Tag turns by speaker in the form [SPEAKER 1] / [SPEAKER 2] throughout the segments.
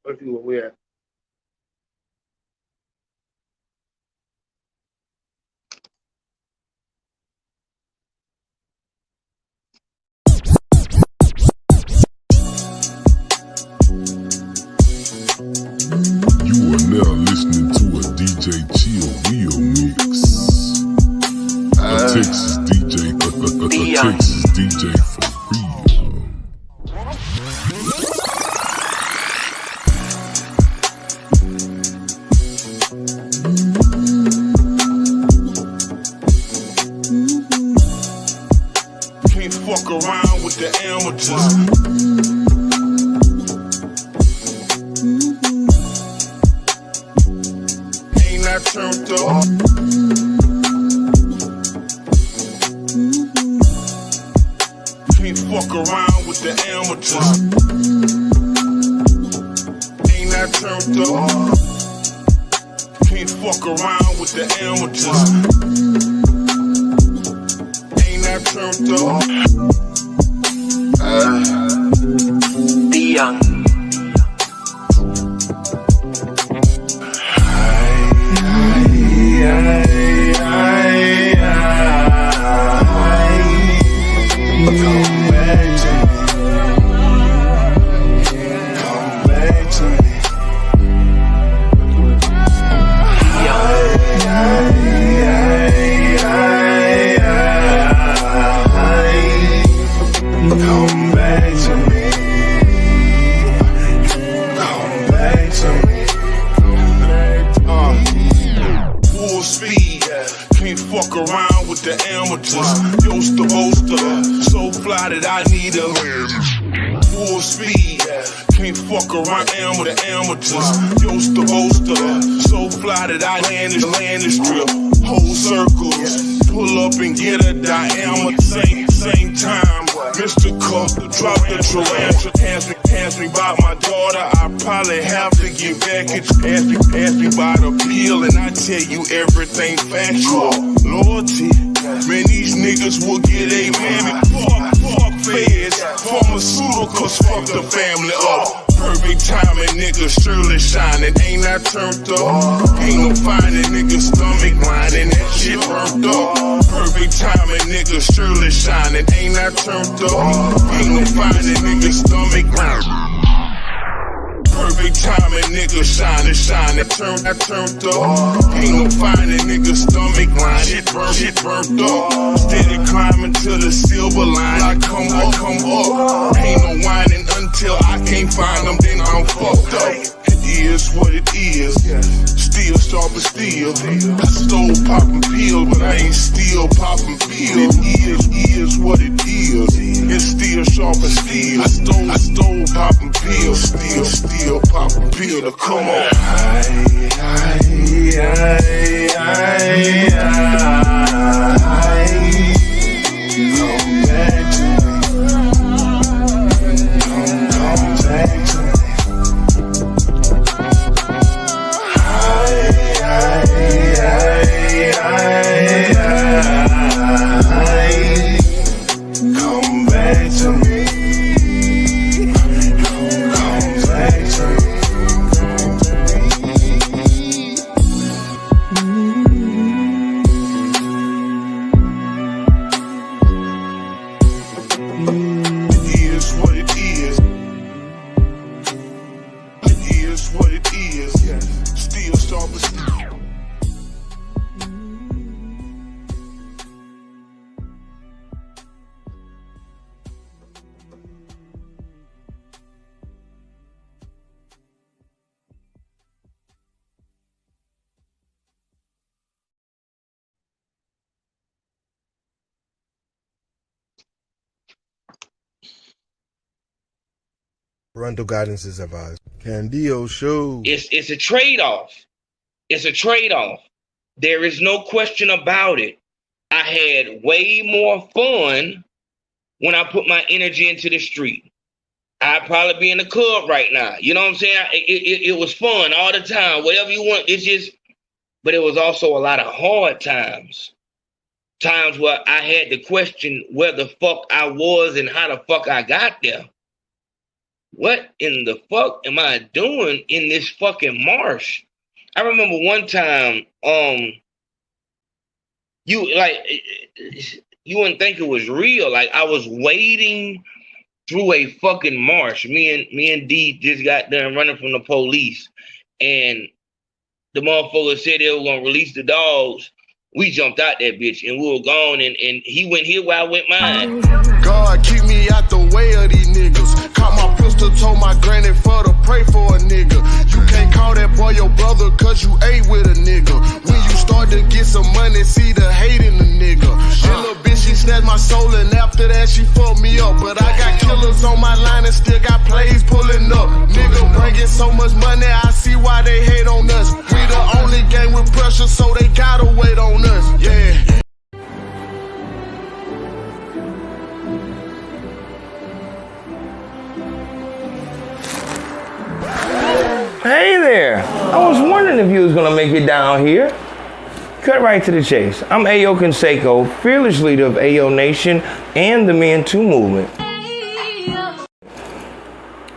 [SPEAKER 1] Let's see where we're at.
[SPEAKER 2] You are now listening to a DJ Chill Real Mix. A Texas DJ, a Texas DJ for real.
[SPEAKER 3] Can't fuck around with the amateurs. Ain't I turned up? Can't fuck around with the amateurs. Ain't I turned up? Can't fuck around with the amateurs. Ain't I turned up?
[SPEAKER 4] Be young.
[SPEAKER 3] Fuck around with the amateurs. Used to boaster, so fly that I need a full speed. Can't fuck around with the amateurs. Used to boaster, so fly that I land the strip. Whole circles, pull up and get a diameter. Same time, Mr. Cup, drop the tarantula. Ask me about my daughter, I probably have to get back at you. Ask me about a pill, and I tell you everything factual. Loyalty, man, these niggas will get a mammy. Fuck feds, pharmaceuticals, fuck the family up. Perfect timing, niggas surely shining. Ain't I turned up? Ain't no finding niggas stomach grinding. That shit burnt up. Perfect timing, niggas surely shining. Ain't I turned up? Ain't no finding niggas stomach grinding. Perfect timing, niggas shining. I turned up. Ain't no finding niggas stomach grinding. Shit burnt up. Steady climbing to the silver line. I come up. Ain't no whining until I can't find them, then I'm fucked up. It is what it is. Still sharp as steel. I stole poppin' pills, but I ain't still poppin' pills. It is what it is. It's still sharp as steel. I stole poppin' pills. Still poppin' pills. Now come on. Come back to me. Come back to me. Come back to me. Come back to me. It is what it is. It is what it is. Still sharp as steel.
[SPEAKER 5] Parental guidance is advised. Candio Show.
[SPEAKER 4] It's a trade-off. It's a trade-off. There is no question about it. I had way more fun when I put my energy into the street. I'd probably be in the club right now. You know what I'm saying? It was fun all the time. Whatever you want. It's just, but it was also a lot of hard times. Times where I had to question where the fuck I was and how the fuck I got there. what in the fuck am I doing in this fucking marsh? I remember one time, you wouldn't think it was real. Like, I was wading through a fucking marsh. Me and D just got done running from the police, and the motherfucker said they were gonna release the dogs. We jumped out that bitch and we were gone, and he went here while I went mine.
[SPEAKER 3] God, keep me out the way of these niggas. Caught my pistol, told my granny for to pray for a nigga. You can't call that boy your brother cause you ate with a nigga. When you start to get some money, see the hate in the nigga. That little bitch, she snatched my soul, and after that she fucked me up. But I got killers on my line and still got plays pulling up. Nigga bringing so much money, I see why they hate on us. We the only gang with pressure, so they gotta wait on us. Yeah.
[SPEAKER 1] Hey there! I was wondering if you was gonna make it down here. Cut right to the chase. I'm Ayo Consaco, fearless leader of Ayo Nation and the Me Too movement.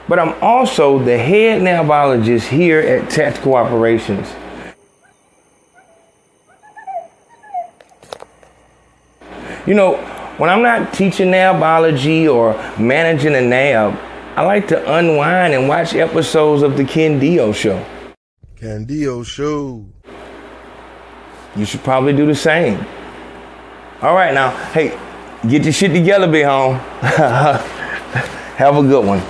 [SPEAKER 1] But I'm also the head nailbiologist here at Tactical Operations. You know, when I'm not teaching nail biology or managing a nail, I like to unwind and watch episodes of the Candio Show.
[SPEAKER 5] Candio Show.
[SPEAKER 1] You should probably do the same. All right, now, hey, get your shit together, big home. Have a good one.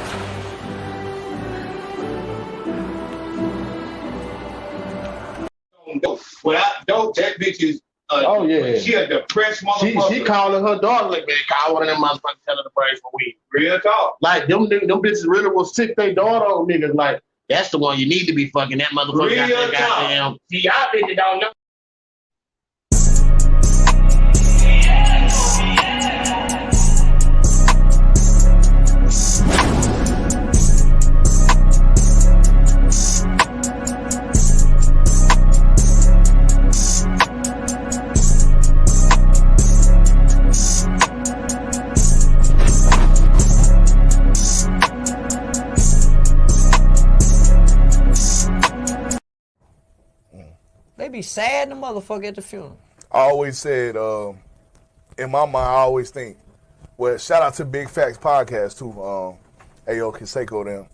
[SPEAKER 6] Without dope, that bitch is.
[SPEAKER 7] Oh yeah,
[SPEAKER 6] she a depressed motherfucker.
[SPEAKER 7] She calling her daughter like, man, call one of them motherfuckers, tell her to pray for weed.
[SPEAKER 6] Real talk.
[SPEAKER 7] Like them bitches really will sick their daughter on niggas. Like that's the one you need to be fucking. That motherfucker
[SPEAKER 6] Real
[SPEAKER 7] got that
[SPEAKER 6] talk.
[SPEAKER 7] goddamn. See, y'all bitches don't know.
[SPEAKER 8] They be sad the motherfucker at the funeral.
[SPEAKER 9] I always said, in my mind, I always think, well, shout out to Big Facts Podcast too. Ayo Consaco them.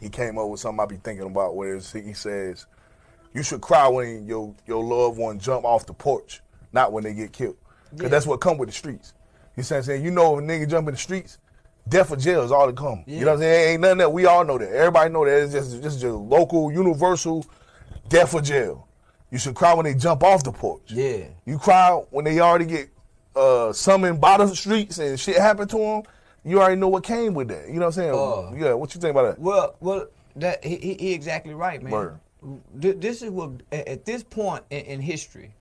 [SPEAKER 9] He came up with something I be thinking about where he says, you should cry when your loved one jump off the porch, not when they get killed. Because that's what come with the streets. You see what I'm saying? You know if a nigga jump in the streets, death or jail is all that come.
[SPEAKER 8] Yeah.
[SPEAKER 9] You know what I'm saying? Ain't nothing that we all know that. Everybody know that. It's just local, universal, death or jail. You should cry when they jump off the porch.
[SPEAKER 8] Yeah.
[SPEAKER 9] You cry when they already get summoned by the streets and shit happen to them. You already know what came with that. You know what I'm saying? Yeah. What you think about that?
[SPEAKER 8] Well, that he exactly right, man.
[SPEAKER 9] Word.
[SPEAKER 8] This is what at this point in history.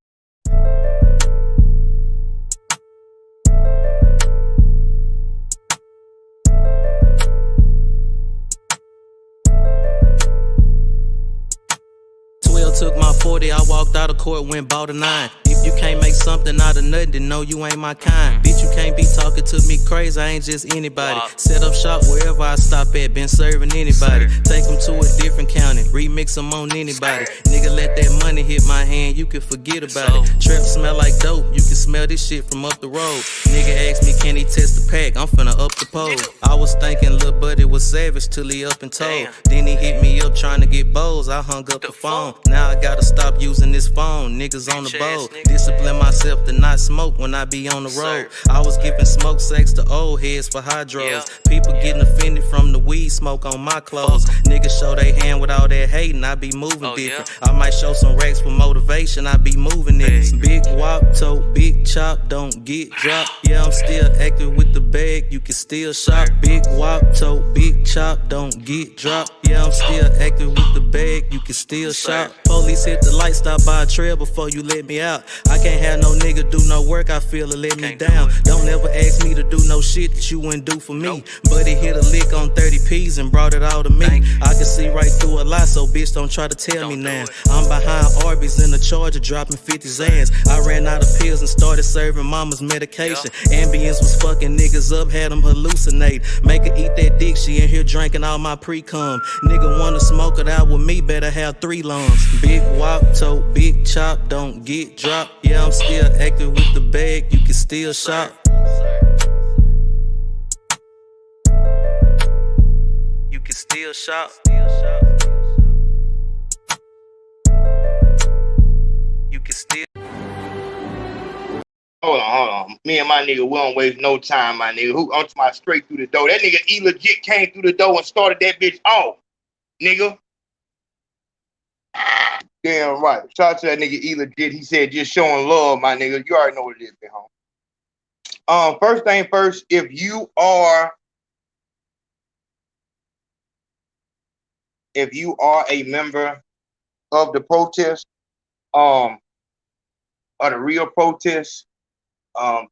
[SPEAKER 10] Took my 40, I walked out of court, went bought a 9. If you can't make something out of nothing, then no, you ain't my kind. Bitch, you can't be talking to me crazy, I ain't just anybody. Set up shop wherever I stop at, been serving anybody. Take them to a different county, remix them on anybody. Nigga, let that money hit my hand, you can forget about it. Trap smell like dope, you can smell this shit from up the road. Nigga asked me, can he test the pack? I'm finna up the pole. I was thinking Lil' Buddy was savage till he up and told. Then he hit me up trying to get bows, I hung up the phone. Now I gotta stop using this phone, niggas on the boat. Discipline myself to not smoke when I be on the road. I was giving smoke sex to old heads for hydros. People getting offended from the weed smoke on my clothes. Niggas show they hand with all that hating, I be moving different. I might show some racks for motivation, I be moving niggas. Big wop, tote, big chop, don't get dropped. Yeah, I'm still active with the bag, you can still shop. Big wop, tote, big chop, don't get dropped. Yeah, I'm still active with the bag, you can still shop. Police hit the light, stop by a trail before you let me out. I can't have no nigga do no work, I feel it let me down. Don't ever ask me to do no shit that you wouldn't do for me. But he hit a lick on 30 P's and brought it all to me. I can see right through a lie, so bitch don't try to tell me now. I'm behind Arby's in the Charger dropping 50 Zans. I ran out of pills and started serving mama's medication. Ambience was fucking niggas up, had them hallucinate. Make her eat that dick, she in here drinking all my pre-cum. Nigga wanna smoke it out with me, better have 3 lungs. Big wop, tote, big chop, don't get dropped. Yeah, I'm still active with the bag, you can still shop. You can still shop. You can still.
[SPEAKER 4] Hold on. Me and my nigga, we don't waste no time, my nigga. Who onto my straight through the door? That nigga E legit came through the door and started that bitch off, nigga. Damn right. Shout out to that nigga E legit. He said just showing love, my nigga. You already know what it is, man, home. First thing first, if you are a member of the protest, of the real protest,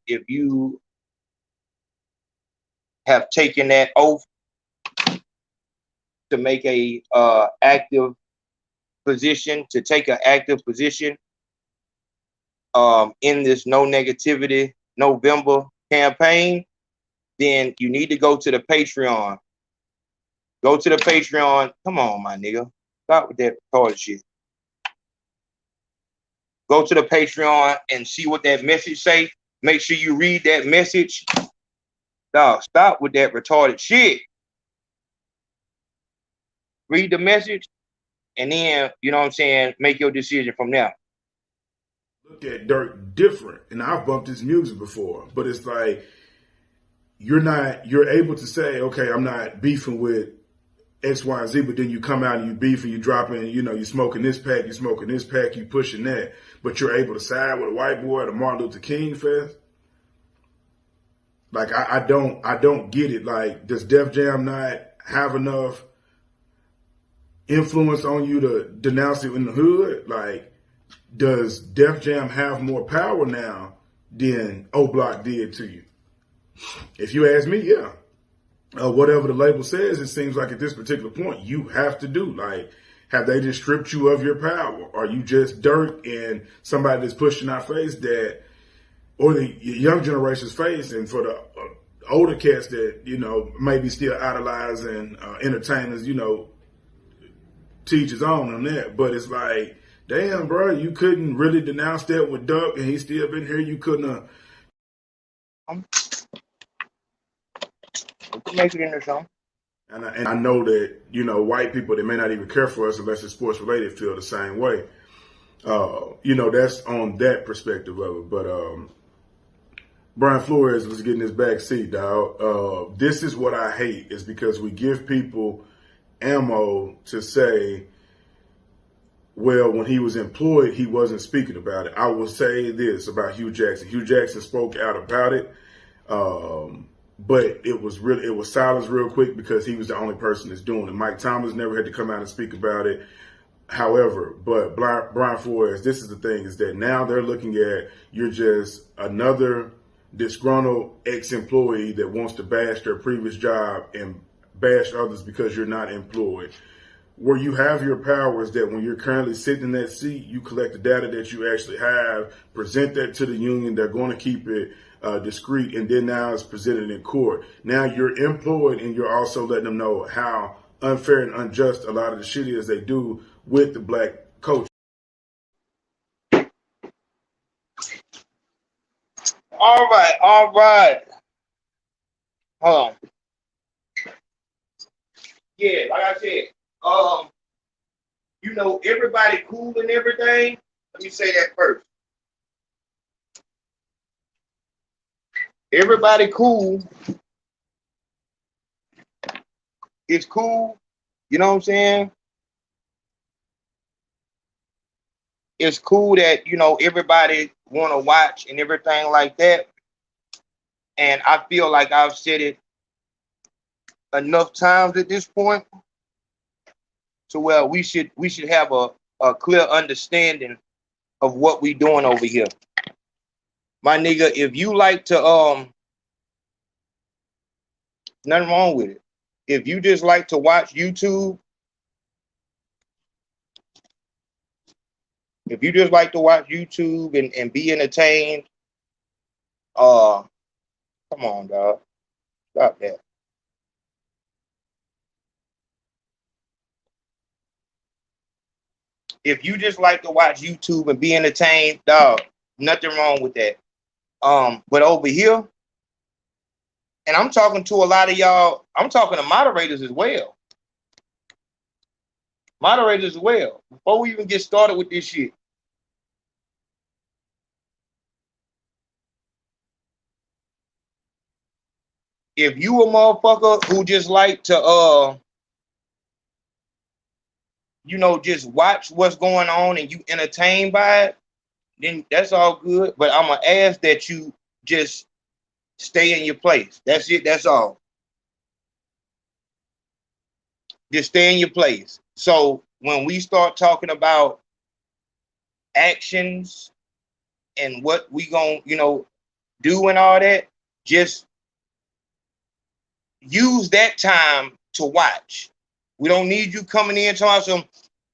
[SPEAKER 4] if you have taken that oath to make a active position, to take an active position in this No Negativity November campaign, then you need to go to the Patreon. Go to the Patreon. Come on, my nigga. Stop with that retarded shit. Go to the Patreon and see what that message say. Make sure you read that message. Dog, stop with that retarded shit. Read the message, and then, you know what I'm saying, make your decision from there.
[SPEAKER 11] Look at Durk different, and I've bumped his music before, but it's like you're able to say, okay, I'm not beefing with X, Y, and Z, but then you come out and you beef and you dropping, you smoking this pack, you pushing that, but you're able to side with a white boy at a Martin Luther King fest. Like I don't get it. Like, does Def Jam not have enough influence on you to denounce it in the hood? Like, does Def Jam have more power now than O Block did to you? If you ask me, yeah. Whatever the label says, it seems like at this particular point, you have to do. Like, have they just stripped you of your power? Are you just Durk and somebody that's pushing our face that, or the young generation's face, and for the older cats that, maybe still idolizing entertainers, teach his own on that. But it's like, damn, bro, you couldn't really denounce that with Durk, and he's still been here. You couldn't have.
[SPEAKER 4] Make it in there, son.
[SPEAKER 11] And I know that, white people that may not even care for us unless it's sports related feel the same way. That's on that perspective of it. But Brian Flores was getting his back seat, dog. This is what I hate, is because we give people ammo to say, well, when he was employed, he wasn't speaking about it. I will say this about Hugh Jackson. Hugh Jackson spoke out about it. But it was silence real quick because he was the only person that's doing it. Mike Thomas never had to come out and speak about it. However, but Brian Flores, this is the thing, is that now they're looking at, you're just another disgruntled ex-employee that wants to bash their previous job and bash others because you're not employed. Where you have your power is that when you're currently sitting in that seat, you collect the data that you actually have, present that to the union. They're going to keep it discreet, and then now it's presented in court. Now you're employed, and you're also letting them know how unfair and unjust a lot of the shit is they do with the black coach.
[SPEAKER 4] All right. Hold on. Yeah, like I said, everybody cool and everything. Let me say that first. Everybody cool. It's cool. You know what I'm saying? It's cool that, everybody want to watch and everything like that. And I feel like I've said it enough times at this point to where we should have a clear understanding of what we doing over here. My nigga, if you like to nothing wrong with it. If you just like to watch YouTube, if you just like to watch YouTube and be entertained, come on, dog. Stop that. If you just like to watch YouTube and be entertained, dog, nothing wrong with that. But over here, and I'm talking to a lot of y'all, I'm talking to moderators as well. Moderators as well. Before we even get started with this shit. If you a motherfucker who just like to you know, just watch what's going on and you entertained by it, then that's all good. But I'm gonna ask that you just stay in your place. That's it. That's all. Just stay in your place. So when we start talking about actions and what we gonna, you know, do and all that, just use that time to watch. We don't need you coming in talking some,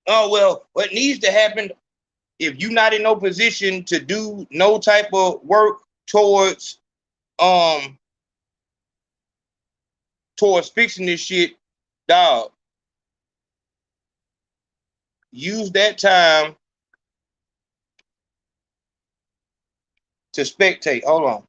[SPEAKER 4] oh, well, what needs to happen if you're not in no position to do no type of work towards fixing this shit, dog. Use that time to spectate. Hold on.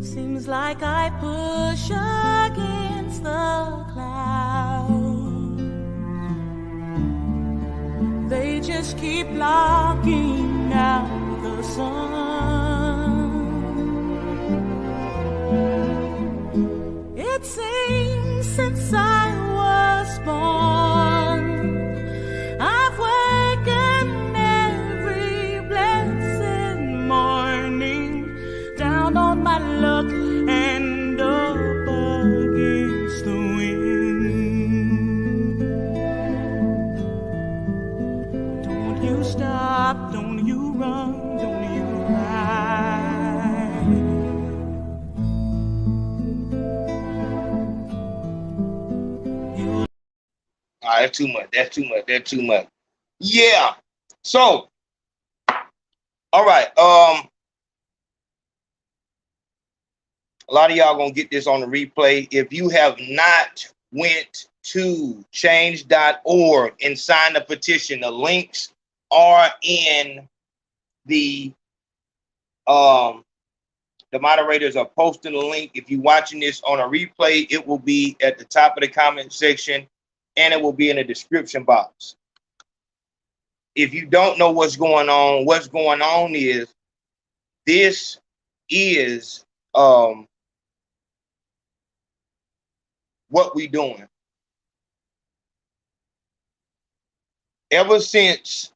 [SPEAKER 12] Seems like I push against the clouds. They just keep blocking out the sun. It seems since I was born, I've wakened every blessed morning down on my luck and up against the wind. Don't you stop, don't you run, don't you hide.
[SPEAKER 4] All right, that's too much. That's too much. That's too much. Yeah. So, all right. A lot of y'all gonna get this on the replay. If you have not went to change.org and signed the petition. The links are in the moderators are posting the link. If you're watching this on a replay, it will be at the top of the comment section and it will be in the description box. If you don't know what's going on is this is what we doing. Ever since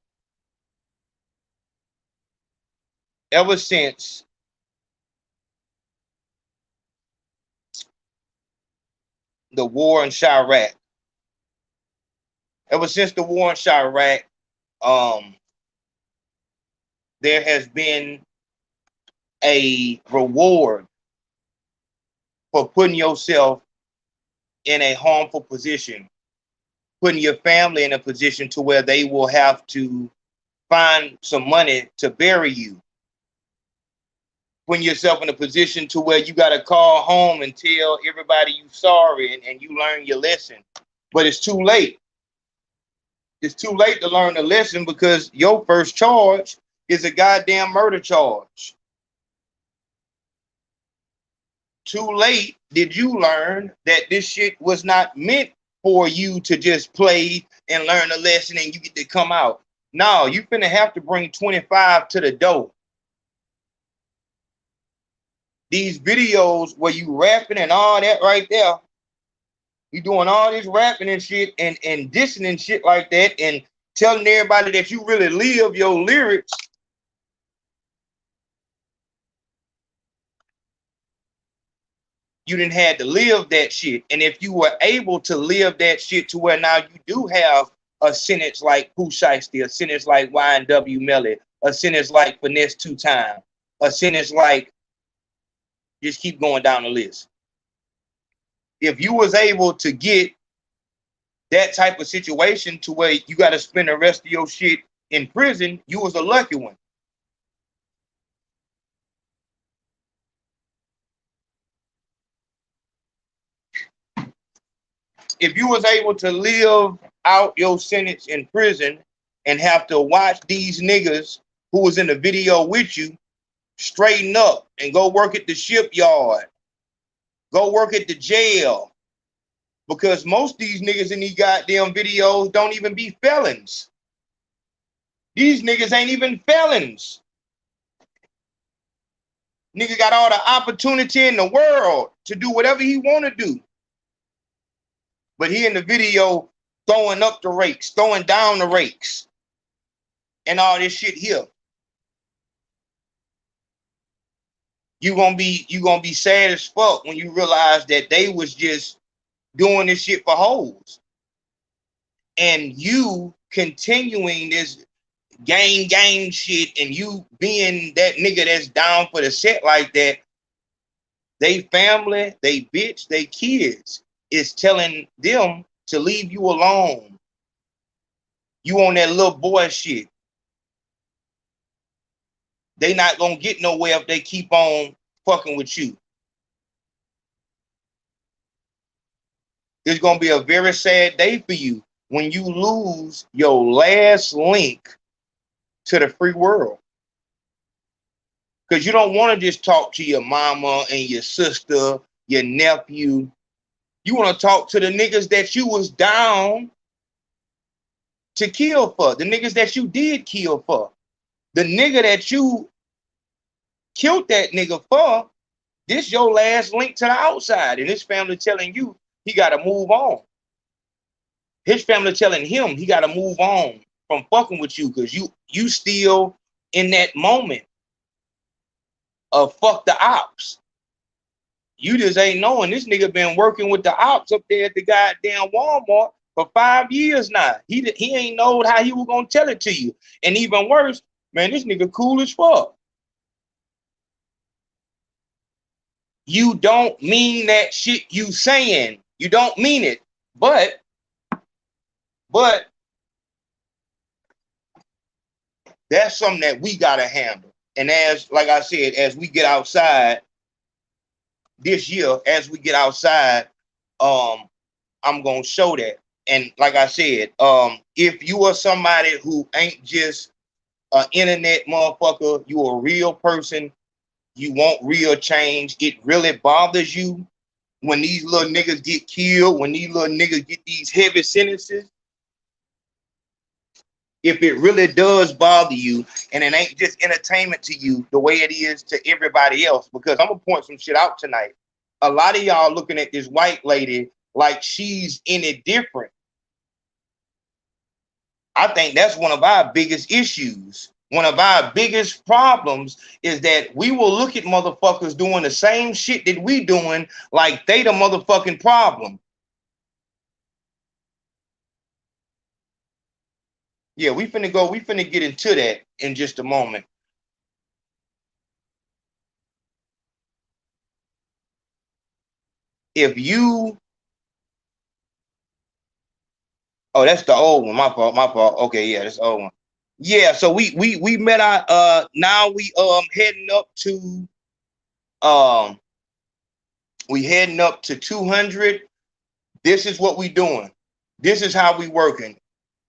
[SPEAKER 4] the war in Chirac, there has been a reward for putting yourself in a harmful position, putting your family in a position to where they will have to find some money to bury you. Putting yourself in a position to where you got to call home and tell everybody you sorry and you learn your lesson. But it's too late. It's too late to learn the lesson because your first charge is a goddamn murder charge. Too late did you learn that this shit was not meant for you to just play and learn a lesson and you get to come out. No, you finna have to bring 25 to the door. These videos where you rapping and all that right there, you doing all this rapping and shit and dissing and shit like that and telling everybody that you really live your lyrics. You didn't have to live that shit. And if you were able to live that shit to where now you do have a sentence like Pooh Shiesty, a sentence like Y&W Melly, a sentence like Finesse 2 Time, a sentence like, just keep going down the list. If you was able to get that type of situation to where you got to spend the rest of your shit in prison, you was a lucky one. If you was able to live out your sentence in prison and have to watch these niggas who was in the video with you straighten up and go work at the shipyard, go work at the jail, because most of these niggas in these goddamn videos don't even be felons. These niggas ain't even felons. Nigga got all the opportunity in the world to do whatever he want to do. But he in the video throwing up the rakes, throwing down the rakes, and all this shit here. You gonna be sad as fuck when you realize that they was just doing this shit for hoes. And you continuing this gang shit and you being that nigga that's down for the set like that, they family, they bitch, they kids is telling them to leave you alone. You on that little boy shit. They not gonna get nowhere if they keep on fucking with you. It's gonna be a very sad day for you when you lose your last link to the free world. Because you don't want to just talk to your mama and your sister, your nephew. You want to talk to the niggas that you was down to kill for, the niggas that you did kill for. The nigga that you killed that nigga for, this your last link to the outside. And his family telling you he got to move on. His family telling him he got to move on from fucking with you because you still in that moment of fuck the ops. You just ain't knowing this nigga been working with the ops up there at the goddamn Walmart for 5 years now. He ain't know how he was gonna tell it to you. And even worse, man, this nigga cool as fuck. You don't mean that shit you saying. You don't mean it. But that's something that we gotta handle. And as, like I said, as we get outside this year, as we get outside, I'm I'm gonna show that. And like I said, if you are somebody who ain't just an internet motherfucker, you a real person, you want real change, it really bothers you when these little niggas get killed, when these little niggas get these heavy sentences. If it really does bother you and it ain't just entertainment to you the way it is to everybody else, because I'm gonna point some shit out tonight. A lot of y'all looking at this white lady like she's any different. I think that's one of our biggest issues. One of our biggest problems is that we will look at motherfuckers doing the same shit that we doing like they the motherfucking problem. Yeah, we finna get into that in just a moment. If you, oh, that's the old one. My fault. Okay, yeah, that's the old one. Yeah, so we met our now we heading up to we heading up to 200. This is what we doing. This is how we working.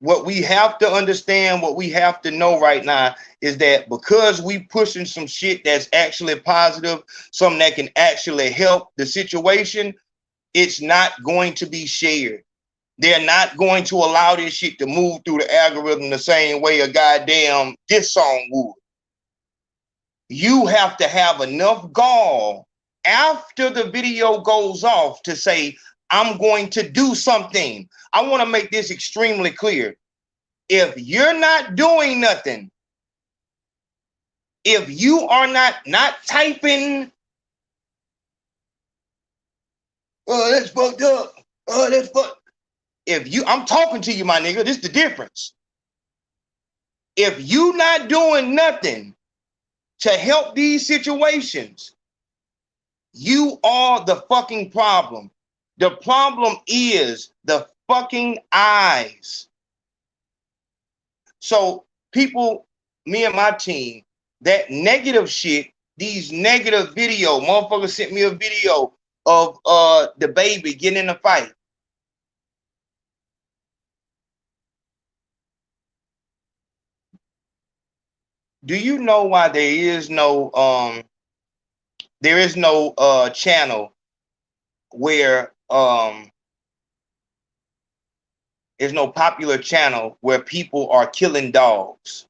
[SPEAKER 4] What we have to understand, what we have to know right now is that because we pushing some shit that's actually positive, something that can actually help the situation, it's not going to be shared. They're not going to allow this shit to move through the algorithm the same way a goddamn diss song would. You have to have enough gall after the video goes off to say, I'm going to do something. I want to make this extremely clear. If you're not doing nothing, if you are not typing, oh, that's fucked up. Oh, that's fucked. If you, I'm talking to you, my nigga, this is the difference. If you not doing nothing to help these situations, you are the fucking problem. The problem is the fucking eyes. So people, me and my team, that negative shit, these negative video, motherfuckers sent me a video of the baby getting in a fight. Do you know why there is no channel where there's no popular channel where people are killing dogs?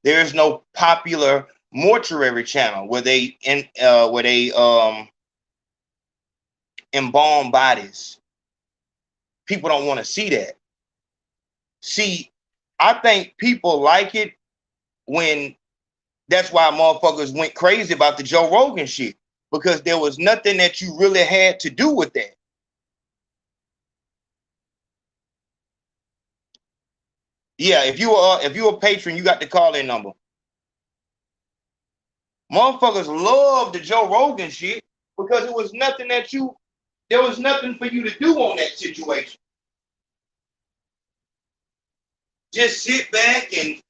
[SPEAKER 4] There is no popular mortuary channel where they embalm bodies. People don't want to see that. See, I think people like it when, that's why motherfuckers went crazy about the Joe Rogan shit, because there was nothing that you really had to do with that. Yeah, if you're a patron, you got the call-in number. Motherfuckers love the Joe Rogan shit because it was nothing there was nothing for you to do on that situation. Just sit back and,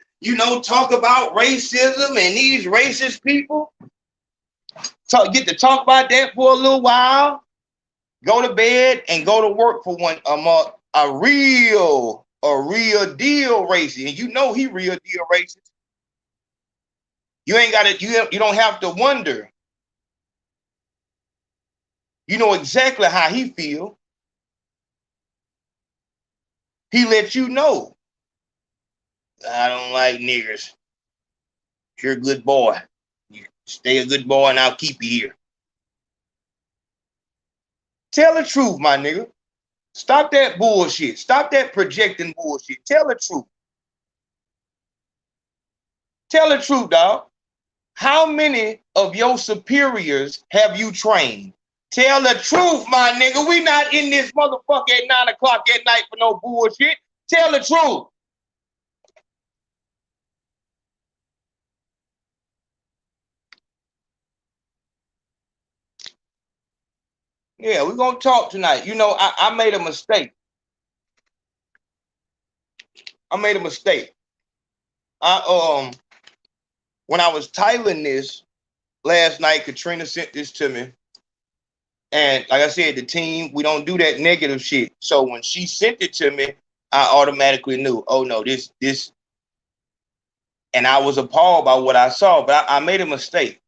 [SPEAKER 4] talk about racism and these racist people. Get to talk about that for a little while. Go to bed and go to work for a month. A real deal racist. And he real deal racist. You ain't got to, you don't have to wonder. You know exactly how he feel. He let you know. I don't like niggers. You're a good boy. You stay a good boy and I'll keep you here. Tell the truth, my nigga. Stop that bullshit. Stop that projecting bullshit. Tell the truth. Tell the truth, dog. How many of your superiors have you trained? Tell the truth, my nigga. We not in this motherfucker at 9 o'clock at night for no bullshit. Tell the truth. Yeah, we're going to talk tonight. I made a mistake. When I was titling this last night, Katrina sent this to me.
[SPEAKER 1] And like I said, the team, we don't do that negative shit. So when she sent it to me, I automatically knew, oh no, this. And I was appalled by what I saw, but I made a mistake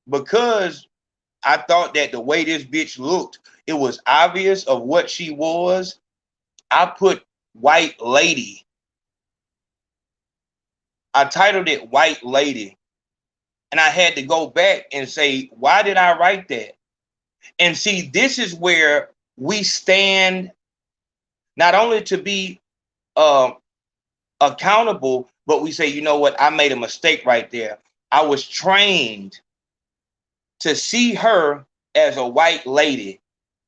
[SPEAKER 1] because I thought that the way this bitch looked, it was obvious of what she was. I put white lady. I titled it White Lady. And I had to go back and say, why did I write that? And see, this is where we stand, not only to be accountable, but we say, you know what, I made a mistake right there. I was trained to see her as a white lady.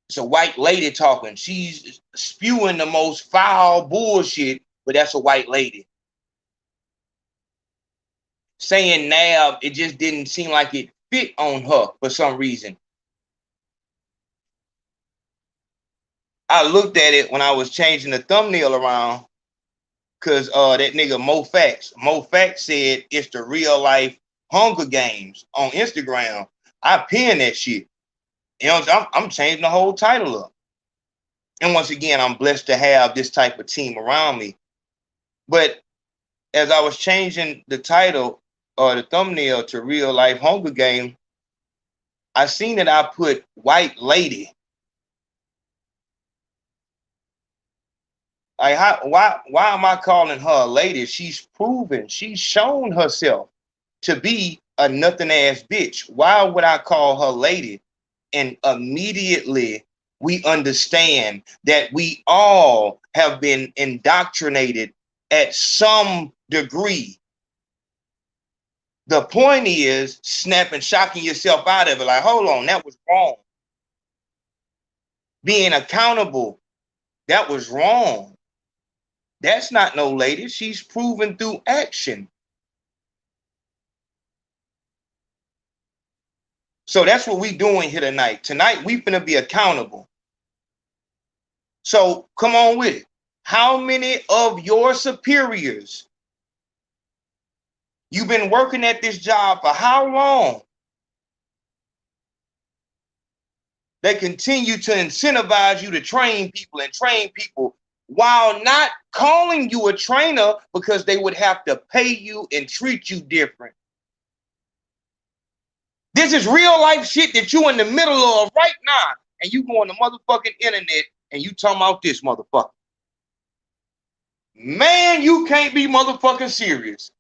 [SPEAKER 1] It's a white lady talking. She's spewing the most foul bullshit, but that's a white lady. Saying Nav, it just didn't seem like it fit on her for some reason. I looked at it when I was changing the thumbnail around because that nigga Mo Facts said it's the real life Hunger Games on Instagram. I pinned that shit. You know, I'm changing the whole title up. And once again, I'm blessed to have this type of team around me. But as I was changing the title or the thumbnail to Real Life Hunger Game, I seen that I put White Lady. Like, why am I calling her a lady? She's proven, she's shown herself to be a nothing ass bitch. Why would I call her lady? And immediately we understand that we all have been indoctrinated at some degree. The point is snapping, shocking yourself out of it. Like, hold on, that was wrong. Being accountable, that was wrong. That's not no lady. She's proven through action. So that's what we doing here tonight. Tonight, we finna be accountable. So come on with it. How many of your superiors, you've been working at this job for how long? They continue to incentivize you to train people while not calling you a trainer because they would have to pay you and treat you different. This is real life shit that you in the middle of right now, and you go on the motherfucking internet and you talking about this motherfucker. Man, you can't be motherfucking serious.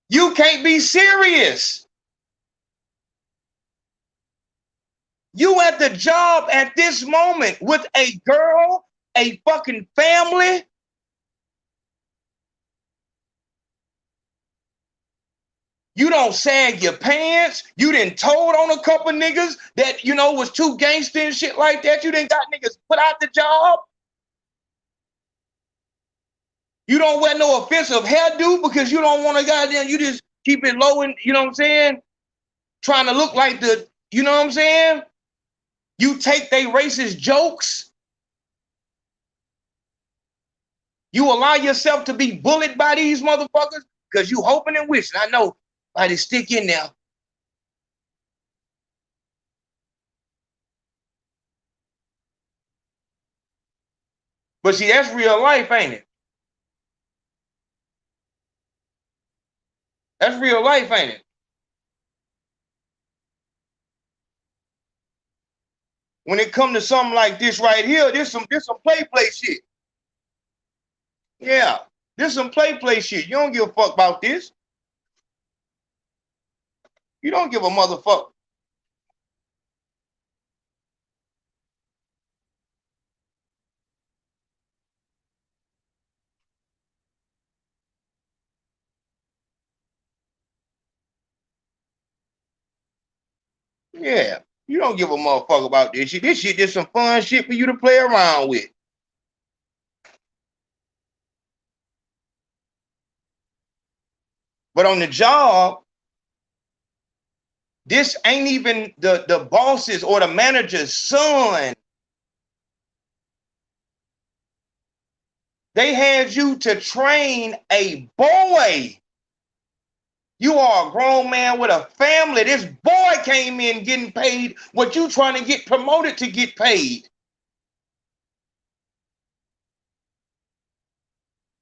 [SPEAKER 1] You can't be serious. You at the job at this moment with a girl, a fucking family. You don't sag your pants. You done told on a couple niggas that, you know, was too gangster and shit like that. You done got niggas put out the job. You don't wear no offensive hairdo because you don't want to goddamn, you just keep it low and, you know what I'm saying? Trying to look like the, you know what I'm saying? You take they racist jokes. You allow yourself to be bullied by these motherfuckers because you hoping and wishing. I know. I just stick in there. But see, that's real life, ain't it? That's real life, ain't it? When it come to something like this right here, this some play shit. Yeah, this some play shit. You don't give a fuck about this. You don't give a motherfucker. Yeah, you don't give a motherfucker about this shit. This shit just some fun shit for you to play around with. But on the job, this ain't even the boss's or the manager's son. They had you to train a boy.
[SPEAKER 4] You are a grown man with a family. This boy came in getting paid what you trying to get promoted to get paid.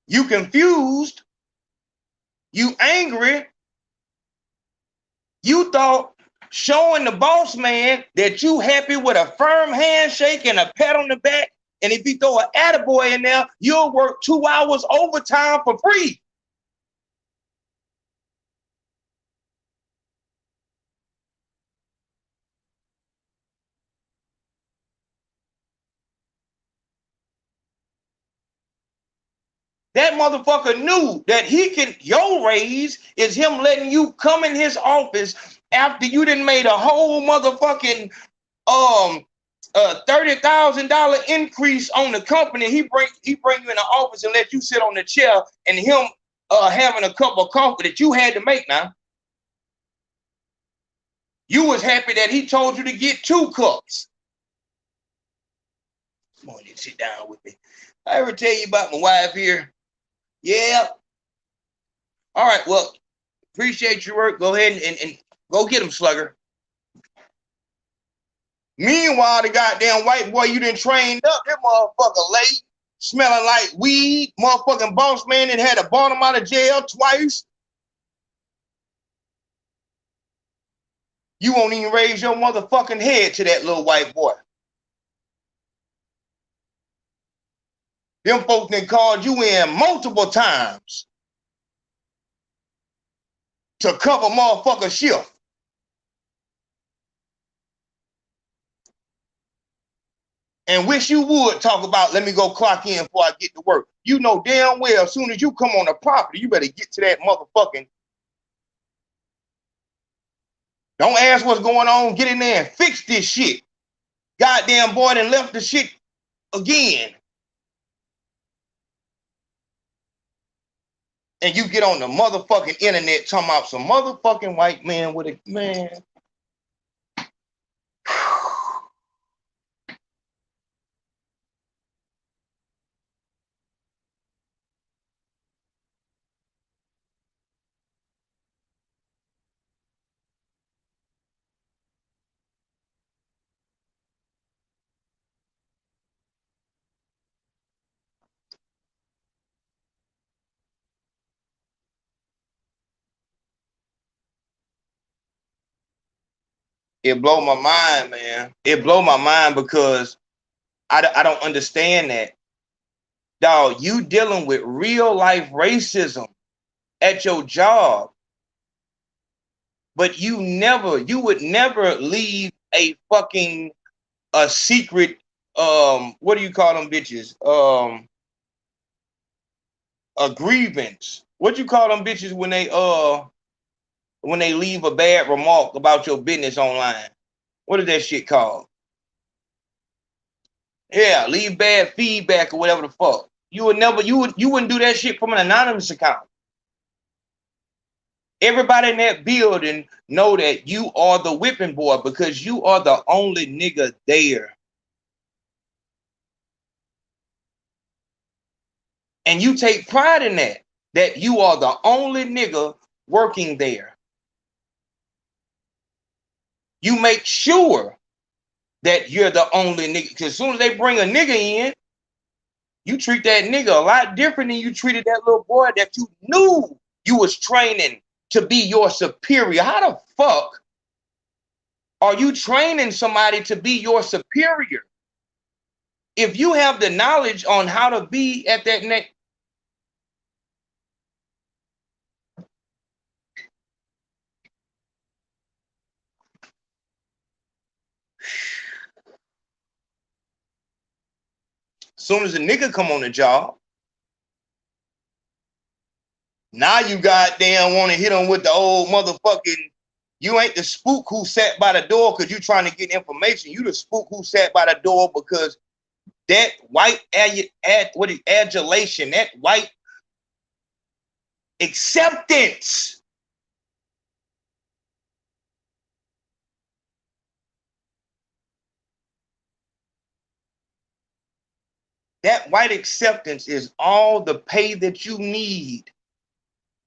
[SPEAKER 4] You confused. You angry. You thought showing the boss man that you happy with a firm handshake and a pat on the back, and if you throw an attaboy in there, you'll work 2 hours overtime for free. That motherfucker knew that he can, your raise is him letting you come in his office after you done made a whole motherfucking $30,000 increase on the company. He bring you in the office and let you sit on the chair, and him having a cup of coffee that you had to make. Now you was happy that he told you to get 2 cups. Come on, sit down with me. I ever tell you about my wife here? Yeah. All right, well, appreciate your work. Go ahead and go get him, slugger. Meanwhile, the goddamn white boy you done trained up, that motherfucker late, smelling like weed, motherfucking boss man that had to bought him out of jail twice. You won't even raise your motherfucking head to that little white boy. Them folks done called you in multiple times to cover motherfucker shift. And wish you would talk about, let me go clock in before I get to work. You know damn well, as soon as you come on the property, you better get to that motherfucking. Don't ask what's going on. Get in there and fix this shit. Goddamn boy done left the shit again. And you get on the motherfucking internet talking about some motherfucking white man with a man. It blow my mind, man. It blow my mind because I don't understand that. Dog, you dealing with real life racism at your job. But you would never leave a fucking secret, what do you call them bitches? A grievance. What you call them bitches when they leave a bad remark about your business online? What is that shit called? Yeah, leave bad feedback or whatever the fuck. You wouldn't do that shit from an anonymous account. Everybody in that building know that you are the whipping boy because you are the only nigga there. And you take pride in that you are the only nigga working there. You make sure that you're the only nigga. Because as soon as they bring a nigga in, you treat that nigga a lot different than you treated that little boy that you knew you was training to be your superior. How the fuck are you training somebody to be your superior? If you have the knowledge on how to be at that next. Soon as a nigga come on the job, now you goddamn want to hit him with the old motherfucking, you ain't the spook who sat by the door because you trying to get information. You the spook who sat by the door because that white adulation, that white acceptance. That white acceptance is all the pay that you need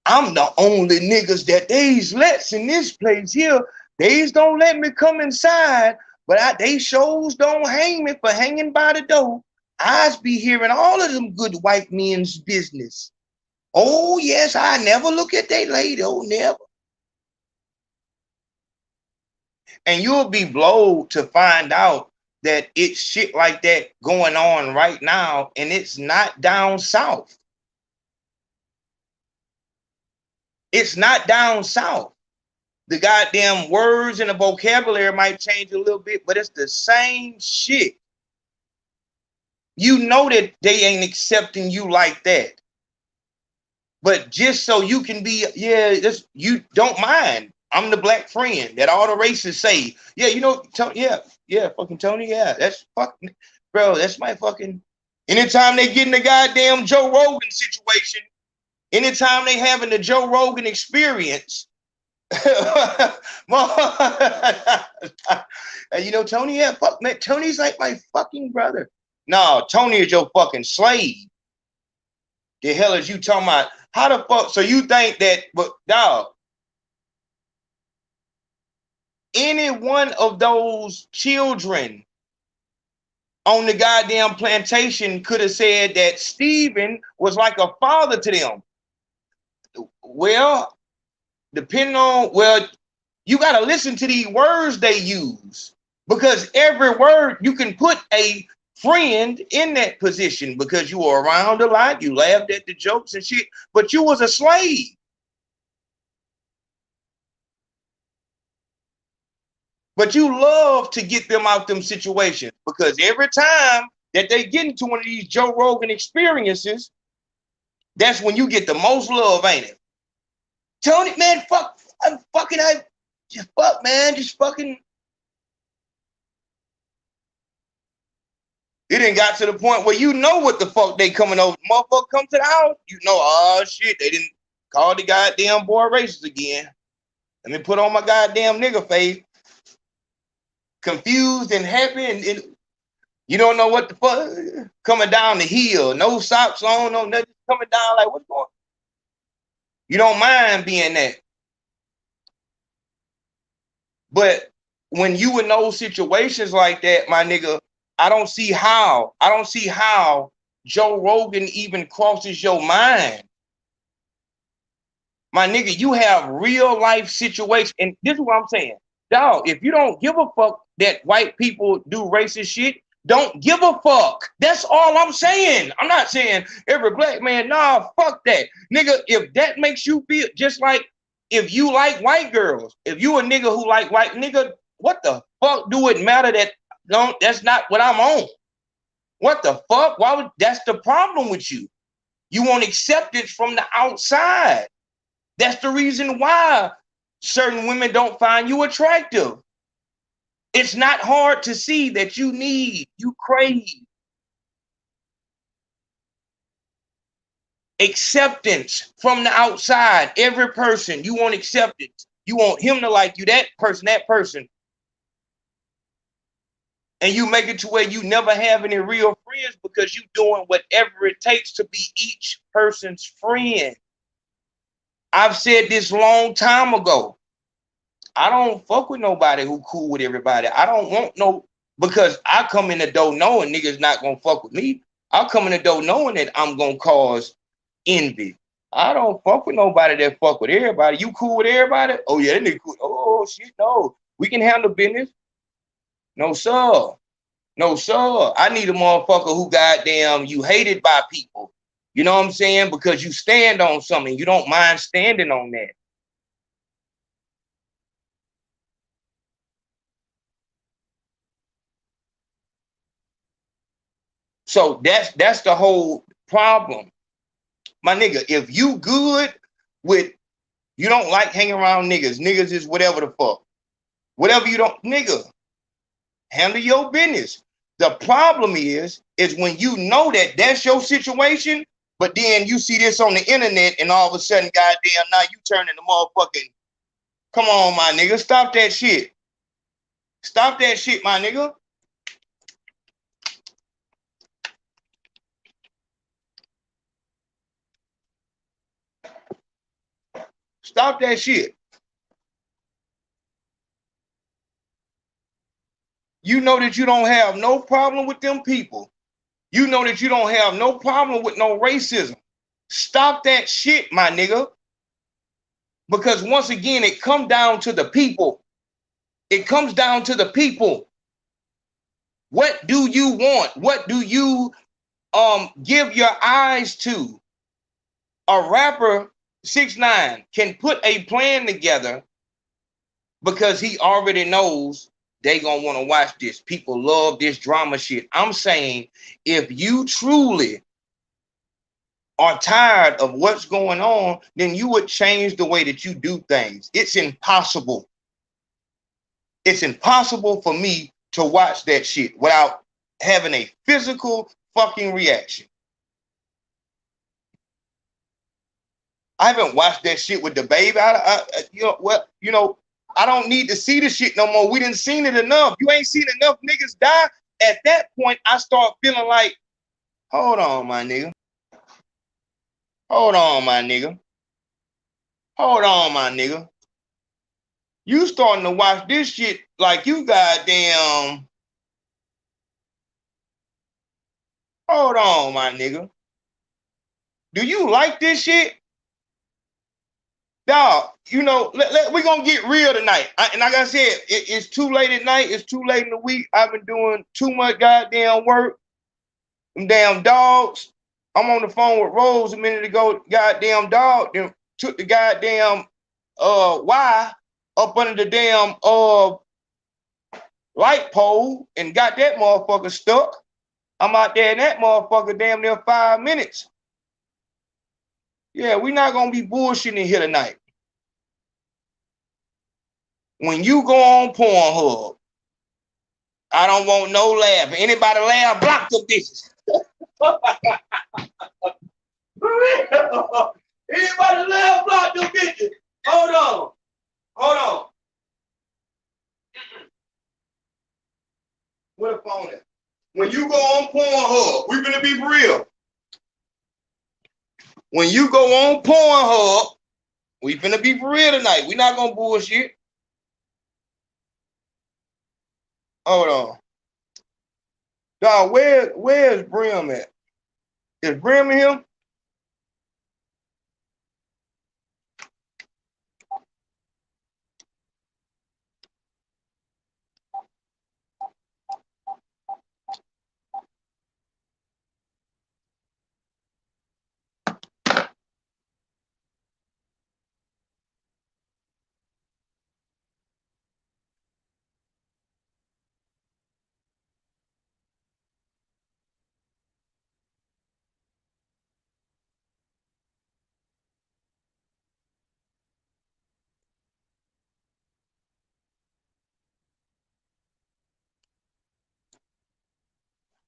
[SPEAKER 1] I'm the only niggas that they's lets in this place here. They's don't let me come inside, but they shows don't hang me for hanging by the door. I's be hearing all of them good white men's business. Oh, yes, I never look at that lady. Oh, never. And you'll be blowed to find out that it's shit like that going on right now, and it's not down south. It's not down south. The goddamn words and the vocabulary might change a little bit, but it's the same shit. You know that they ain't accepting you like that. But just so you can be, you don't mind. I'm the black friend that all the races say. Yeah, you know, fucking Tony, that's fucking, bro, that's my fucking, anytime they get in the goddamn Joe Rogan situation, anytime they having the Joe Rogan experience, you know, Tony, fuck, man, Tony's like my fucking brother. No, Tony is your fucking slave. The hell is you talking about? How the fuck? So you think that, but dog, any one of those children on the goddamn plantation could have said that Stephen was like a father to them. Well, depending on, you got to listen to the words they use, because every word you can put a friend in that position because you were around a lot, you laughed at the jokes and shit, but you was a slave. But you love to get them out them situations, because every time that they get into one of these Joe Rogan experiences, that's when you get the most love, ain't it? Tony, man, fuck, just fuck, man, just fucking. It done got to the point where you know what the fuck they coming over. Motherfucker come to the house, you know, oh shit, they didn't call the goddamn boy racist again. Let me put on my goddamn nigga face. Confused and happy, and you don't know what the fuck coming down the hill. No socks on, no nothing coming down. Like, what's going on? You don't mind being that. But when you in those situations like that, my nigga, I don't see how Joe Rogan even crosses your mind. My nigga, you have real life situations, and this is what I'm saying. Dog, if you don't give a fuck that white people do racist shit, don't give a fuck. That's all I'm saying. I'm not saying every black man, nah, fuck that. Nigga, if that makes you feel just like if you like white girls, if you a nigga who like white, nigga, what the fuck do it matter that, no, that's not what I'm on. What the fuck? Why would, that's the problem with you. You want acceptance from the outside. That's the reason why certain women don't find you attractive. It's not hard to see that you crave acceptance from the outside. Every person, you want acceptance. You want him to like you, that person. And you make it to where you never have any real friends because you doing whatever it takes to be each person's friend. I've said this long time ago. I don't fuck with nobody who cool with everybody. I don't want no, because I come in the door knowing niggas not gonna fuck with me. I come in the door knowing that I'm gonna cause envy. I don't fuck with nobody that fuck with everybody. You cool with everybody? Oh yeah, that nigga cool. Oh shit, no. We can handle business. No sir. No sir. I need a motherfucker who goddamn you hated by people. You know what I'm saying? Because you stand on something. You don't mind standing on that. So that's the whole problem. My nigga, if you good with, you don't like hanging around niggas. Niggas is whatever the fuck. Whatever you don't, nigga, handle your business. The problem is when you know that that's your situation, but then you see this on the internet and all of a sudden, goddamn, now you turn into motherfucking, come on, my nigga, stop that shit. Stop that shit, my nigga. Stop that shit. You know that you don't have no problem with them people. You know that you don't have no problem with no racism. Stop that shit, my nigga. Because once again, it comes down to the people. It comes down to the people. What do you want? What do you give your eyes to? A rapper, 6ix9ine, can put a plan together because he already knows they gonna want to watch this. People love this drama shit. I'm saying if you truly are tired of what's going on, then you would change the way that you do things. It's impossible. It's impossible for me to watch that shit without having a physical fucking reaction. I haven't watched that shit with the baby. I don't need to see the shit no more. We didn't seen it enough. You ain't seen enough niggas die. At that point, I start feeling like, hold on, my nigga. Hold on, my nigga. Hold on, my nigga. You starting to watch this shit like you goddamn. Hold on, my nigga. Do you like this shit? Dog, we're going to get real tonight. And like I said, it's too late at night. It's too late in the week. I've been doing too much goddamn work. Them damn dogs. I'm on the phone with Rose a minute ago. Goddamn dog then took the goddamn wire up under the damn light pole and got that motherfucker stuck. I'm out there in that motherfucker damn near 5 minutes. Yeah, we're not going to be bullshitting here tonight. When you go on Pornhub, I don't want no laugh. Anybody laugh, block them bitches. Anybody laugh, block them bitches. Hold on. Where the phone at? When you go on Pornhub, we're gonna be real. When you go on Pornhub, we finna be for real tonight. We're not gonna bullshit. Hold on. Dog, where's Brim at? Is Brim in here?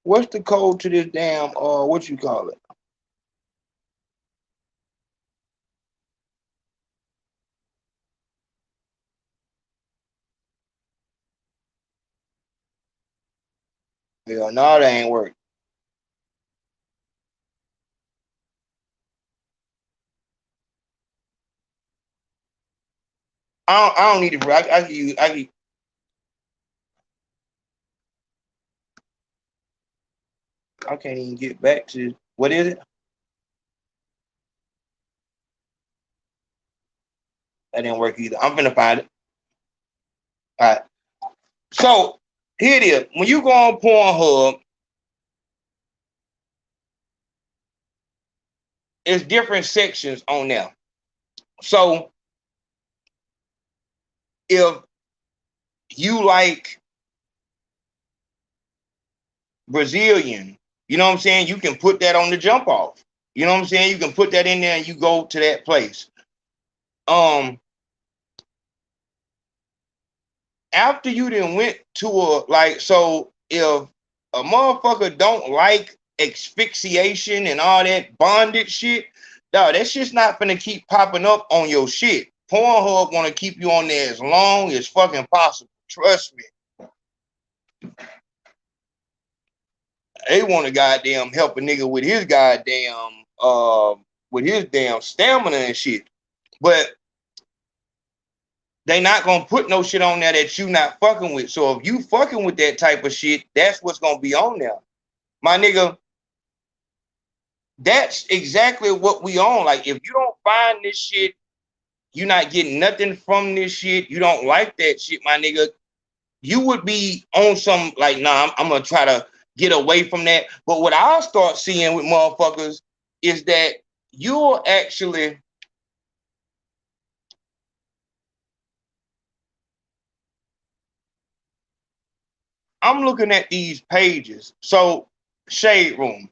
[SPEAKER 1] What's the code to this damn what you call it? Yeah, no, that ain't work. I don't need it, bro. I can't even get back to what is it? That didn't work either. I'm finna find it. All right. So here it is. When you go on Pornhub, it's different sections on there. So if you like Brazilian, you know what I'm saying? You can put that on the jump off. You know what I'm saying? You can put that in there and you go to that place. After you then went to so if a motherfucker don't like asphyxiation and all that bondage shit, dog, that shit's not finna keep popping up on your shit. Pornhub want to keep you on there as long as fucking possible. Trust me. They want to goddamn help a nigga with his goddamn damn stamina and shit. But
[SPEAKER 4] they not gonna put no shit on there that you not fucking with. So if you fucking with that type of shit, that's what's gonna be on there. My nigga, that's exactly what we on. Like, if you don't find this shit, you're not getting nothing from this shit, you don't like that shit, my nigga, you would be on some, like, nah, I'm gonna try to get away from that. But what I'll start seeing with motherfuckers is that you'll actually I'm looking at these pages. So Shade Room.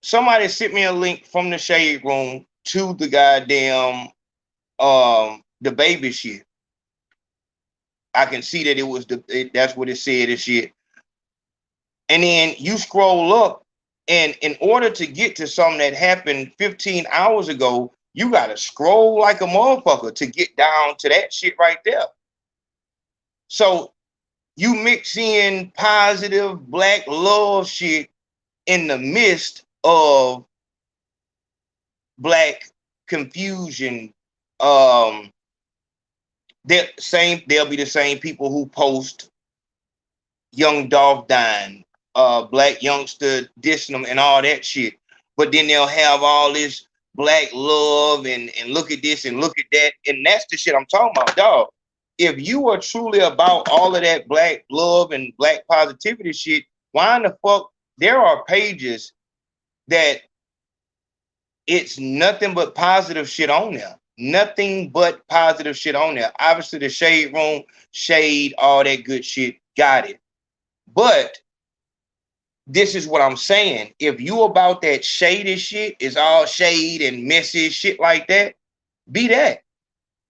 [SPEAKER 4] Somebody sent me a link from the Shade Room to the goddamn the baby shit. I can see that it was that's what it said and shit. And then you scroll up, and in order to get to something that happened 15 hours ago, you gotta scroll like a motherfucker to get down to that shit right there. So you mix in positive black love shit in the midst of black confusion. They'll be the same people who post young Dolph dying, black youngster dissing them and all that shit. But then they'll have all this black love and look at this and look at that. And that's the shit I'm talking about, dog. If you are truly about all of that black love and black positivity shit, why in the fuck there are pages that it's nothing but positive shit on there? Nothing but positive shit on there. Obviously, the Shade Room, shade, all that good shit, got it. But this is what I'm saying. If you about that shady shit, it's all shade and messy shit like that, be that.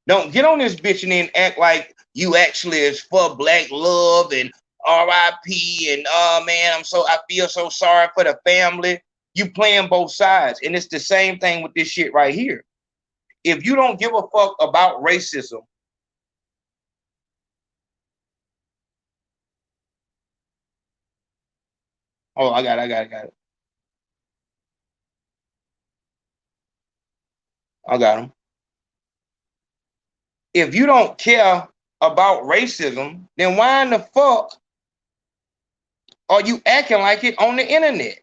[SPEAKER 4] Don't get on this bitch and then act like you actually is for black love and RIP and oh man, I feel so sorry for the family. You playing both sides. And it's the same thing with this shit right here. If you don't give a fuck about racism, oh, I got it. I got him. If you don't care about racism, then why in the fuck are you acting like it on the internet?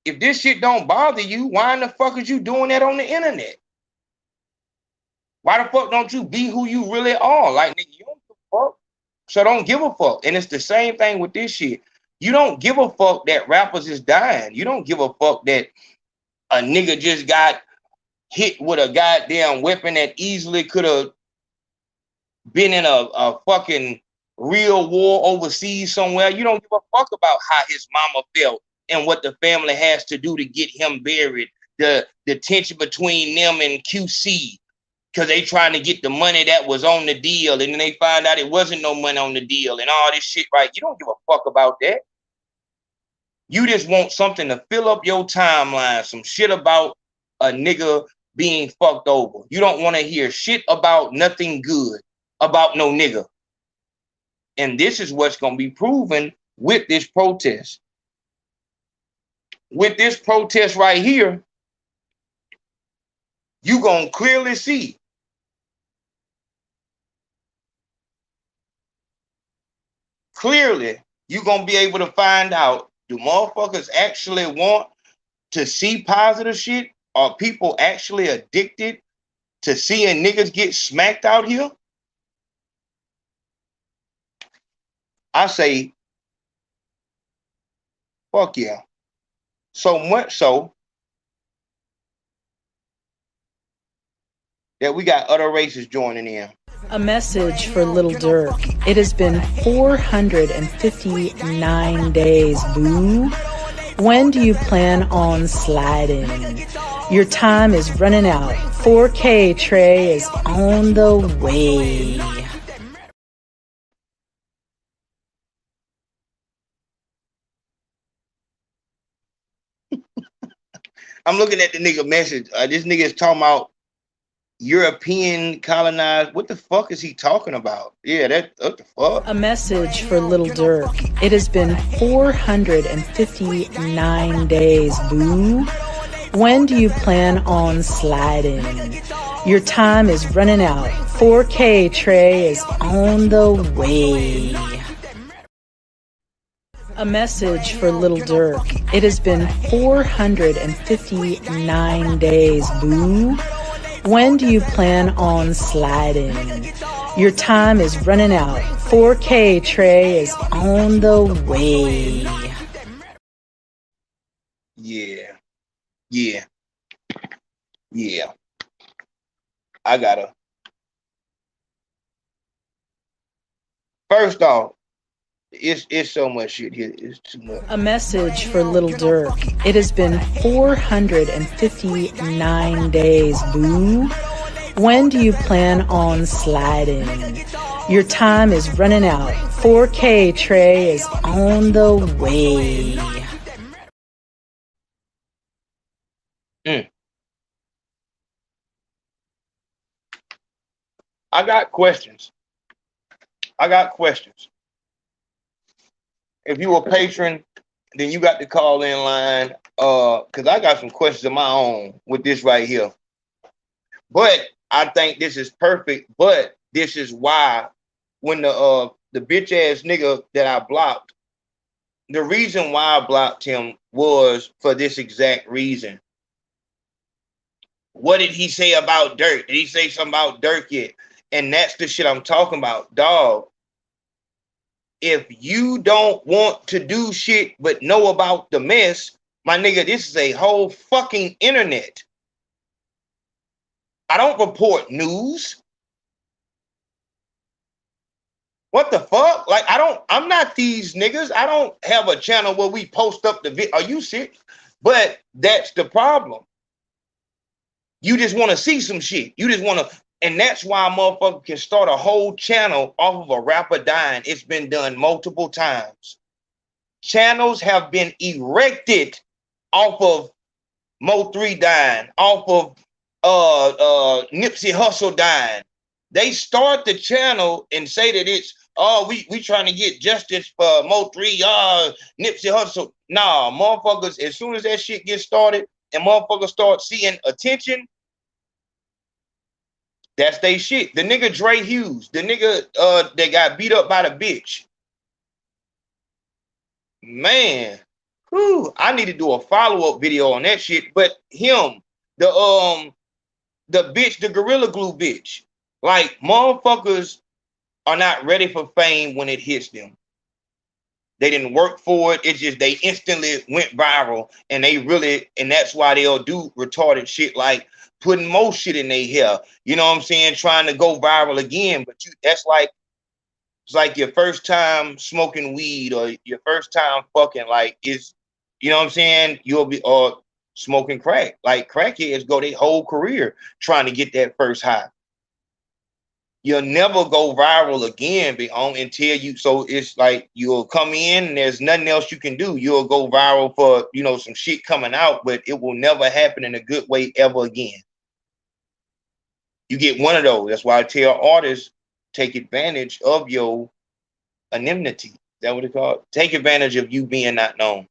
[SPEAKER 4] If this shit don't bother you, why in the fuck is you doing that on the internet? Why the fuck don't you be who you really are? Like, nigga, you don't give a fuck, so don't give a fuck. And it's the same thing with this shit. You don't give a fuck that rappers is dying. You don't give a fuck that a nigga just got hit with a goddamn weapon that easily could have been in a fucking real war overseas somewhere. You don't give a fuck about how his mama felt and what the family has to do to get him buried. The tension between them and QC, because they trying to get the money that was on the deal, and then they find out it wasn't no money on the deal and all this shit, right? You don't give a fuck about that. You just want something to fill up your timeline, some shit about a nigga being fucked over. You don't want to hear shit about nothing good about no nigga. And this is what's going to be proven with this protest. With this protest right here, you going to clearly see you're going to be able to find out, do motherfuckers actually want to see positive shit? Are people actually addicted to seeing niggas get smacked out here? I say, fuck yeah. So much so that we got other races joining in.
[SPEAKER 13] A message for little Durk. It has been 459 days, boo. When do you plan on sliding? Your time is running out. 4K Trey is on the way.
[SPEAKER 4] I'm looking at the nigga message. This nigga is talking about European colonized. What the fuck is he talking about? Yeah, what the fuck?
[SPEAKER 13] A message for little Durk. It has been 459 days, boo. When do you plan on sliding? Your time is running out. 4K Trey is on the way. A message for Little Durk. It has been 459 days, boo. When do you plan on sliding? Your time is running out. 4K Trey is on the way.
[SPEAKER 4] Yeah. I gotta. First off, it's so much shit here. It's too much.
[SPEAKER 13] A message for Little Durk. It has been 459 days, boo. When do you plan on sliding? Your time is running out. 4K Trey is on the way.
[SPEAKER 4] I got questions. If you a patron, then you got to call in line. Cause I got some questions of my own with this right here. But I think this is perfect. But this is why when the bitch ass nigga that I blocked, the reason why I blocked him was for this exact reason. What did he say about Durk? Did he say something about Durk yet? And that's the shit I'm talking about, dog. If you don't want to do shit but know about the mess, my nigga, this is a whole fucking internet. I don't report news. What the fuck? Like, I'm not these niggas. I don't have a channel where we post up the video. Are you serious? But that's the problem. You just want to see some shit. You just want to. And that's why a motherfucker can start a whole channel off of a rapper dying. It's been done multiple times. Channels have been erected off of Mo3 dying, off of Nipsey Hussle dying. They start the channel and say that it's, we trying to get justice for Mo3, Nipsey Hussle. Nah, motherfuckers, as soon as that shit gets started and motherfuckers start seeing attention, that's they shit. The nigga Dre Hughes, the nigga that got beat up by the bitch. Man, I need to do a follow-up video on that shit. But him, the bitch, the Gorilla Glue bitch. Like, motherfuckers are not ready for fame when it hits them. They didn't work for it. It's just they instantly went viral, and that's why they'll do retarded shit like putting more shit in their hair. You know what I'm saying? Trying to go viral again. But it's like your first time smoking weed or your first time fucking, like, it's, you know what I'm saying? You'll be smoking crack. Like, crackheads go their whole career trying to get that first high. You'll never go viral again until you, so it's like you'll come in and there's nothing else you can do. You'll go viral for, some shit coming out, but it will never happen in a good way ever again. You get one of those. That's why I tell artists, take advantage of your anonymity. Is that what it's called? Take advantage of you being not known.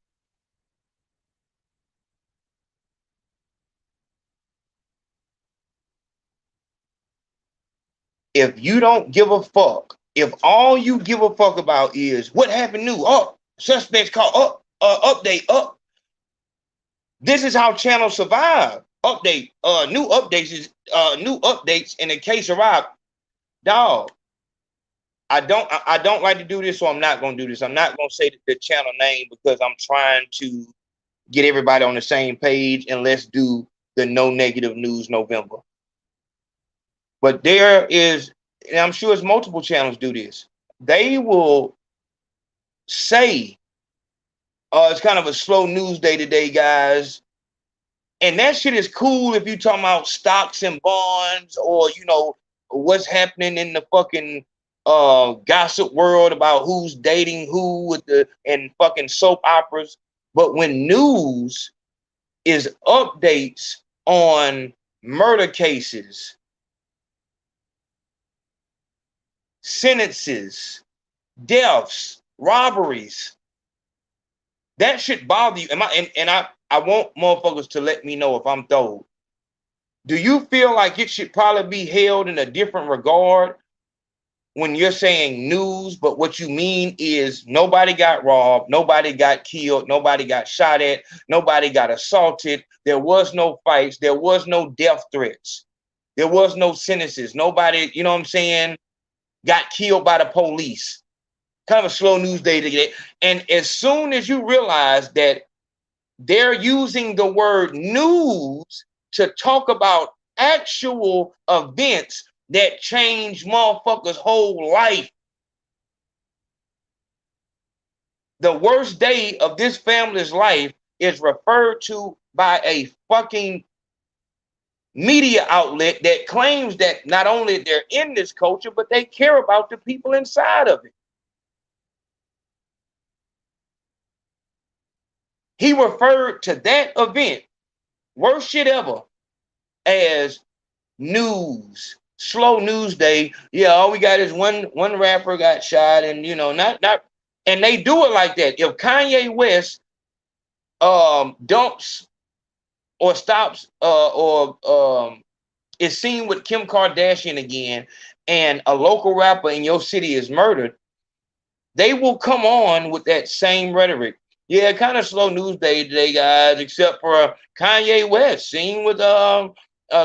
[SPEAKER 4] If you don't give a fuck, if all you give a fuck about is what happened new, suspects caught, update, this is how channels survive. Update, new updates in the case of Rob. Dog, I don't like to do this, so I'm not gonna do this. I'm not gonna say the channel name because I'm trying to get everybody on the same page, and let's do the No Negative News November. But there is, and I'm sure it's multiple channels do this. They will say, it's kind of a slow news day today, guys. And that shit is cool if you're talking about stocks and bonds or, what's happening in the fucking gossip world about who's dating who and fucking soap operas. But when news is updates on murder cases, sentences, deaths, robberies, that should bother you. I want motherfuckers to let me know if I'm told. Do you feel like it should probably be held in a different regard when you're saying news, but what you mean is nobody got robbed, nobody got killed, nobody got shot at, nobody got assaulted, there was no fights, there was no death threats, there was no sentences, nobody, you know what I'm saying, got killed by the police. Kind of a slow news day to get it. And as soon as you realize that they're using the word news to talk about actual events that change motherfuckers' whole life. The worst day of this family's life is referred to by a fucking media outlet that claims that not only they're in this culture, but they care about the people inside of it. He referred to that event, worst shit ever, as news. Slow news day. Yeah, all we got is one rapper got shot, and you know, not and they do it like that. If Kanye West dumps or stops or is seen with Kim Kardashian again, and a local rapper in your city is murdered, they will come on with that same rhetoric. Yeah, kind of slow news day today, guys, except for Kanye West seen with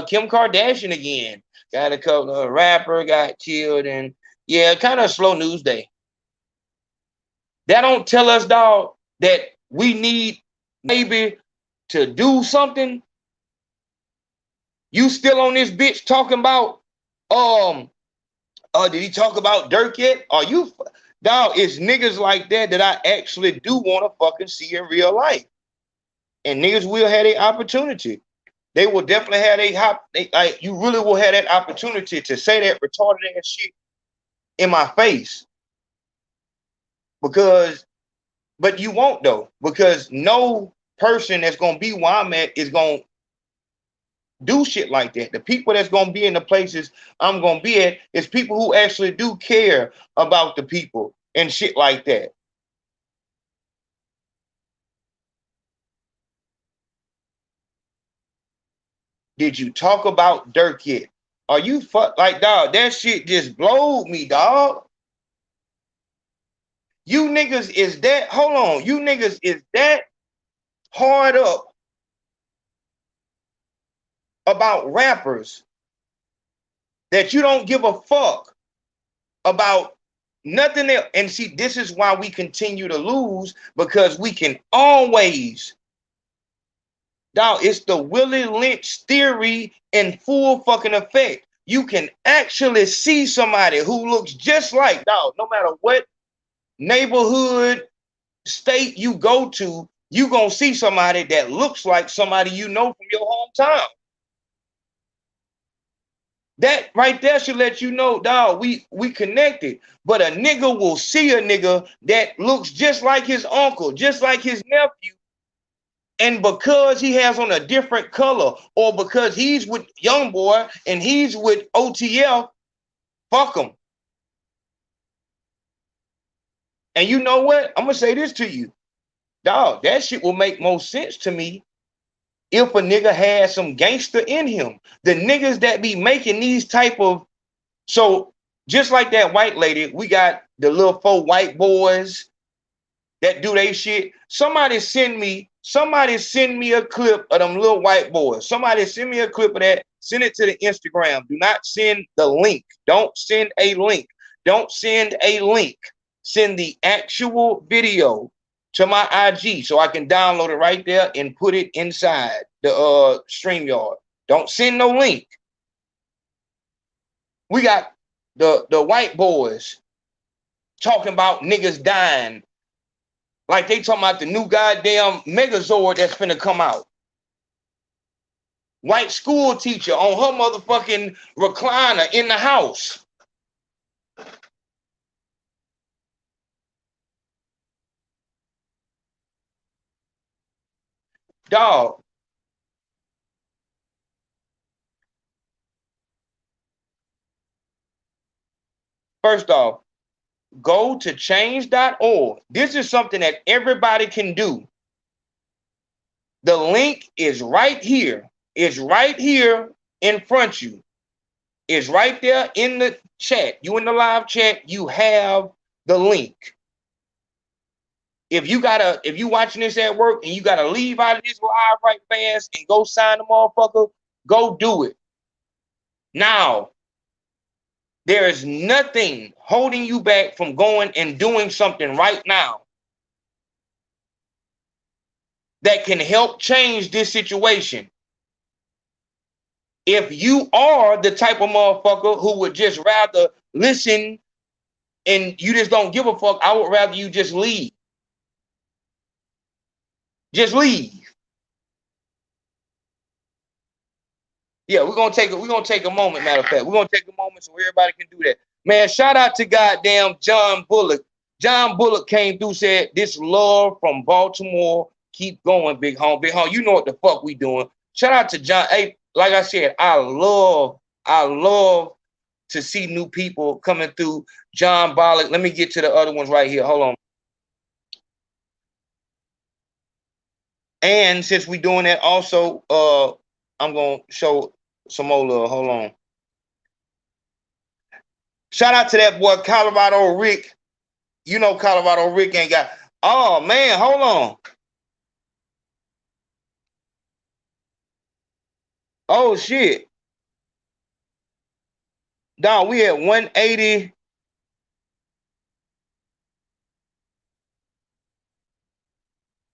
[SPEAKER 4] Kim Kardashian again. Got a couple of rapper got killed, and yeah, kind of slow news day. That don't tell us, dog, that we need maybe to do something. You still on this bitch talking about did he talk about Durk yet? Are you dog? It's niggas like that that I actually do want to fucking see in real life. And niggas will have an opportunity. They will definitely have you really will have that opportunity to say that retarded ass shit in my face. But you won't though, because no person that's gonna be where I'm at is gonna do shit like that. The people that's gonna be in the places I'm gonna be at is people who actually do care about the people and shit like that. Did you talk about Durk yet? Are you like, dog? That shit just blowed me, dog. You niggas is that, hold on, you niggas is that hard up about rappers that you don't give a fuck about nothing else. And see, this is why we continue to lose, because we can always, dog, it's the Willie Lynch theory in full fucking effect. You can actually see somebody who looks just like, dog, no matter what neighborhood, state you go to, you gonna see somebody that looks like somebody you know from your hometown. That right there should let you know, dog, we connected. But a nigga will see a nigga that looks just like his uncle, just like his nephew, and because he has on a different color, or because he's with Young Boy and he's with OTF, fuck him. And you know what? I'm gonna say this to you, dog. That shit will make more sense to me if a nigga had some gangster in him. The niggas that be making these type of, so just like that white lady, we got the little 4 white boys that do they shit. Somebody send me a clip of them little white boys. Somebody send me a clip of that. Send it to the Instagram. Do not send the link. Don't send a link. Don't send a link. Send the actual video to my IG so I can download it right there and put it inside the StreamYard. Don't send no link. We got the white boys talking about niggas dying like they talking about the new goddamn Megazord that's finna come out. White school teacher on her motherfucking recliner in the house. Dog. First off, go to change.org. This is something that everybody can do. The link is right here. It's right here in front of you. It's right there in the chat. You in the live chat, you have the link. If you watching this at work and you gotta leave out of this live right fast and go sign the motherfucker, go do it. Now, there is nothing holding you back from going and doing something right now that can help change this situation. If you are the type of motherfucker who would just rather listen and you just don't give a fuck, I would rather you just leave. Just leave. Yeah, we're gonna take a moment, matter of fact. We're gonna take a moment so everybody can do that. Man, shout out to goddamn John Bullock. John Bullock came through, said, "This love from Baltimore. Keep going, big home. Big home. You know what the fuck we doing." Shout out to John. Hey, like I said, I love to see new people coming through. John Bullock. Let me get to the other ones right here. Hold on. And since we doing that, also, I'm gonna show some more love. Hold on. Shout out to that boy Colorado Rick. You know Colorado Rick ain't got. Oh man, hold on. Oh shit. Dog, we at 180.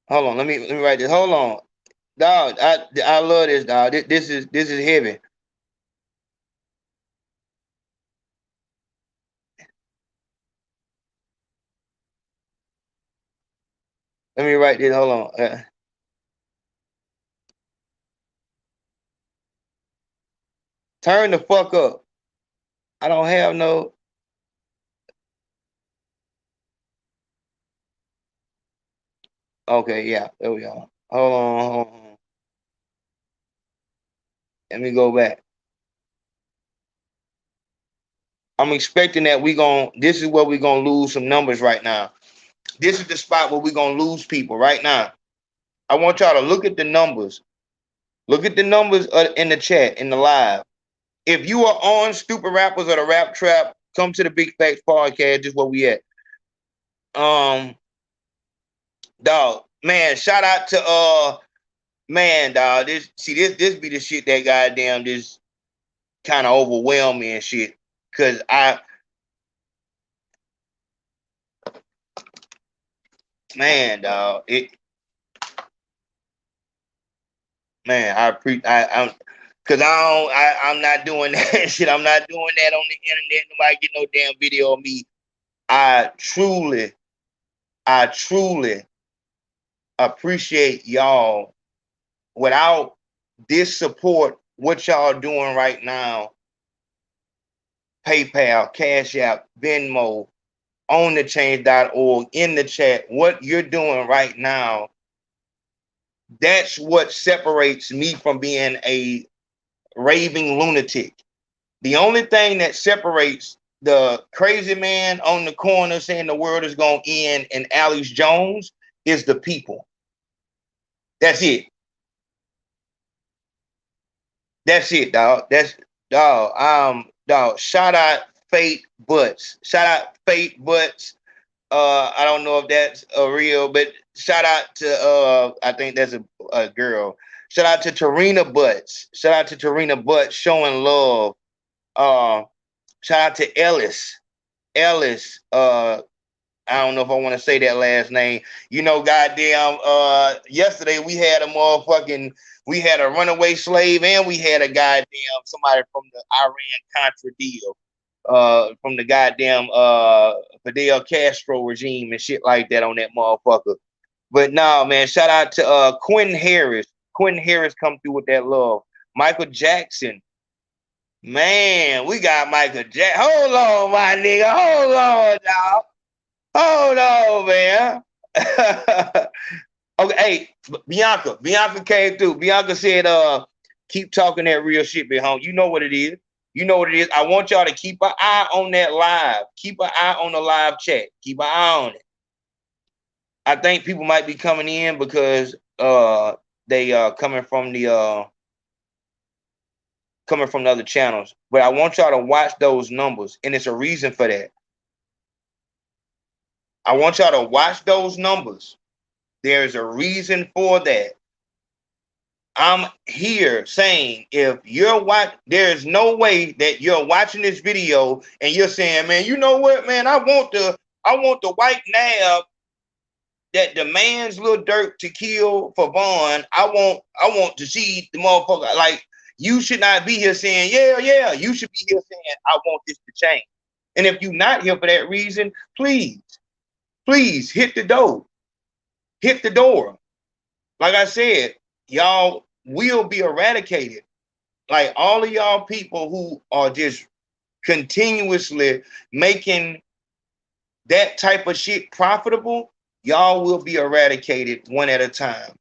[SPEAKER 4] Hold on, let me write this. Hold on. Dog, I love this, dog. This is heavy. Let me write this. Hold on. Turn the fuck up. I don't have no. Okay, yeah, there we go. Hold on. Let me go back. I'm expecting that this is where we're gonna lose some numbers right now. This is the spot where we're gonna lose people right now. I want y'all to look at the numbers. Look at the numbers in the chat, in the live. If you are on Stupid Rappers or the Rap Trap, come to the Big Facts Podcast. This is where we at. Dog, man, shout out to man, dog. This be the shit that goddamn just kind of overwhelm me and shit. Cause man, dog, I'm not doing that shit. I'm not doing that on the internet. Nobody get no damn video of me. I truly appreciate y'all. Without this support, what y'all doing right now, PayPal, Cash App, Venmo, onthechange.org, in the chat, what you're doing right now, that's what separates me from being a raving lunatic. The only thing that separates the crazy man on the corner saying the world is going to end and Alex Jones is the people. That's it. That's it, dog. Dog. Shout out Fate Butts. Shout out Fate Butts. I don't know if that's a real, but shout out to I think that's a girl. Shout out to Tarina Butts. Shout out to Tarina Butts showing love. Shout out to Ellis. I don't know if I want to say that last name. You know, goddamn, yesterday we had a runaway slave and we had a goddamn somebody from the Iran-Contra deal. From the goddamn Fidel Castro regime and shit like that on that motherfucker. But no, man, shout out to Quentin Harris. Quentin Harris come through with that love. Michael Jackson. Man, we got Michael Jackson. Hold on, my nigga. Hold on, dog. Hold on, man. Okay, hey, Bianca came through. Bianca said, keep talking that real shit, big home. You know what it is. You know what it is. I want y'all to keep an eye on that live. Keep an eye on the live chat. Keep an eye on it. I think people might be coming in because they coming from the coming from the other channels. But I want y'all to watch those numbers, and it's a reason for that. I want y'all to watch those numbers. There's a reason for that. I'm here saying if you're there's no way that you're watching this video and you're saying, man, you know what, man, I want the white nab that demands Lil Durk to kill for Vaughn. I want to see the motherfucker. Like, you should not be here saying, yeah. You should be here saying, I want this to change. And if you're not here for that reason, please hit the door. Hit the door. Like I said, y'all will be eradicated. Like, all of y'all people who are just continuously making that type of shit profitable, y'all will be eradicated one at a time.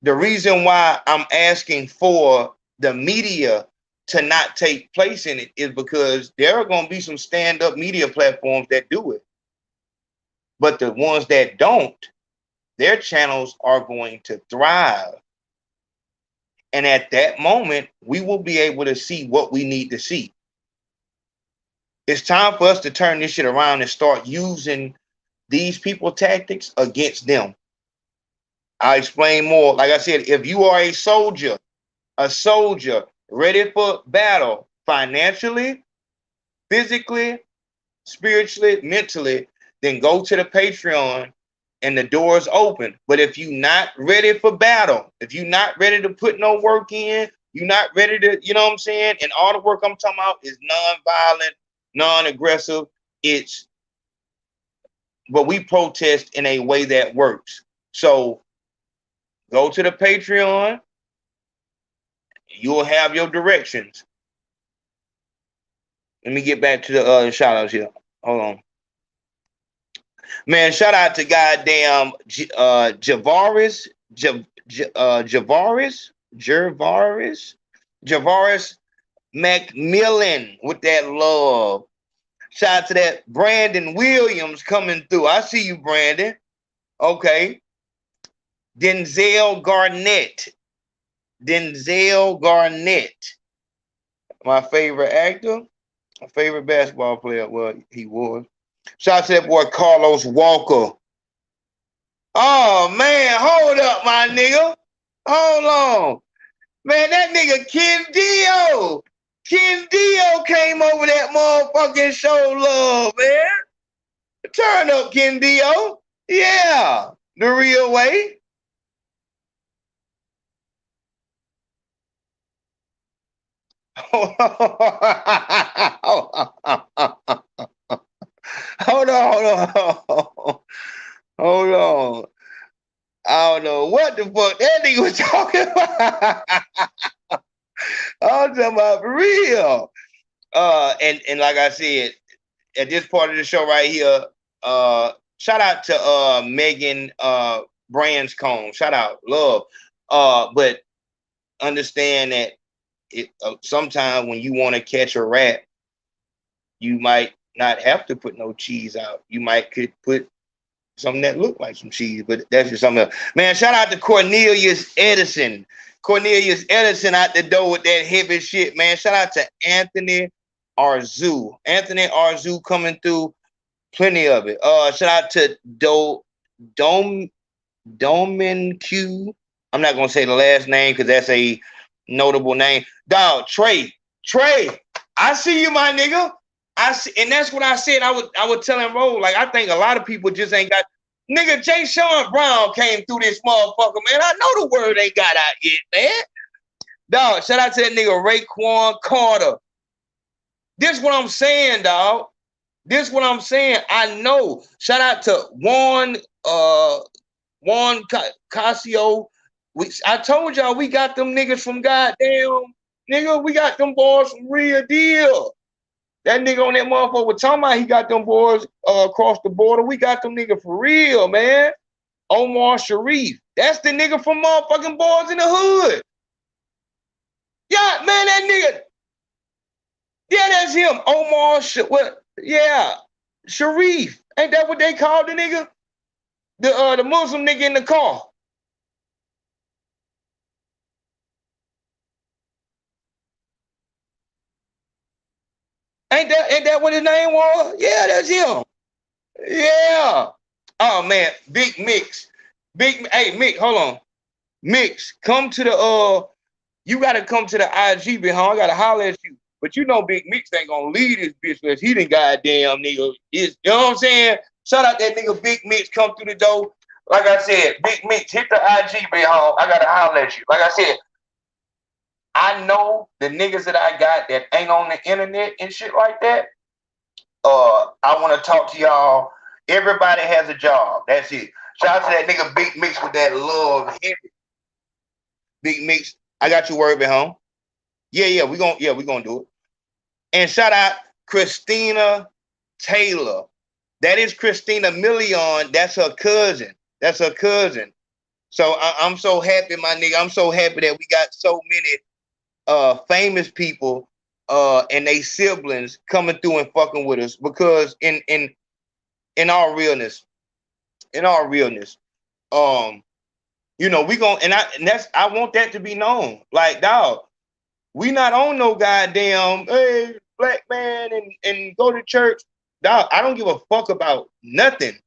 [SPEAKER 4] The reason why I'm asking for the media to not take place in it is because there are going to be some stand-up media platforms that do it. But the ones that don't, their channels are going to thrive. And at that moment, we will be able to see what we need to see. It's time for us to turn this shit around and start using these people tactics against them. I'll explain more. Like I said, if you are a soldier ready for battle financially, physically, spiritually, mentally, then go to the Patreon and the door's open. But if you're not ready for battle, if you're not ready to put no work in, you're not ready to, you know what I'm saying? And all the work I'm talking about is non-violent, non-aggressive. But we protest in a way that works. So go to the Patreon. You'll have your directions. Let me get back to the shout outs here. Hold on. Man, shout out to goddamn Javaris McMillan with that love. Shout out to that Brandon Williams coming through. I see you, Brandon. Okay. Denzel Garnett. My favorite actor. My favorite basketball player. Well, he was. Shout out to that boy Carlos Walker. Oh, man. Hold up, my nigga. Hold on. Man, that nigga Ken Dio. Ken Dio came over that motherfucking show love, man. Turn up, Ken Dio. Yeah. The real way. Hold on. I don't know what the fuck that nigga was talking about. I'm talking about for real. And like I said, at this part of the show right here, shout out to Megan Branscombe. Shout out, love. But understand that sometimes when you want to catch a rat, you might not have to put no cheese out. You could put something that look like some cheese, but that's just something else. Man, shout out to Cornelius Edison. Cornelius Edison out the door with that heavy shit, man. Shout out to Anthony Arzu. Anthony Arzu coming through, plenty of it. Shout out to Domin Q. I'm not gonna say the last name because that's a notable name. Dog, Trey, I see you, my nigga. And that's what I said. I would tell him, bro, like, I think a lot of people just ain't got. Nigga, Jay Sean Brown came through this motherfucker, man. I know the word ain't got out yet, man. Dog, shout out to that nigga Raekwon Carter. This what I'm saying, dog. This what I'm saying. I know. Shout out to Juan Casio. I told y'all we got them niggas from goddamn, nigga, we got them boys from Real Deal. That nigga on that motherfucker was talking about he got them boys across the border. We got them niggas for real, man. Omar Sharif. That's the nigga from motherfucking Boys in the Hood. Yeah, man, that nigga. Yeah, that's him. Omar Sharif. Ain't that what they called the nigga? The Muslim nigga in the car. Ain't that what his name was? Yeah, that's him. Yeah. Oh man, Big Mix. Hey Mick, hold on. Mix, come to the you gotta come to the IGB, huh? I gotta holler at you. But you know Big Mix ain't gonna lead this bitch unless he done goddamn nigga is, you know what I'm saying? Shout out that nigga Big Mix come through the door. Like I said, Big Mix, hit the IGB, huh? I gotta holler at you. Like I said, I know the niggas that I got that ain't on the internet and shit like that. I want to talk to y'all. Everybody has a job. That's it. Shout out to that nigga Big Mix with that love heavy. Big Mix, I got you word at home. Yeah, we gonna do it. And shout out Christina Taylor. That is Christina Milian. That's her cousin. So I'm so happy, my nigga. I'm so happy that we got so many famous people and they siblings coming through and fucking with us, because in all realness, you know, we gon' I want that to be known. Like, dog, we not on no goddamn hey black man and go to church. Dog, I don't give a fuck about nothing.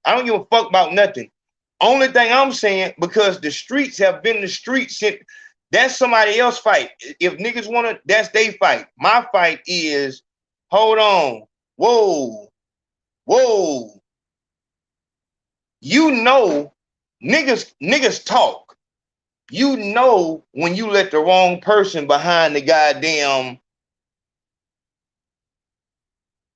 [SPEAKER 4] Only thing I'm saying, because the streets have been the streets since. That's somebody else's fight. If niggas want to, that's their fight. My fight is, hold on. Whoa. You know, niggas talk. You know when you let the wrong person behind the goddamn.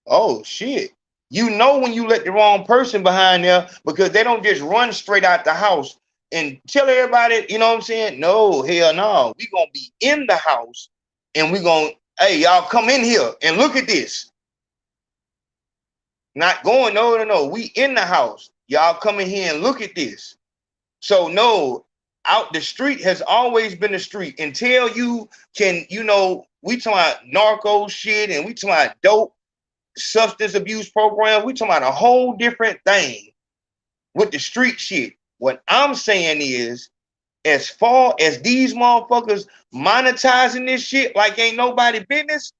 [SPEAKER 4] Oh, shit. You know when you let the wrong person behind there, because they don't just run straight out the house and tell everybody, you know what I'm saying? No, hell no. We gonna be in the house and we gonna, hey, y'all come in here and look at this. Not going, no. We in the house. Y'all come in here and look at this. So no, out the street has always been the street until you can, you know, we talking about narco shit and we talking about dope, substance abuse program. We talking about a whole different thing with the street shit. What I'm saying is, as far as these motherfuckers monetizing this shit like ain't nobody business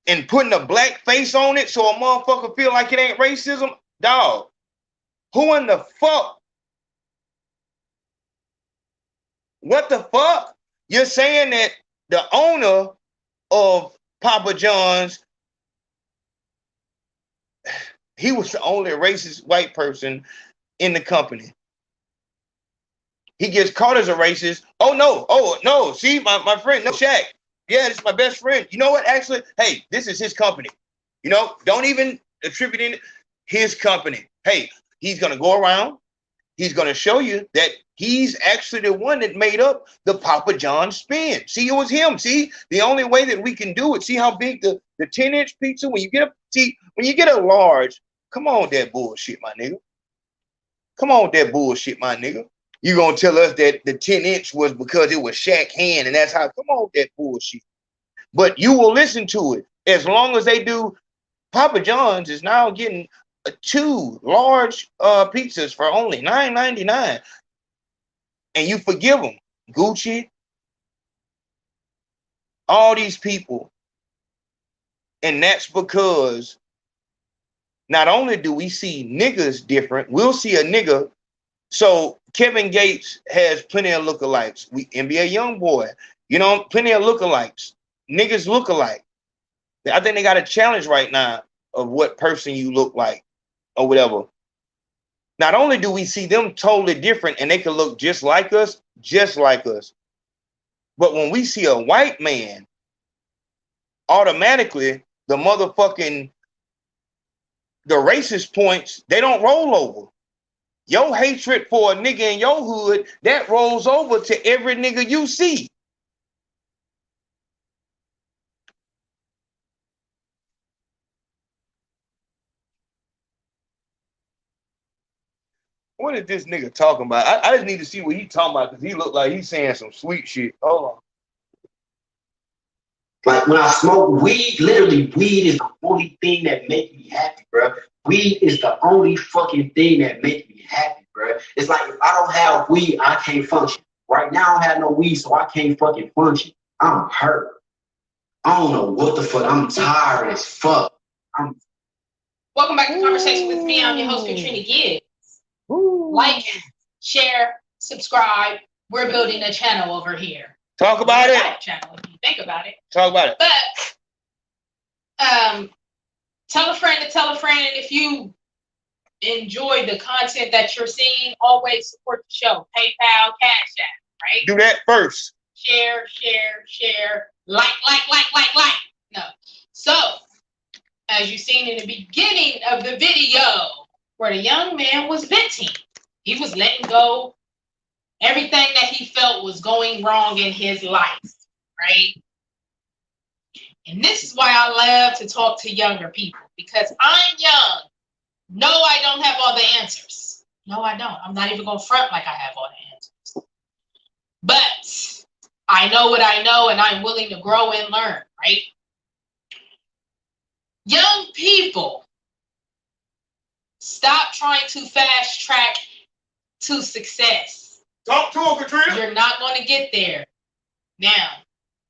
[SPEAKER 4] and putting a black face on it so a motherfucker feel like it ain't racism, dog, who in the fuck? What the fuck? You're saying that the owner of Papa John's, he was the only racist white person in the company. He gets caught as a racist. Oh no. See, my friend, no Shaq. Yeah, this is my best friend. You know what? Actually, hey, this is his company. You know, don't even attribute it his company. Hey, he's gonna go around. He's gonna show you that he's actually the one that made up the Papa John's spin. See, it was him. See, the only way that we can do it. See how big the 10-inch pizza, when you get a large, come on with that bullshit, my nigga. You gonna tell us that the 10-inch was because it was Shaq hand and that's how, come on with that bullshit. But you will listen to it as long as they do. Papa John's is now getting 2 large pizzas for only $9.99, and you forgive them. Gucci, all these people, and that's because not only do we see niggas different, we'll see a nigga. So Kevin Gates has plenty of lookalikes. We NBA YoungBoy, you know, plenty of lookalikes. Niggas look alike. I think they got a challenge right now of what person you look like or whatever. Not only do we see them totally different and they can look just like us, but when we see a white man, automatically the racist points, they don't roll over. Your hatred for a nigga in your hood, that rolls over to every nigga you see. What is this nigga talking about? I just need to see what he talking about, because he look like he's saying some sweet shit. Hold on.
[SPEAKER 14] Like when I smoke weed, literally weed is the only thing that makes me happy, bro. Weed is the only fucking thing that makes me happy, bro. It's like if I don't have weed, I can't function. Right now I don't have no weed, so I can't fucking function. I'm hurt. I don't know what the fuck. I'm tired as fuck.
[SPEAKER 15] Welcome back to Conversation with me. I'm your host, Katrina Gibbs. Like, share, subscribe. We're building a channel over here.
[SPEAKER 4] Talk about it.
[SPEAKER 15] Channel, if you think about it.
[SPEAKER 4] Talk about it.
[SPEAKER 15] But tell a friend to tell a friend. And if you enjoy the content that you're seeing, always support the show. PayPal, Cash App, right?
[SPEAKER 4] Do that first.
[SPEAKER 15] Share. Like. No. So, as you seen in the beginning of the video, where the young man was venting, he was letting go everything that he felt was going wrong in his life, right? And this is why I love to talk to younger people, because I'm young. No, I don't have all the answers. No, I don't. I'm not even going to front like I have all the answers. But I know what I know, and I'm willing to grow and learn, right? Young people, stop trying to fast track to success.
[SPEAKER 6] Talk to him, Katrina.
[SPEAKER 15] You're not going to get there now,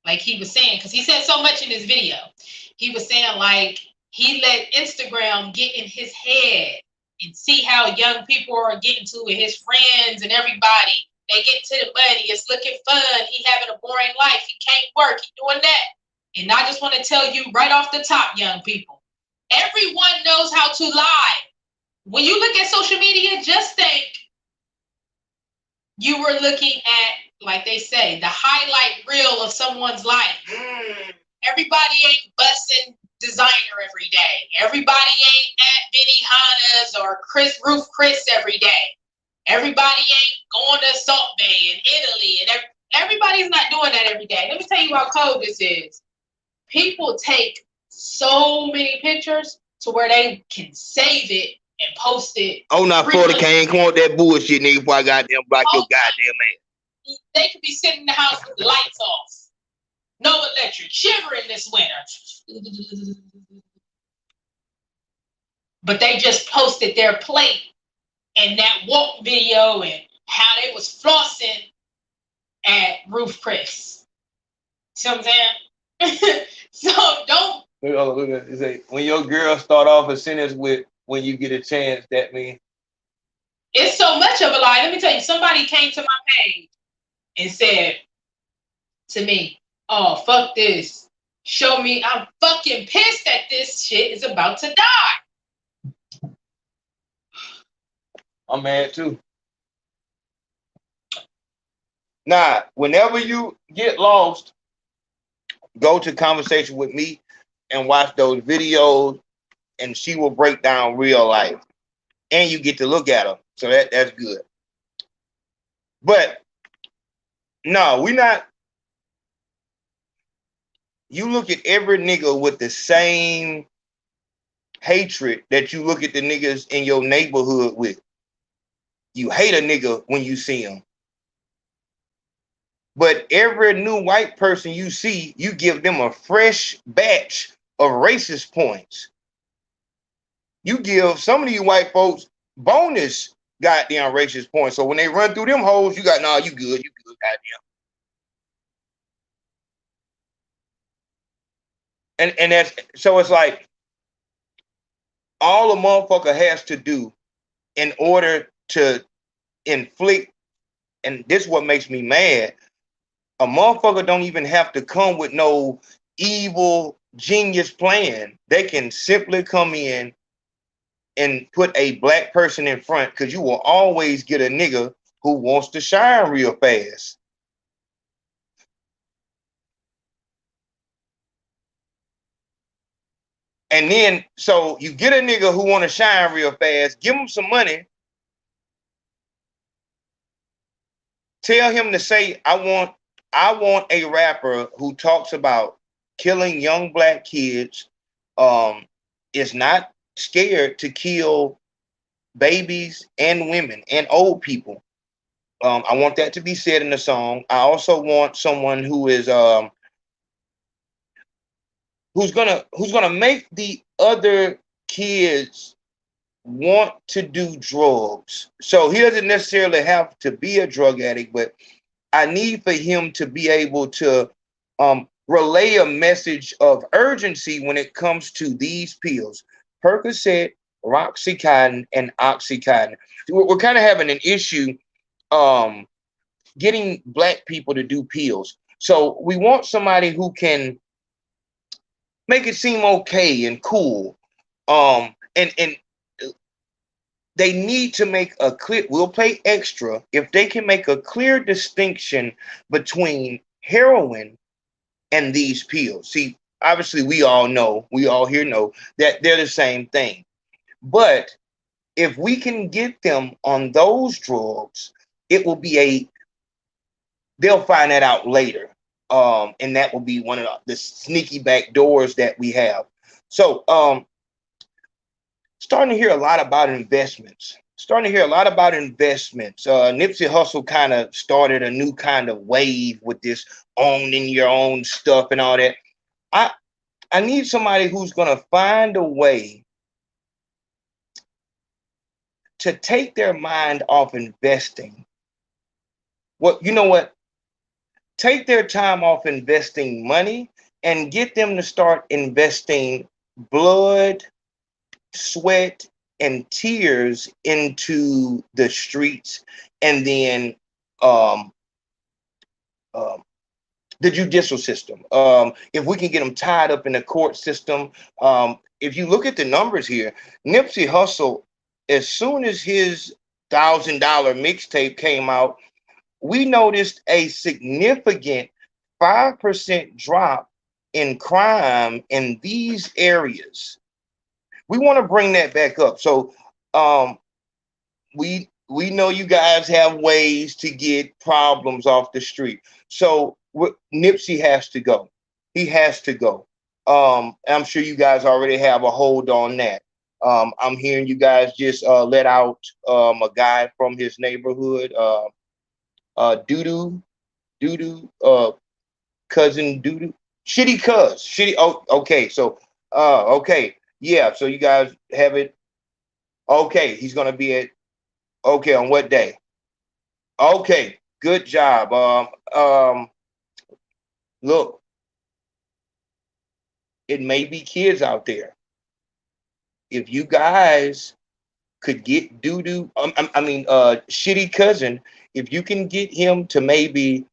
[SPEAKER 15] like he was saying, because he said so much in this video. He was saying, like, he let Instagram get in his head and see how young people are getting to it, his friends and everybody. They get to the money. It's looking fun. He having a boring life. He can't work. He doing that. And I just want to tell you right off the top, young people, everyone knows how to lie. When you look at social media, just think you were looking at, like they say, the highlight reel of someone's life. Everybody ain't busting designer every day. Everybody ain't at Benihana's or Roof Chris every day. Everybody ain't going to Salt Bay in Italy. And everybody's not doing that every day. Let me tell you how cold this is. People take so many pictures to where they can save it and post it.
[SPEAKER 4] Oh, now Florida can't come on with that bullshit, nigga, before I goddamn block your goddamn ass.
[SPEAKER 15] They could be sitting in the house with the lights off. No electric, shivering this winter. But they just posted their plate and that walk video and how they was flossing at Roof Chris. See what I'm saying? So don't.
[SPEAKER 4] Look at it. When your girl start off a sentence with "when you get a chance," that means
[SPEAKER 15] it's so much of a lie. Let me tell you, somebody came to my page and said to me, "Oh, fuck this. Show me. I'm fucking pissed that this shit is about to die."
[SPEAKER 4] I'm mad too. Nah, whenever you get lost, go to Conversation with me and watch those videos, and she will break down real life. And you get to look at her. So that's good. But no, we're not. You look at every nigga with the same hatred that you look at the niggas in your neighborhood with. You hate a nigga when you see him. But every new white person you see, you give them a fresh batch of racist points. You give some of these white folks bonus goddamn racist points. So when they run through them hoes, you got, nah, you good, goddamn. And that's, so it's like, all a motherfucker has to do in order to inflict, and this is what makes me mad, a motherfucker don't even have to come with no evil genius plan. They can simply come in and put a black person in front, because you will always get a nigga who wants to shine real fast. And then, so you get a nigga who want to shine real fast, give him some money, tell him to say, I want a rapper who talks about killing young black kids, is not scared to kill babies and women and old people. I want that to be said in the song. I also want someone who is who's gonna make the other kids want to do drugs. So he doesn't necessarily have to be a drug addict, but I need for him to be able to
[SPEAKER 1] relay a message of urgency when it comes to these pills: Percocet, Roxycontin, and Oxycontin. We're kind of having an issue getting Black people to do pills. So we want somebody who can make it seem okay and cool. And they need to make a clear, we'll pay extra if they can make a clear distinction between heroin and these pills. See, obviously we all here know that they're the same thing. But if we can get them on those drugs, it will be they'll find that out later. And that will be one of the sneaky back doors that we have. So starting to hear a lot about investments. Nipsey Hussle kind of started a new kind of wave with this owning your own stuff and all that. I need somebody who's going to find a way to take their mind off investing. Well, you know what? Take their time off investing money and get them to start investing blood, sweat, and tears into the streets, and then the judicial system. If we can get them tied up in the court system, if you look at the numbers here, Nipsey Hussle, as soon as his $1,000 mixtape came out, we noticed a significant 5% drop in crime in these areas. We want to bring that back up. So we know you guys have ways to get problems off the street. So Nipsey has to go. He has to go. I'm sure you guys already have a hold on that. I'm hearing you guys just let out a guy from his neighborhood, Doodoo, cousin Doodoo, Shitty Cuz, Shitty. Oh, okay. So, okay. Yeah. So you guys have it. Okay. He's going to be at, okay. On what day? Okay. Good job. Look, it may be kids out there. If you guys could get Doodoo, Shitty Cousin, if you can get him to maybe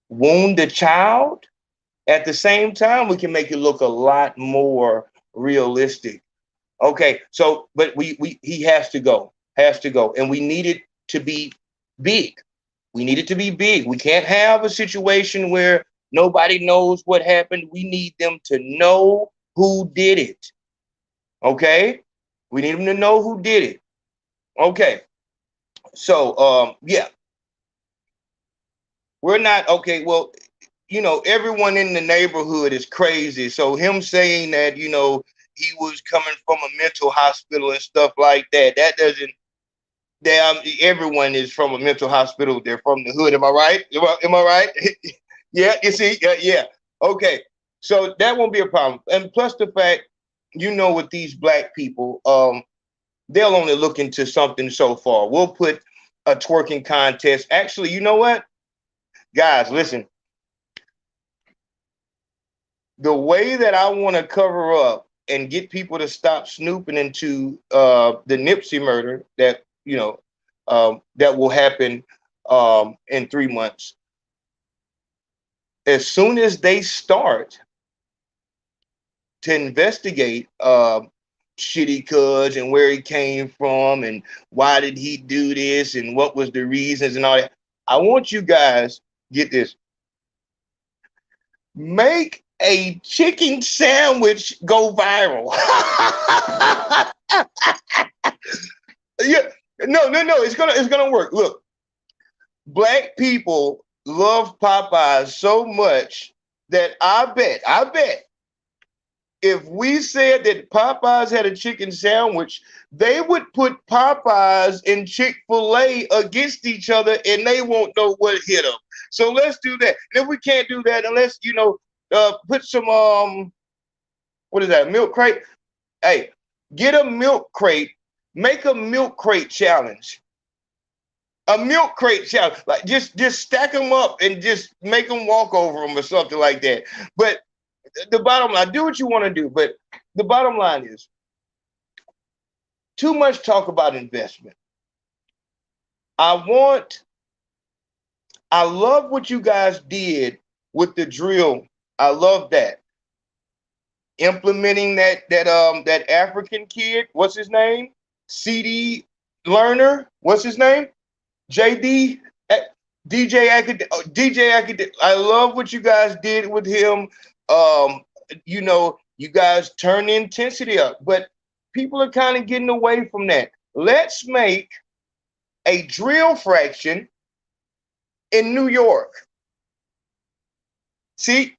[SPEAKER 1] wound the child, at the same time, we can make it look a lot more realistic. Okay, so, but he has to go, and we need it to be big. We need it to be big. We can't have a situation where nobody knows what happened. We need them to know who did it. Okay, we need them to know who did it. Okay, so yeah, we're not okay. Well, you know, everyone in the neighborhood is crazy. So him saying that, you know, he was coming from a mental hospital and stuff like that, that doesn't. Everyone is from a mental hospital. They're from the hood. Am I right? Am I right? Yeah. You see? Yeah. Okay. So that won't be a problem. And plus the fact, you know, with these black people, they'll only look into something so far. We'll put a twerking contest. Actually, you know what? Guys, listen. The way that I want to cover up and get people to stop snooping into the Nipsey murder that, you know, that will happen in 3 months. As soon as they start to investigate Shitty Cuz and where he came from and why did he do this and what was the reasons and all that, I want you guys, get this, make a chicken sandwich go viral. Yeah, no, it's gonna work. Look, black people love Popeyes so much that I bet if we said that Popeyes had a chicken sandwich, they would put Popeyes and Chick-fil-A against each other and they won't know what hit them. So let's do that. And if we can't do that, unless, you know, put some, what is that, milk crate? Hey, get a milk crate, make a milk crate challenge. A milk crate challenge. Like just stack them up and just make them walk over them or something like that. But the bottom line, do what you want to do. But the bottom line is too much talk about investment. I love what you guys did with the drill. I love that. Implementing that African kid, what's his name? CD Learner, what's his name? JD, DJ Academic. I love what you guys did with him. You know, you guys turn the intensity up, but people are kind of getting away from that. Let's make a drill fraction in New York. See,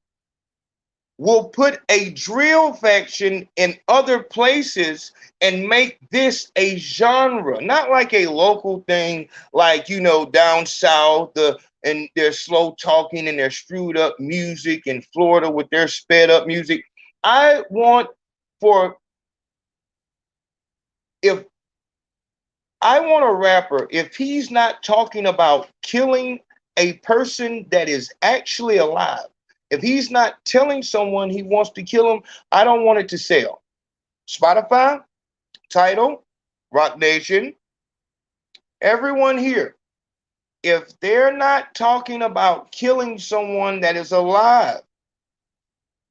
[SPEAKER 1] we'll put a drill faction in other places and make this a genre, not like a local thing, like, you know, down south, and they're slow talking and they're screwed up music in Florida with their sped up music. I want a rapper, if he's not talking about killing a person that is actually alive, if he's not telling someone he wants to kill him, I don't want it to sell. Spotify, Tidal, Rock Nation, everyone here, if they're not talking about killing someone that is alive,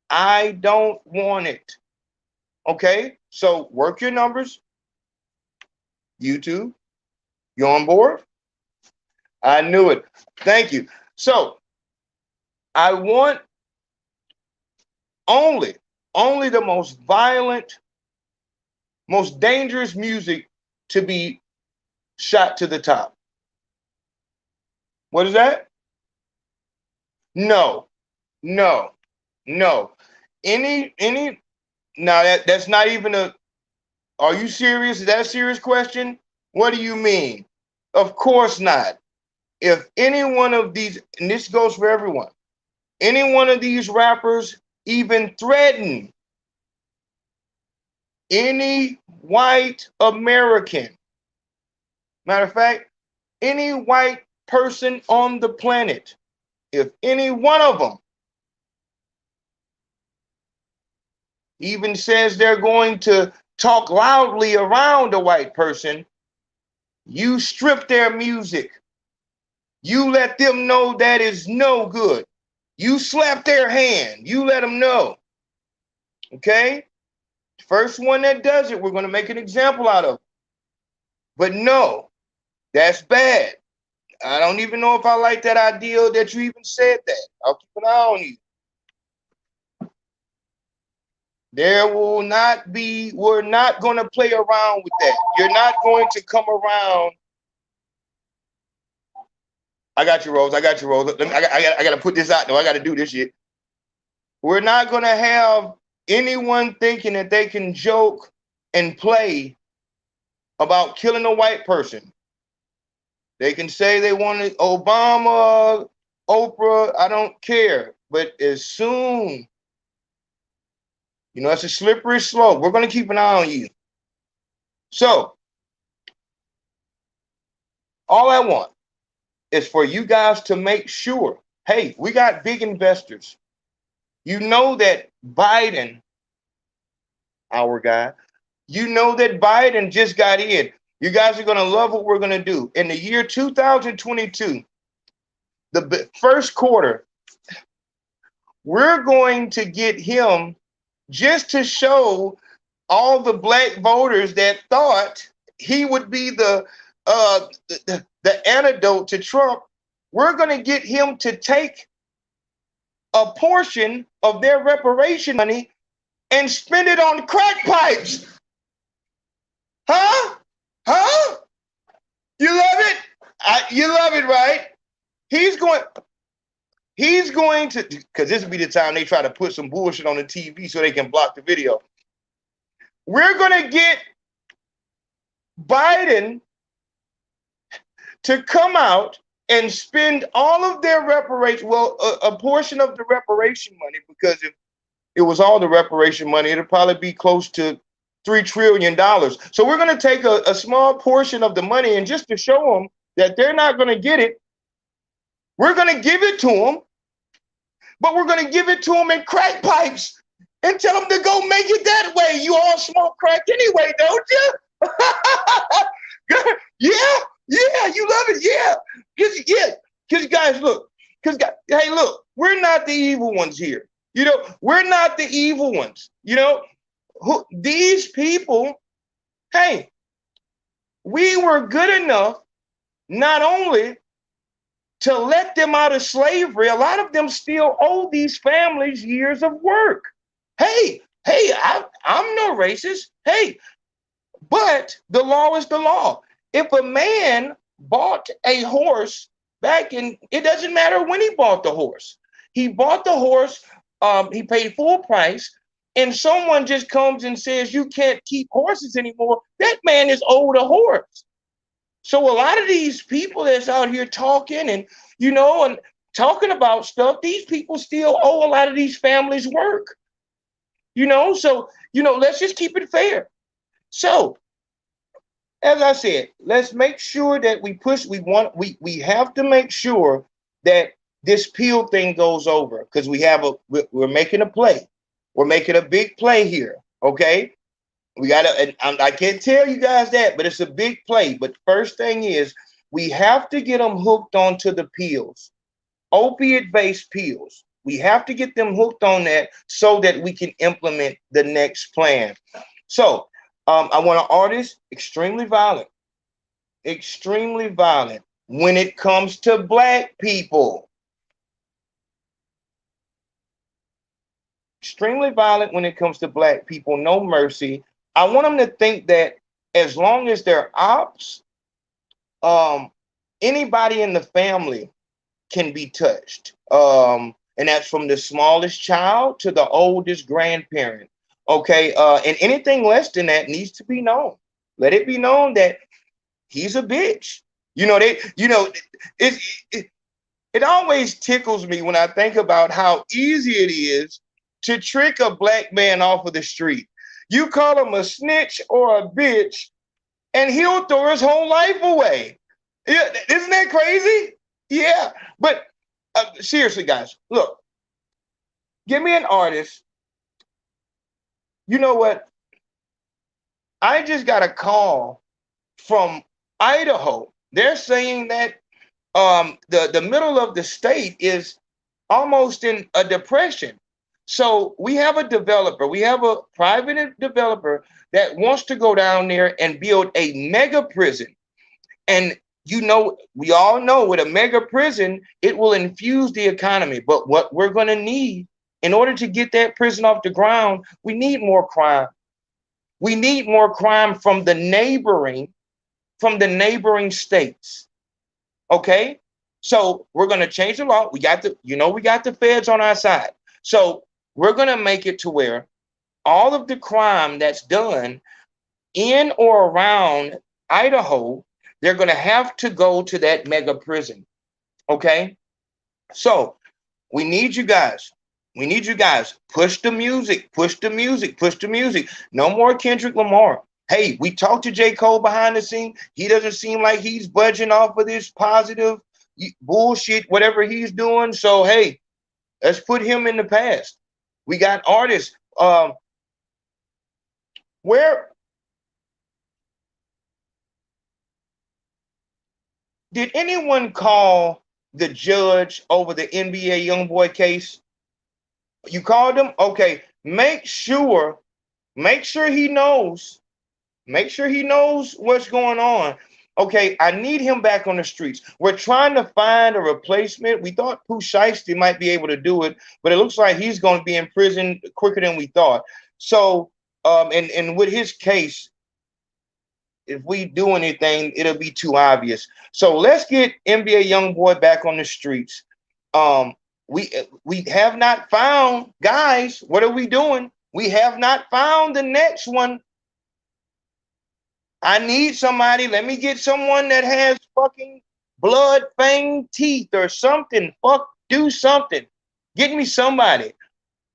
[SPEAKER 1] I don't want it. Okay? So work your numbers. YouTube, you on board? I knew it. Thank you. So I want only the most violent, most dangerous music to be shot to the top. What is that? No. Any now that's not even a, are you serious? Is that a serious question? What do you mean? Of course not. If any one of these, and this goes for everyone, any one of these rappers even threaten any white American, matter of fact, any white person on the planet, if any one of them even says they're going to talk loudly around a white person, you strip their music. You let them know that is no good. You slap their hand. You let them know. Okay? First one that does it, we're going to make an example out of. But no, that's bad. I don't even know if I like that idea that you even said that. I'll keep an eye on you. We're not going to play around with that. You're not going to come around. I got you, Rose. I got to put this out. No, I got to do this shit. We're not going to have anyone thinking that they can joke and play about killing a white person. They can say they wanted Obama, Oprah, I don't care. But as soon, you know, it's a slippery slope. We're going to keep an eye on you. So, all I want is for you guys to make sure, hey, we got big investors. You know that Biden, our guy, you know that Biden just got in. You guys are going to love what we're going to do. In the year 2022, the first quarter, we're going to get him just to show all the black voters that thought he would be the antidote to Trump. We're going to get him to take a portion of their reparation money and spend it on crack pipes. Huh? You love it? You love it, right? He's going to, because this will be the time they try to put some bullshit on the TV so they can block the video. We're going to get Biden to come out and spend all of their reparation, well, a portion of the reparation money, because if it was all the reparation money, it'd probably be close to $3 trillion. So we're going to take a small portion of the money, and just to show them that they're not going to get it, we're going to give it to them, but we're going to give it to them in crack pipes and tell them to go make it that way. You all smoke crack anyway, don't you? Yeah, you love it, yeah. Because guys, look, hey, look, we're not the evil ones here. You know, we're not the evil ones. You know, these people, hey, we were good enough not only to let them out of slavery, a lot of them still owe these families years of work. Hey, I'm no racist. Hey, but the law is the law. If a man bought a horse back in, it doesn't matter when he bought the horse. He bought the horse, he paid full price, and someone just comes and says, you can't keep horses anymore. That man is owed a horse. So a lot of these people that's out here talking and, you know, and talking about stuff, these people still owe a lot of these families work. You know, so, you know, let's just keep it fair. So, as I said, let's make sure that we have to make sure that this peel thing goes over, because we're making a play. We're making a big play here, okay? We got to, and I can't tell you guys that, but it's a big play. But first thing is, we have to get them hooked onto the pills, opiate-based pills. We have to get them hooked on that so that we can implement the next plan. So I want an artist extremely violent when it comes to Black people. Extremely violent when it comes to Black people, no mercy. I want them to think that as long as they're ops, anybody in the family can be touched. And that's from the smallest child to the oldest grandparent. Okay. And anything less than that needs to be known. Let it be known that he's a bitch. You know, it always tickles me when I think about how easy it is to trick a Black man off of the street. You call him a snitch or a bitch, and he'll throw his whole life away. Yeah, isn't that crazy? Yeah, but seriously, guys, look, give me an artist. You know what? I just got a call from Idaho. They're saying that the middle of the state is almost in a depression. So we have a developer, we have a private developer that wants to go down there and build a mega prison. And you know, we all know with a mega prison, it will infuse the economy. But what we're going to need in order to get that prison off the ground, we need more crime. We need more crime from the neighboring states. Okay? So we're going to change the law. We got the feds on our side. So we're going to make it to where all of the crime that's done in or around Idaho, they're going to have to go to that mega prison. Okay? So we need you guys. Push the music. No more Kendrick Lamar. Hey, we talked to J. Cole behind the scene. He doesn't seem like he's budging off of this positive bullshit, whatever he's doing. So, hey, let's put him in the past. We got artists. Where did anyone call the judge over the NBA YoungBoy case? You called him? Okay. Make sure he knows. Make sure he knows what's going on. Okay, I need him back on the streets. We're trying to find a replacement. We thought Pooh Shiesty might be able to do it, but it looks like he's going to be in prison quicker than we thought. So, and with his case, if we do anything, it'll be too obvious. So let's get NBA YoungBoy back on the streets. We have not found, guys, what are we doing? We have not found the next one. I need somebody. Let me get someone that has fucking blood, fang, teeth or something. Do something. Get me somebody.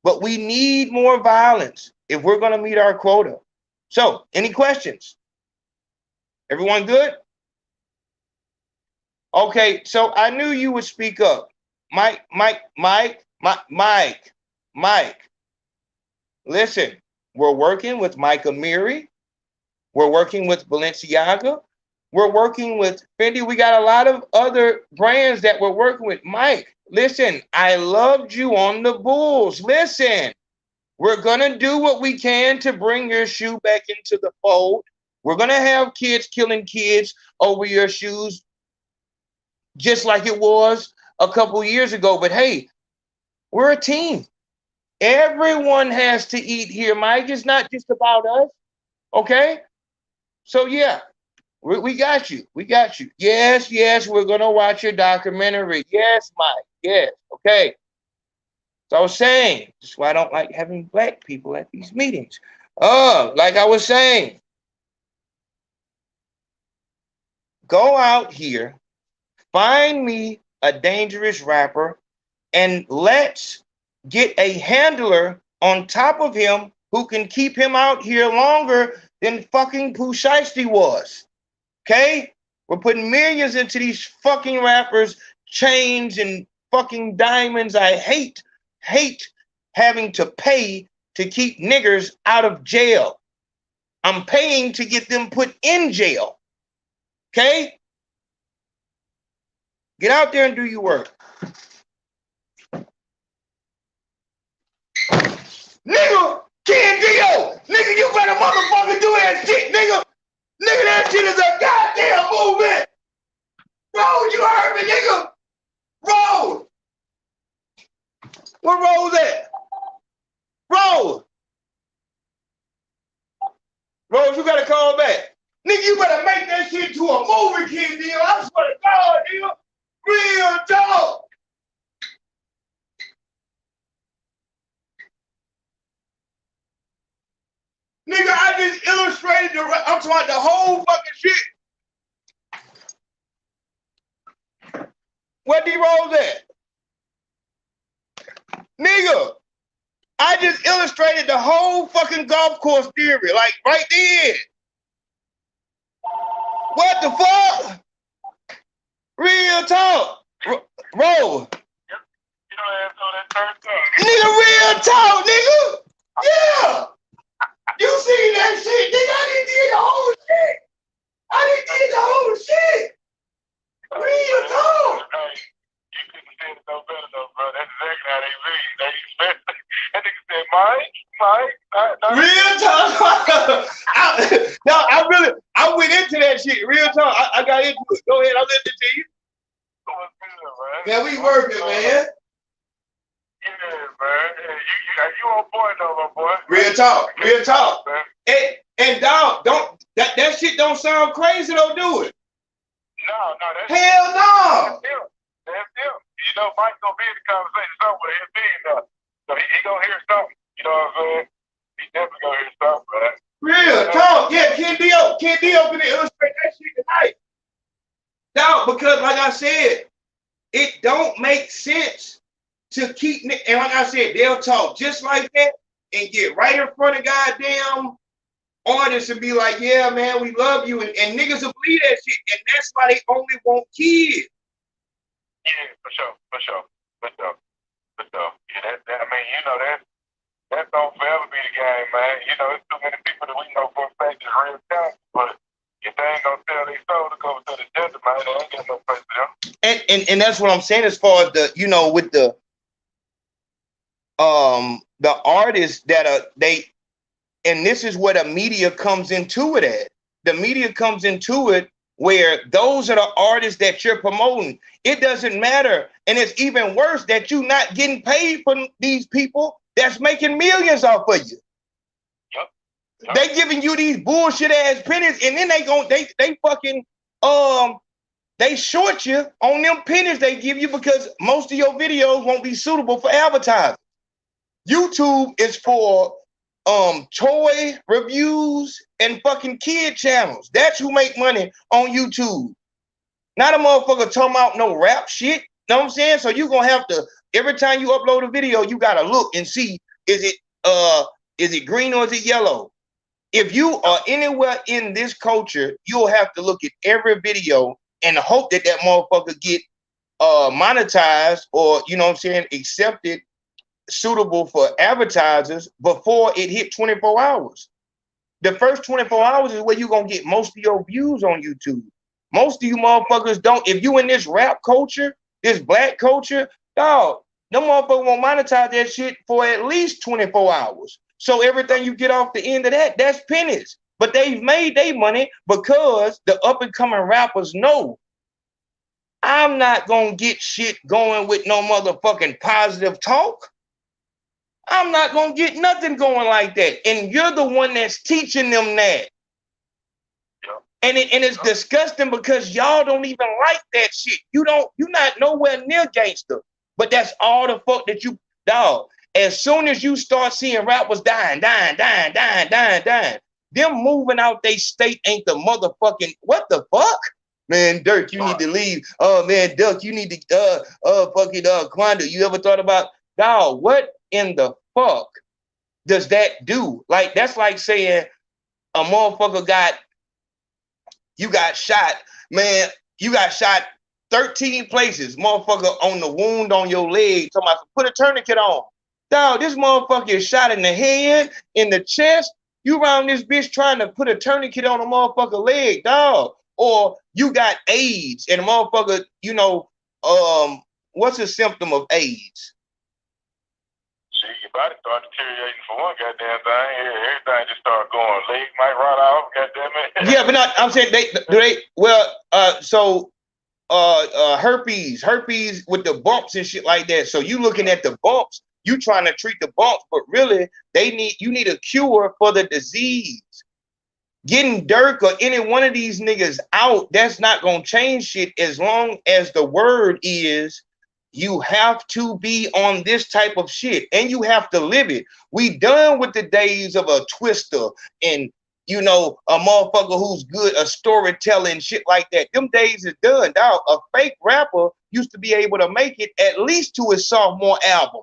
[SPEAKER 1] But we need more violence if we're going to meet our quota. So, any questions? Everyone good? Okay, so I knew you would speak up. Mike. Listen, we're working with Mike Amiri. We're working with Balenciaga. We're working with Fendi. We got a lot of other brands that we're working with. Mike, listen, I loved you on the Bulls. Listen, we're going to do what we can to bring your shoe back into the fold. We're going to have kids killing kids over your shoes just like it was a couple years ago. But hey, we're a team. Everyone has to eat here, Mike. It's not just about us. Okay? So yeah, we got you. We got you. Yes, we're going to watch your documentary. Yes, Mike. Yes. Okay. So I was saying, that's why I don't like having black people at these meetings. Like I was saying, go out here, find me a dangerous rapper, and let's get a handler on top of him who can keep him out here longer than fucking Pooh Shiesty was. Okay? We're putting millions into these fucking rappers, chains and fucking diamonds. I hate having to pay to keep niggers out of jail. I'm paying to get them put in jail. Okay? Get out there and do your work. Nigga, Candio! Nigga, you better motherfucking do that shit, nigga! Nigga, that shit is a goddamn movement! Roll, you heard me, nigga! Roll! Where Roll's at? Roll! Roll, you gotta call back. Nigga, you better make that shit to a movie, Candio. I swear to God, nigga. Real talk! Nigga, I just illustrated I'm talking about the whole fucking shit. Where D-Rose at? Nigga, I just illustrated the whole fucking golf course theory, like right there. What the fuck? Real talk. Roll. Nigga, real talk, nigga. Yeah. You seen that shit, nigga? I didn't see the whole shit. Real talk.
[SPEAKER 16] You couldn't say it no better though, bro. That's exactly how they read. That nigga said, Mike.
[SPEAKER 1] Real talk. I went into that shit. Real talk. I got into it. Go ahead, I'll listen to you. Yeah, we working, man.
[SPEAKER 16] Yeah, man. You on point though, my boy.
[SPEAKER 1] Real talk. And dog, that shit don't sound crazy though, do it?
[SPEAKER 16] No, that's
[SPEAKER 1] hell no.
[SPEAKER 16] That's him. You know, Mike's gonna be in the conversation somewhere. He'll be in there. So he gonna hear something. You know what I'm saying? He definitely gonna hear something, man.
[SPEAKER 1] Real talk. Yeah, Ken Dio gonna illustrate that shit tonight. Dog, because like I said, it don't make sense to keep, and like I said, they'll talk just like that and get right in front of goddamn artists and be like, yeah, man, we love you. And niggas will believe that shit. And that's why they only want kids.
[SPEAKER 16] Yeah, for sure. Yeah, I mean, you know, that don't forever be the game, man. You know, it's too many people that we know for a fact is real talent, but if they ain't gonna tell their soul to go to the desert, man, they ain't got no place to go.
[SPEAKER 1] And that's what I'm saying as far as the, you know, with the artists that are, and this is where the media comes into it at. The media comes into it where those are the artists that you're promoting. It doesn't matter. And it's even worse that you're not getting paid from these people that's making millions off of you.
[SPEAKER 16] Yep.
[SPEAKER 1] They giving you these bullshit ass pennies, and then they fucking they short you on them pennies they give you because most of your videos won't be suitable for advertising. YouTube is for toy reviews and fucking kid channels. That's who make money on YouTube. Not a motherfucker talking about no rap shit. Know what I'm saying? So you gonna have to, every time you upload a video, you gotta look and see, is it green or is it yellow? If you are anywhere in this culture, you'll have to look at every video and hope that that motherfucker get monetized or, you know what I'm saying, accepted, suitable for advertisers before it hit 24 hours. The first 24 hours is where you're going to get most of your views on YouTube. Most of you motherfuckers don't. If you in this rap culture, this black culture, dog, them motherfuckers won't monetize that shit for at least 24 hours. So everything you get off the end of that, that's pennies. But they've made their money because the up-and-coming rappers know I'm not going to get shit going with no motherfucking positive talk. I'm not going to get nothing going like that. And you're the one that's teaching them that. And it's disgusting because y'all don't even like that shit. You're not nowhere near gangster. But that's all the fuck that you, dog. As soon as you start seeing rappers dying, them moving out they state ain't the motherfucking, what the fuck? Man, Durk, you need to leave. Oh man, Durk, you need to fucking Quando. You ever thought about, dog, what in the fuck does that do? Like, that's like saying a motherfucker you got shot, man, you got shot 13 places, motherfucker, on the wound on your leg, talking about put a tourniquet on. Dog, this motherfucker is shot in the head, in the chest. You around this bitch trying to put a tourniquet on a motherfucker leg, dog. Or you got AIDS and a motherfucker, you know, what's a symptom of AIDS?
[SPEAKER 16] See, your body start deteriorating for one goddamn thing. Everything just start going. Leg might rot off, goddamn it.
[SPEAKER 1] Yeah, but I'm saying herpes with the bumps and shit like that. So you looking at the bumps, you trying to treat the bumps, but really you need a cure for the disease. Getting Durk or any one of these niggas out, that's not gonna change shit as long as the word is you have to be on this type of shit and you have to live it. We done with the days of a twister and, you know, a motherfucker who's good, a storyteller and shit like that. Them days is done. Now, a fake rapper used to be able to make it at least to his sophomore album.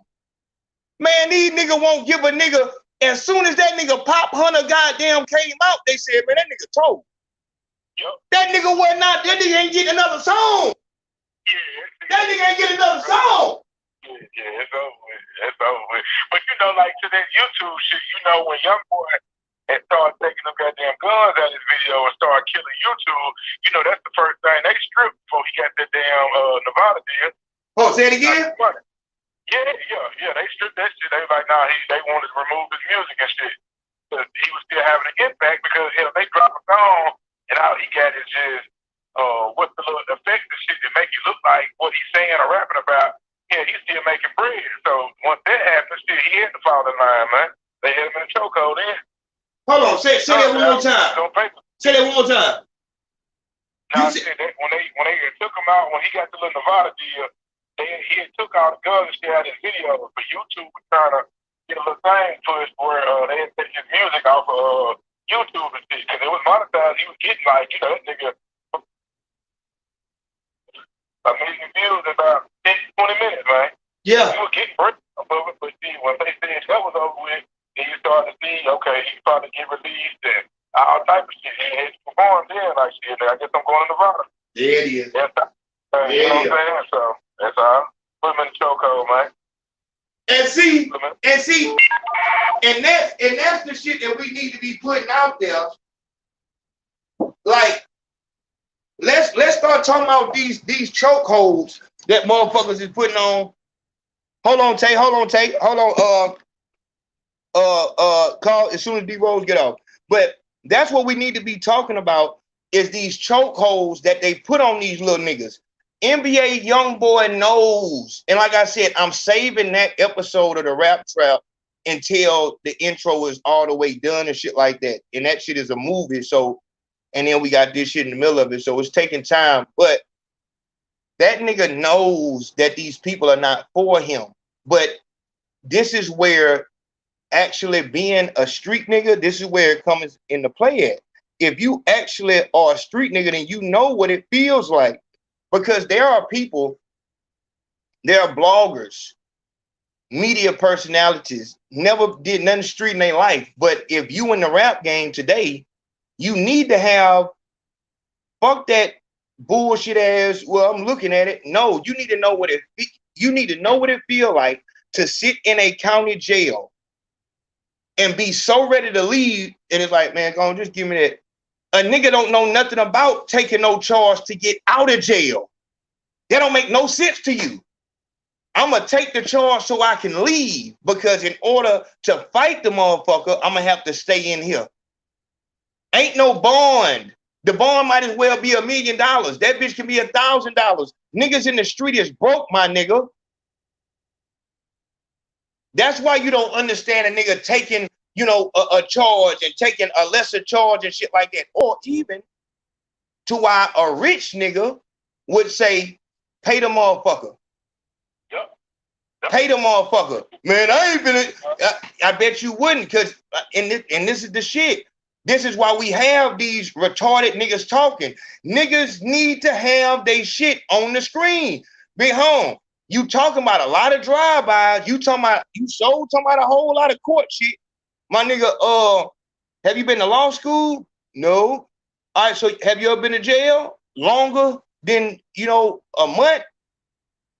[SPEAKER 1] Man, these niggas won't give a nigga. As soon as that nigga Pop Hunter goddamn came out, they said, man, that nigga told.
[SPEAKER 16] Yep.
[SPEAKER 1] That nigga ain't getting another song. That nigga ain't getting another song.
[SPEAKER 16] Yeah, it's over with. It's over with. But you know, like to that YouTube shit, you know, when young boy had started taking them goddamn guns out of his video and started killing YouTube, you know, that's the first thing they stripped before he got that damn Nevada deal.
[SPEAKER 1] Oh, say it again?
[SPEAKER 16] Yeah, they stripped that shit. They was like, nah, they wanted to remove his music and shit. But he was still having an impact because hell, they dropped a song and all he got is just what's the little effects and shit that make you look like what he's saying or rapping about. Yeah, he's still making bread. So once that happened, shit, he had to fall in line, man. They had him in a chokehold then.
[SPEAKER 1] Hold on, say that one more time. Say that one more time.
[SPEAKER 16] Now, when they took him out, when he got the little Nevada deal, he had took all the guns and shit out of his videos, but YouTube was trying to get a little thing pushed where they had taken his music off of YouTube and shit, because it was monetized. He was getting like, you know, that nigga a million views in about 10, 20 minutes, man.
[SPEAKER 1] Yeah.
[SPEAKER 16] You were getting break above it, but see, when they said that was over with, then you started to see, okay, he's starting to get released and all type of shit. He had to perform then, like shit. I guess I'm going to Nevada.
[SPEAKER 1] There it is.
[SPEAKER 16] You know what I'm saying? So that's all. Put him in the chokehold, man.
[SPEAKER 1] And that's the shit that we need to be putting out there. Like, let's start talking about these chokeholds that motherfuckers is putting on. Hold on, Tay. Call as soon as D-Rose get off. But that's what we need to be talking about is these chokeholds that they put on these little niggas. NBA YoungBoy knows. And like I said, I'm saving that episode of the Rap Trap until the intro is all the way done and shit like that. And that shit is a movie. So, and then we got this shit in the middle of it. So it's taking time. But that nigga knows that these people are not for him. But this is where actually being a street nigga, this is where it comes into play at. If you actually are a street nigga, then you know what it feels like. Because there are people, there are bloggers, media personalities, never did nothing street in their life. But if you in the rap game today, you need to have, fuck that bullshit ass, well, I'm looking at it. No, you need to know what it feel like to sit in a county jail and be so ready to leave. And it's like, man, go on, just give me that. A nigga don't know nothing about taking no charge to get out of jail. That don't make no sense to you. I'm going to take the charge so I can leave, because in order to fight the motherfucker, I'm going to have to stay in here. Ain't no bond. The bond might as well be $1 million. That bitch can be $1,000. Niggas in the street is broke, my nigga. That's why you don't understand a nigga taking, you know, a charge and taking a lesser charge and shit like that. Or even to why a rich nigga would say, pay the motherfucker. Pay the motherfucker. Man, I ain't gonna. I bet you wouldn't, because and this is the shit. This is why we have these retarded niggas talking. Niggas need to have they shit on the screen. Big home. You talking about a lot of drive-bys. You talking about a whole lot of court shit. My nigga, have you been to law school? No. All right, so have you ever been to jail longer than, you know, a month?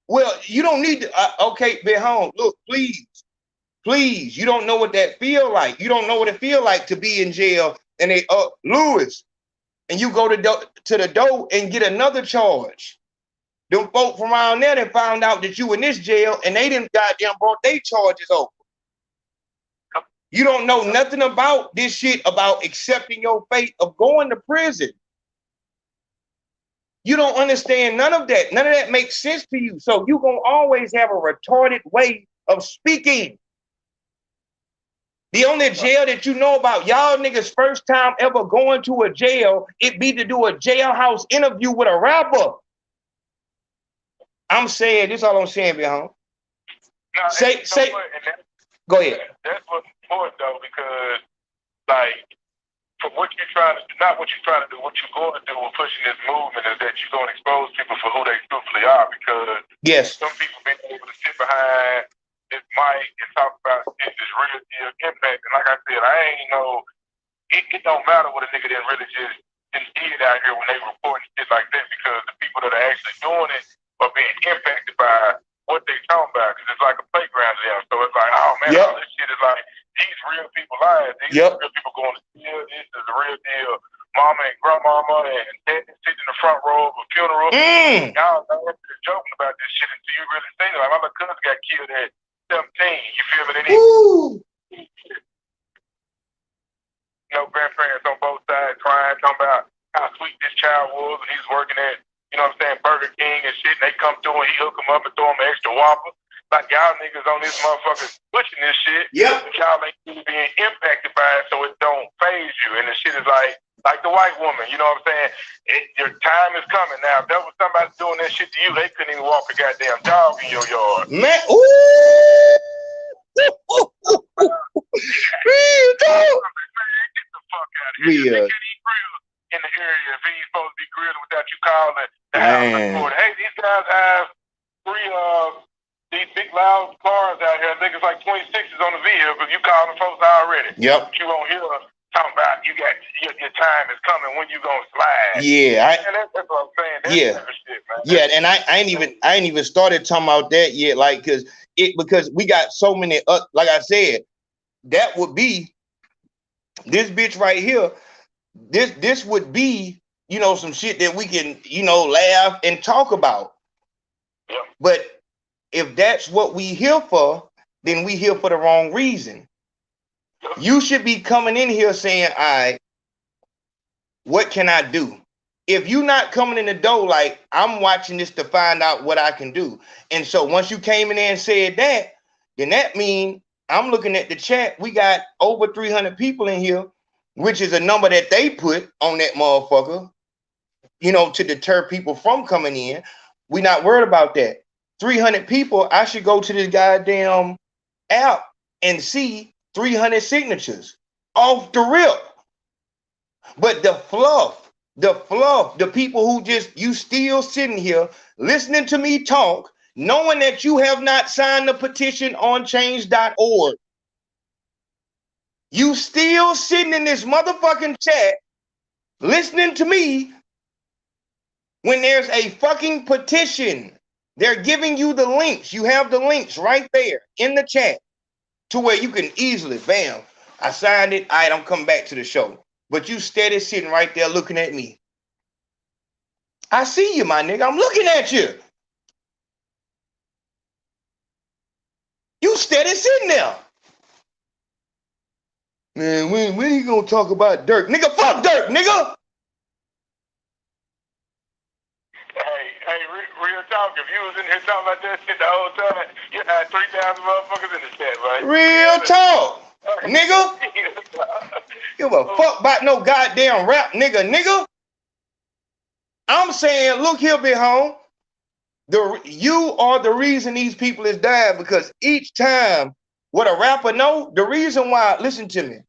[SPEAKER 1] Well, you don't need to, okay, be home. Look, please, you don't know what that feel like. You don't know what it feel like to be in jail and they, Lewis, and you go to the door and get another charge. Them folk from around there that found out that you in this jail and they didn't goddamn brought their charges over. You don't know nothing about this shit, about accepting your fate of going to prison. You don't understand none of that. None of that makes sense to you. So you're going to always have a retarded way of speaking. The only jail that you know about, y'all niggas first time ever going to a jail, it be to do a jailhouse interview with a rapper. I'm saying, this is all I'm saying, behind. Go ahead.
[SPEAKER 16] That's what's important though, because like, for what you're trying to do, not what you're trying to do, what you're going to do with pushing this movement is that you're going to expose people for who they truthfully are, because some people been able to sit behind this mic and talk about this real deal impact. And like I said, I ain't know, it don't matter what a nigga didn't really just did out here when they reporting shit like that, because the people that are actually doing it are being impacted by what they talking about, because it's like a playground to them. So it's like, oh man, all this shit is like, these real people lives. These real people going to jail. This is the real deal. Mama and grandmama and dad sitting in the front row of a funeral. Y'all know they're joking about this shit until you really see it. Like, my little cousin got killed at 17. You feel me? You know, grandparents on both sides crying, talking about how sweet this child was, and he's working at, you know what I'm saying, Burger King and shit. And they come through and he hook them up and throw them an extra Whopper. Like, y'all niggas on this motherfucker pushing this shit. But y'all ain't really being impacted by it, so it don't phase you. And the shit is like the white woman, you know what I'm saying? Your time is coming now. If that was somebody doing that shit to you, they couldn't even walk a goddamn dog in your yard.
[SPEAKER 1] Man,
[SPEAKER 16] Real. In the area, if he's supposed to be grilling without you calling the house report. Hey, these guys have these big loud cars out here. Niggas like 26s on the vehicle. You calling folks already.
[SPEAKER 1] Yep.
[SPEAKER 16] But you won't hear talking about you got your time is coming when you gonna slide.
[SPEAKER 1] Yeah,
[SPEAKER 16] that's what I'm saying. That's type of shit, man.
[SPEAKER 1] Yeah, and I ain't even started talking about that yet. Like, because we got so many. Like I said, that would be this bitch right here. This would be, you know, some shit that we can, you know, laugh and talk about. But if that's what we here for, then we here for the wrong reason. You should be coming in here saying, all right, what can I do? If you're not coming in the door like, I'm watching this to find out what I can do. And so once you came in there and said that, then that means I'm looking at the chat. We got over 300 people in here, which is a number that they put on that motherfucker, you know, to deter people from coming in. We not worried about that. 300 people, I should go to this goddamn app and see 300 signatures off the rip. But the fluff, the people who just, you still sitting here listening to me talk, knowing that you have not signed the petition on change.org. You still sitting in this motherfucking chat, listening to me When there's a fucking petition, they're giving you the links. You have the links right there in the chat to where you can easily, bam, I signed it. All right, I'm coming back to the show. But you steady sitting right there looking at me. I see you, my nigga. I'm looking at you. You steady sitting there. Man, when you gonna talk about Durk? Nigga, fuck Durk, nigga.
[SPEAKER 16] Hey, real talk. If you was in here talking about that shit the whole time, you had 3,000 motherfuckers in the chat, right?
[SPEAKER 1] Real talk, nigga. Give a fuck about no goddamn rap, nigga. I'm saying, look here, big home. You are the reason these people is dying, because each time what a rapper know, the reason why, listen to me.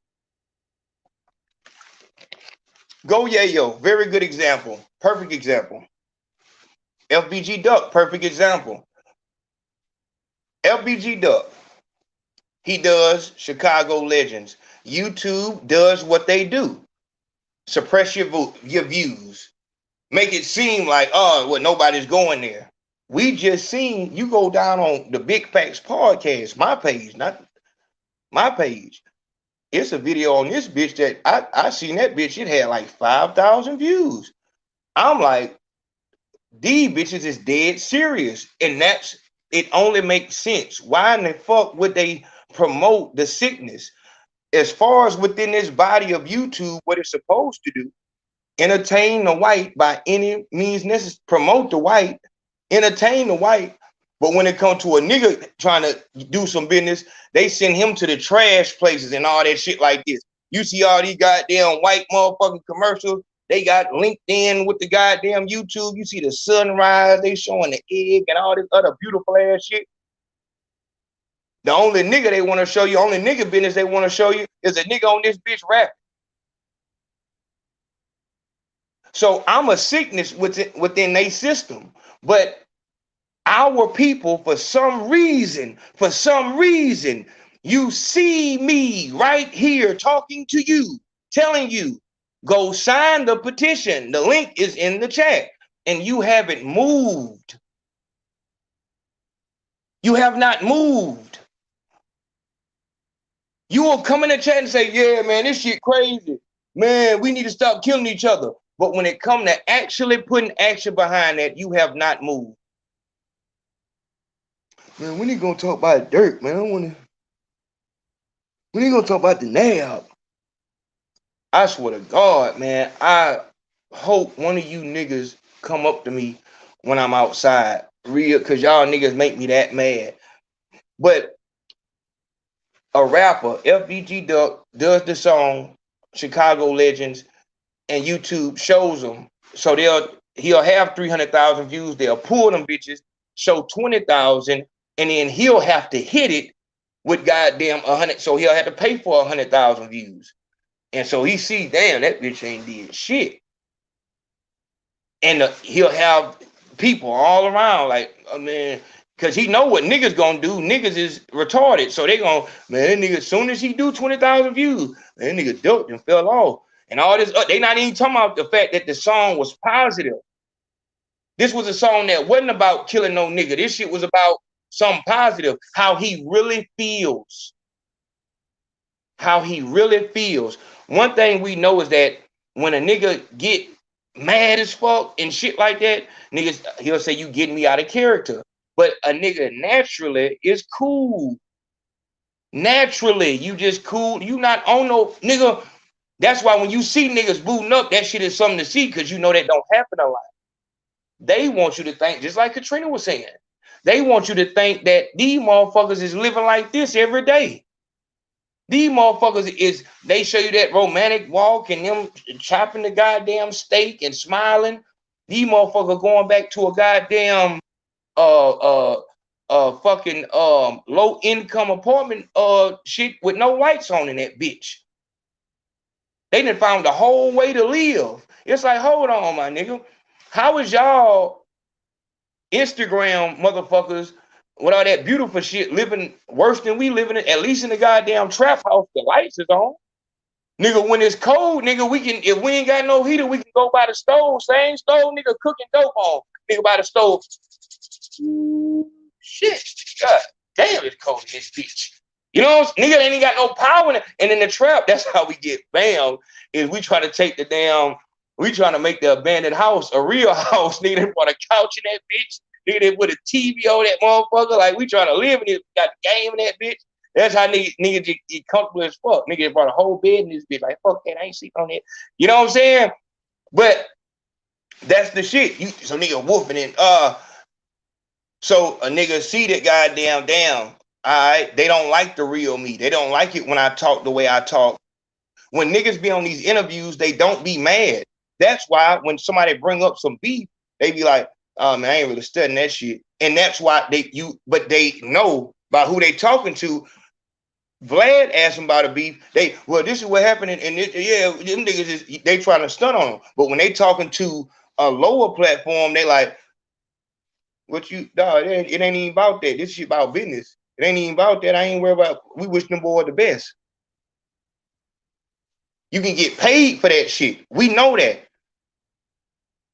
[SPEAKER 1] Go Yayo, very good example, perfect example. FBG Duck, perfect example. FBG Duck, he does Chicago Legends. YouTube does what they do. Suppress your views. Make it seem like, oh, well, nobody's going there. We just seen, you go down on the Big Facts podcast, my page, not my page. It's a video on this bitch that I seen that bitch, it had like 5,000 views. I'm like, these bitches is dead serious. And that's, it only makes sense. Why in the fuck would they promote the sickness? As far as within this body of YouTube, what it's supposed to do, entertain the white by any means necessary, promote the white, entertain the white. But when it comes to a nigga trying to do some business, they send him to the trash places and all that shit like this. You see all these goddamn white motherfucking commercials, they got linked in with the goddamn YouTube. You see the sunrise, they showing the egg and all this other beautiful ass shit. The only nigga they want to show you, only nigga business they want to show you is a nigga on this bitch rapping. So I'm a sickness within their system. But our people, for some reason, you see me right here talking to you, telling you, go sign the petition. The link is in the chat. And you haven't moved. You have not moved. You will come in the chat and say, yeah, man, this shit crazy. Man, we need to stop killing each other. But when it comes to actually putting action behind that, you have not moved. Man, when you gonna talk about Durk, man? When you gonna talk about the NAB? I swear to God, man, I hope one of you niggas come up to me when I'm outside. Real, cause y'all niggas make me that mad. But a rapper, FBG Duck, does the song Chicago Legends, and YouTube shows them. So he'll have 300,000 views. They'll pull them bitches, show 20,000, and then he'll have to hit it with goddamn 100. So he'll have to pay for 100,000 views. And so he see, damn, that bitch ain't did shit. And he'll have people all around like, oh, man, because he know what niggas gonna do. Niggas is retarded. So they gonna, man, that nigga, as soon as he do 20,000 views, man, that nigga ducked and fell off. And all this, they not even talking about the fact that the song was positive. This was a song that wasn't about killing no nigga. This shit was about something positive, how he really feels. How he really feels. One thing we know is that when a nigga get mad as fuck and shit like that, niggas, he'll say, you getting me out of character. But a nigga naturally is cool. Naturally, you just cool. You not on no nigga. That's why when you see niggas booting up, that shit is something to see, because you know that don't happen a lot. They want you to think, just like Katrina was saying, they want you to think that these motherfuckers is living like this every day. These motherfuckers is, they show you that romantic walk and them chopping the goddamn steak and smiling. These motherfuckers going back to a goddamn fucking low income apartment shit with no lights on in that bitch. They done found a whole way to live. It's like, hold on, my nigga. How is y'all Instagram motherfuckers with all that beautiful shit living worse than we living in, at least in the goddamn trap house, the lights is on?
[SPEAKER 4] Nigga, when it's cold, nigga, we can, if we ain't got no heater, we can go by the stove, same stove, nigga, cooking dope on. Nigga, by the stove. Shit, God damn, it's cold in this bitch. You know, nigga ain't got no power in it. And in the trap, that's how we get bam, is we try to take the damn, we trying to make the abandoned house a real house. Nigga, they put a couch in that bitch. Nigga, they put a TV on that motherfucker. Like, we trying to live in it. Got the game in that bitch. That's how niggas get comfortable as fuck. Nigga brought a whole bed in this bitch. Like, fuck that, I ain't sleeping on that. You know what I'm saying? But that's the shit. So nigga whooping it. So a nigga see that goddamn down. All right, they don't like the real me. They don't like it when I talk the way I talk. When niggas be on these interviews, they don't be mad. That's why when somebody bring up some beef, they be like, "Oh man, I ain't really studying that shit." And that's why but they know by who they talking to. Vlad asked them about a beef. This is what happened, and yeah, them niggas they trying to stunt on them. But when they talking to a lower platform, they like, "What you, dog? It ain't even about that. This shit about business. It ain't even about that. I ain't worried about. We wish them boys the best. You can get paid for that shit. We know that.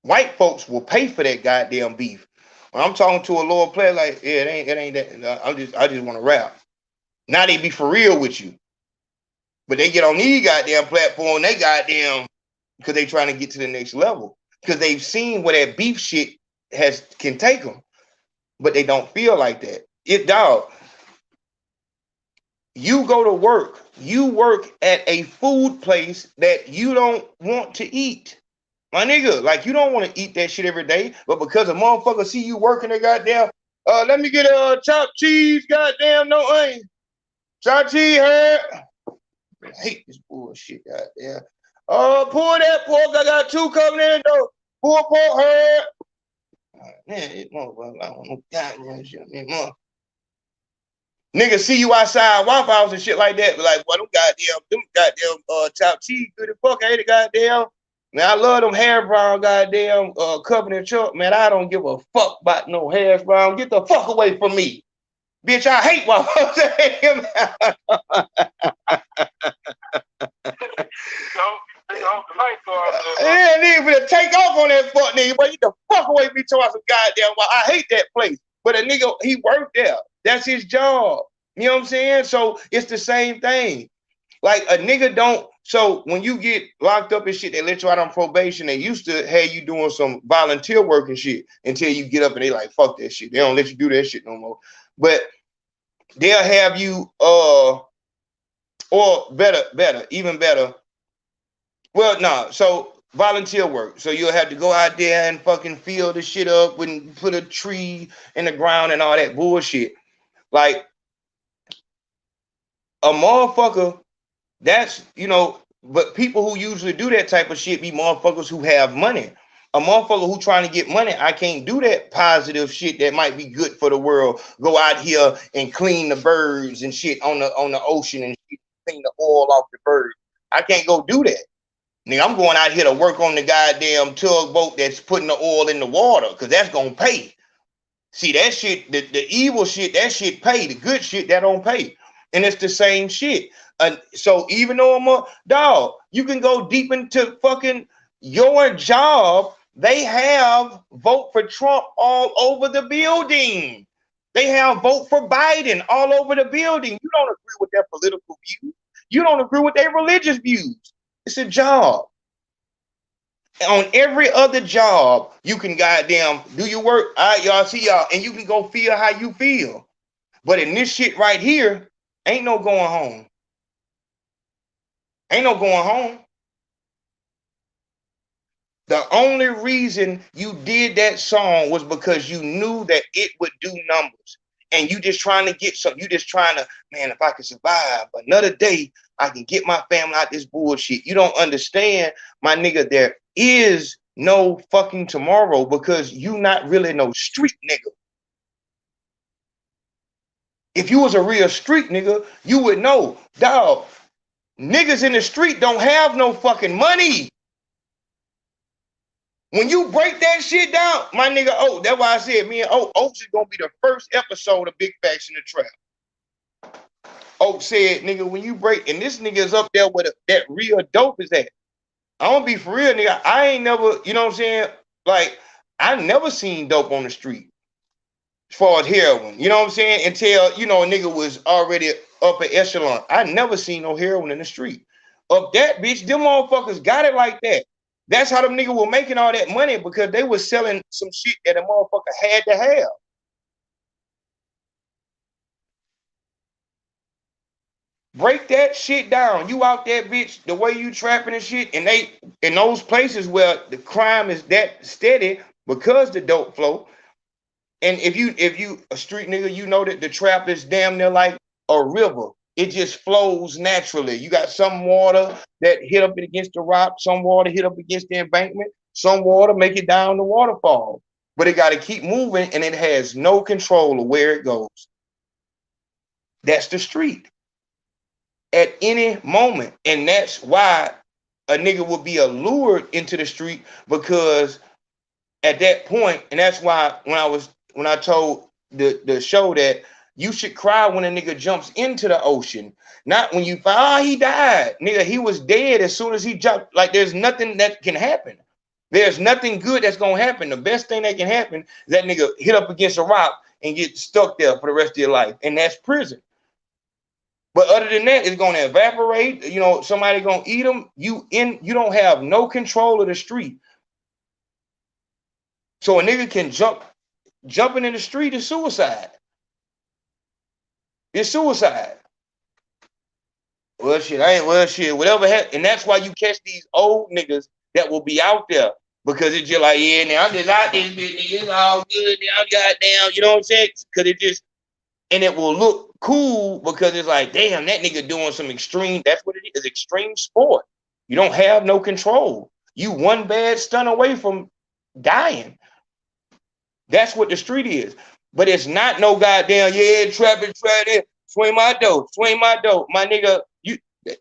[SPEAKER 4] White folks will pay for that goddamn beef. When I'm talking to a lower player, like, yeah, it ain't that. I just want to rap. Now they be for real with you. But they get on these goddamn platform, they goddamn, because they trying to get to the next level. Because they've seen where that beef shit can take them. But they don't feel like that. Dog, you go to work. You work at a food place that you don't want to eat. My nigga, like, you don't want to eat that shit every day. But because a motherfucker see you working, they goddamn, let me get a chopped cheese, goddamn, no onion. Chopped cheese, heard. I hate this bullshit, goddamn. Pour that pork. I got 2 coming in, though. Pour pork, heard. Man, this motherfucker, I don't know, goddamn shit, man. Niggas see you outside Waffle House and shit like that, but like, boy, them goddamn chopped cheese good as fuck, ain't it, goddamn? Man, I love them hash brown goddamn covenant truck, man. I don't give a fuck about no hash brown. Get the fuck away from me. Bitch, I hate Waffle House. Yeah, nigga finna take off on that fuck nigga, but get the fuck away from me to some goddamn. I hate that place. But a nigga, he worked there. That's his job. You know what I'm saying? So it's the same thing. Like a nigga don't. So when you get locked up and shit, they let you out on probation. They used to have you doing some volunteer work and shit until you get up and they like, fuck that shit. They don't let you do that shit no more. But they'll have you, or better, even better. Well, nah, so volunteer work. So you'll have to go out there and fucking fill the shit up and put a tree in the ground and all that bullshit. Like a motherfucker, that's, but people who usually do that type of shit be motherfuckers who have money. A motherfucker who trying to get money, I can't do that positive shit that might be good for the world. Go out here and clean the birds and shit on the ocean and shit, clean the oil off the birds. I can't go do that. Nigga, I'm going out here to work on the goddamn tugboat that's putting the oil in the water, because that's gonna pay. See, that shit, the evil shit, that shit pay. The good shit, that don't pay. And it's the same shit. So even though I'm a dog, you can go deep into fucking your job. They have vote for Trump all over the building. They have vote for Biden all over the building. You don't agree with their political views. You don't agree with their religious views. It's a job. On every other job, you can goddamn do your work. All right, y'all, see y'all, and you can go feel how you feel. But in this shit right here, ain't no going home. Ain't no going home. The only reason you did that song was because you knew that it would do numbers. And you just trying to get some, you just trying to, man, if I can survive another day, I can get my family out this bullshit. You don't understand, my nigga, there is no fucking tomorrow, because you not really no street nigga. If you was a real street nigga, you would know, dog, niggas in the street don't have no fucking money. When you break that shit down, my nigga, that's why I said me and Oaks is gonna be the first episode of Big Facts in the Trap.
[SPEAKER 1] Oak said, nigga, when you break, and this nigga is up there where that real dope is at. I don't be for real, nigga. I ain't never, you know what I'm saying? Like, I never seen dope on the street as far as heroin. You know what I'm saying? Until, you know, a nigga was already up at echelon. I never seen no heroin in the street. Up that bitch, them motherfuckers got it like that. That's how them niggas were making all that money, because they was selling some shit that a motherfucker had to have. Break that shit down. You out there, bitch, the way you trapping and shit, and they in those places where the crime is that steady because the dope flow. And if you a street nigga, you know that the trap is damn near like a river. It just flows naturally. You got some water that hit up against the rock, some water hit up against the embankment, some water make it down the waterfall. But it got to keep moving, and it has no control of where it goes. That's the street. At any moment. And that's why a nigga will be allured into the street, because at that point, and that's why when I told the show that you should cry when a nigga jumps into the ocean, not when you find, he died. Nigga, he was dead as soon as he jumped. Like, there's nothing that can happen. There's nothing good that's gonna happen. The best thing that can happen is that nigga hit up against a rock and get stuck there for the rest of your life, and that's prison. But other than that, it's gonna evaporate. You know, somebody gonna eat them. You don't have no control of the street. So a nigga can jumping in the street is suicide. It's suicide. Well, shit, whatever happened. And that's why you catch these old niggas that will be out there, because it's just like, yeah, now I'm just out this bitch, nigga, it's all good, now goddamn, you know what I'm saying? Because it just, and it will look cool because it's like, damn, that nigga doing some extreme, that's what it is, extreme sport. You don't have no control. You one bad stunt away from dying. That's what the street is. But it's not no goddamn, yeah, trapping, swing my dope. My nigga,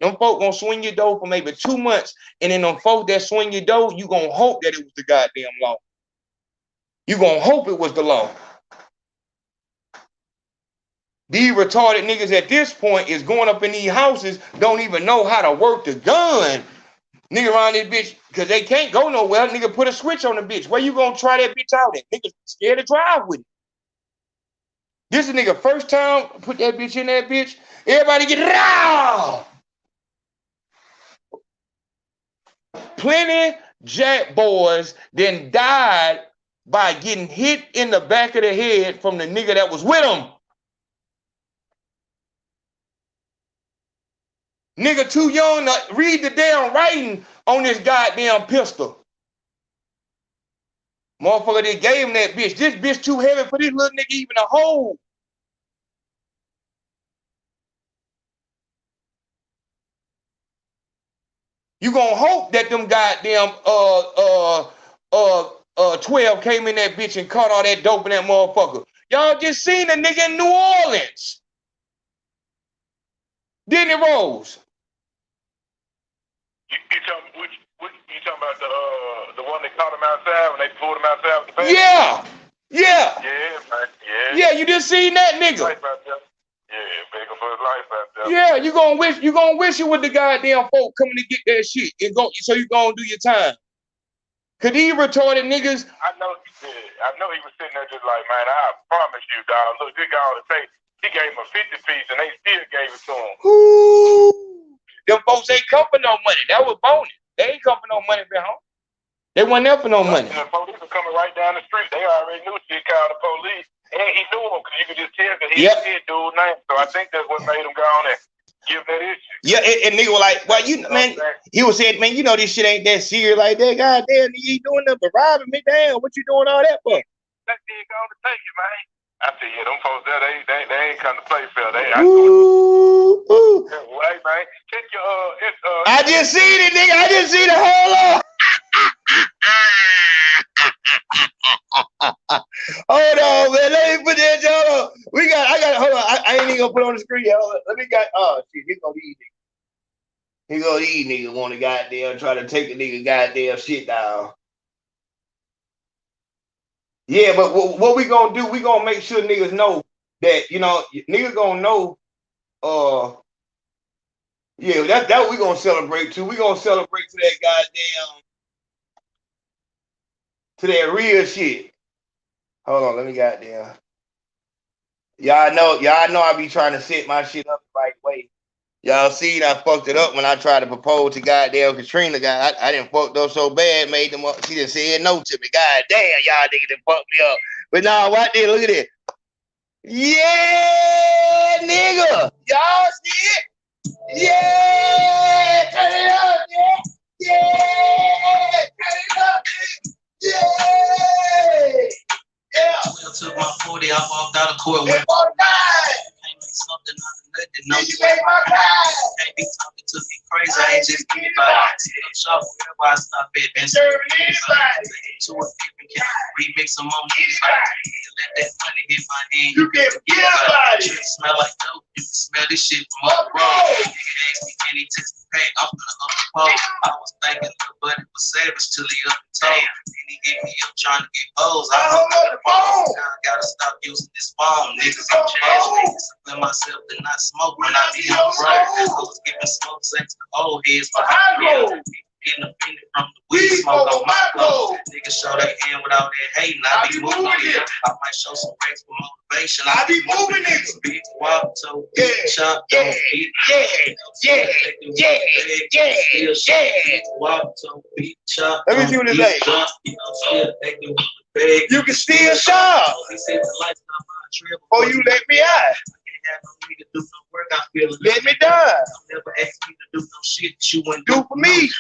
[SPEAKER 1] them folk gonna swing your dope for maybe 2 months, and then them folk that swing your dope, you gonna hope that it was the goddamn law. You gonna hope it was the law. These retarded niggas at this point is going up in these houses, don't even know how to work the gun. Nigga around this bitch, because they can't go nowhere. Nigga put a switch on the bitch. Where you gonna try that bitch out at? Niggas scared to drive with it. This is nigga first time put that bitch in that bitch. Everybody get raw. Plenty jack boys then died by getting hit in the back of the head from the nigga that was with them. Nigga too young to read the damn writing on this goddamn pistol. Motherfucker, they gave him that bitch. This bitch too heavy for this little nigga even to hold. You gonna hope that them goddamn 12 came in that bitch and caught all that dope in that motherfucker. Y'all just seen a nigga in New Orleans. Didn't it, Rose?
[SPEAKER 16] You talking about the one that caught him outside when they pulled him outside with the bag?
[SPEAKER 1] Yeah.
[SPEAKER 16] Yeah, man.
[SPEAKER 1] Yeah, you just seen that nigga.
[SPEAKER 16] Yeah, begging for his life out there.
[SPEAKER 1] Yeah, you gonna wish you with the goddamn folk coming to get that shit and go, so you gonna do your time. Cause these retarded niggas.
[SPEAKER 16] I know he was sitting there just like, man, I promise you, dog. Look, this guy ought to take. He gave him a 50 piece and they still gave it to him.
[SPEAKER 1] Ooh. Them folks ain't come for no money. That was bonus. They ain't come for no money, man. They wasn't there for no money.
[SPEAKER 16] And the police were coming right down the street. They already knew she called the police. And he knew him because you could just tell that he did dude's name. So I think that's what made him go on and give that issue.
[SPEAKER 1] Yeah, and nigga was like, well, man, he was saying, man, you know this shit ain't that serious like that. God damn, you ain't doing nothing but robbing me. Damn, what you doing all that for?
[SPEAKER 16] That nigga going to take you, man. I said, yeah, them folks there, they ain't come to play fair. Hey, man, check your
[SPEAKER 1] I just seen it, nigga. I just seen it. Hold on. Hold on, man. Let me put that hold on. Hold on. I ain't even gonna put it on the screen. Hold on. Let me shit. Here go these niggas. Here go these niggas want to goddamn try to take the nigga goddamn shit down. Yeah, but what we gonna do, we gonna make sure niggas know that, you know, niggas gonna know Yeah, that what we gonna celebrate too. We gonna celebrate to that goddamn, to that real shit. Hold on, let me goddamn. Y'all know I be trying to set my shit up the right way. Y'all seen I fucked it up when I tried to propose to goddamn Katrina. I didn't fucked up so bad, made them up. She just said no to me. God damn, y'all niggas done fucked me up. But nah, what did? Look at this. Yeah, nigga. Y'all see it? Yeah, turn it up, yeah. Yeah, turn it up, yeah. Yeah.
[SPEAKER 10] I took my 40, I walked out of court with something out of nothing. No, you ain't my guy. Can't be talking to me crazy. I ain't just anybody. I'm shop wherever I stop at. Been serving anybody. To a different can remix some more anybody. Let that money hit my hand. You can get it. Smell like dope. You can smell this shit from up the road. Nigga asked me, can he test the pack? I'm gonna up the pole. I was thinking the buddy was savage till he up the toe. Then he hit me up trying to get hoes. I hung up the phone. Now I gotta stop using this phone. Niggas, I'm trash niggas. Let myself to not smoke when I be on the road. I was giving smoke sex to old heads behind me. Getting offended from the weed smoke on my clothes. Niggas show their hand without that hating. I be moving it. I might show some racks for motivation. I be moving it. Big wop, toe, big chop, yeah, wop, toe, big chop.
[SPEAKER 1] Let me see what it say. You can still shop. Or you let me out.
[SPEAKER 10] To do no work, I feel
[SPEAKER 1] let me die.
[SPEAKER 10] Don't never ask me to do no shit that you wouldn't
[SPEAKER 1] do for me.
[SPEAKER 10] But he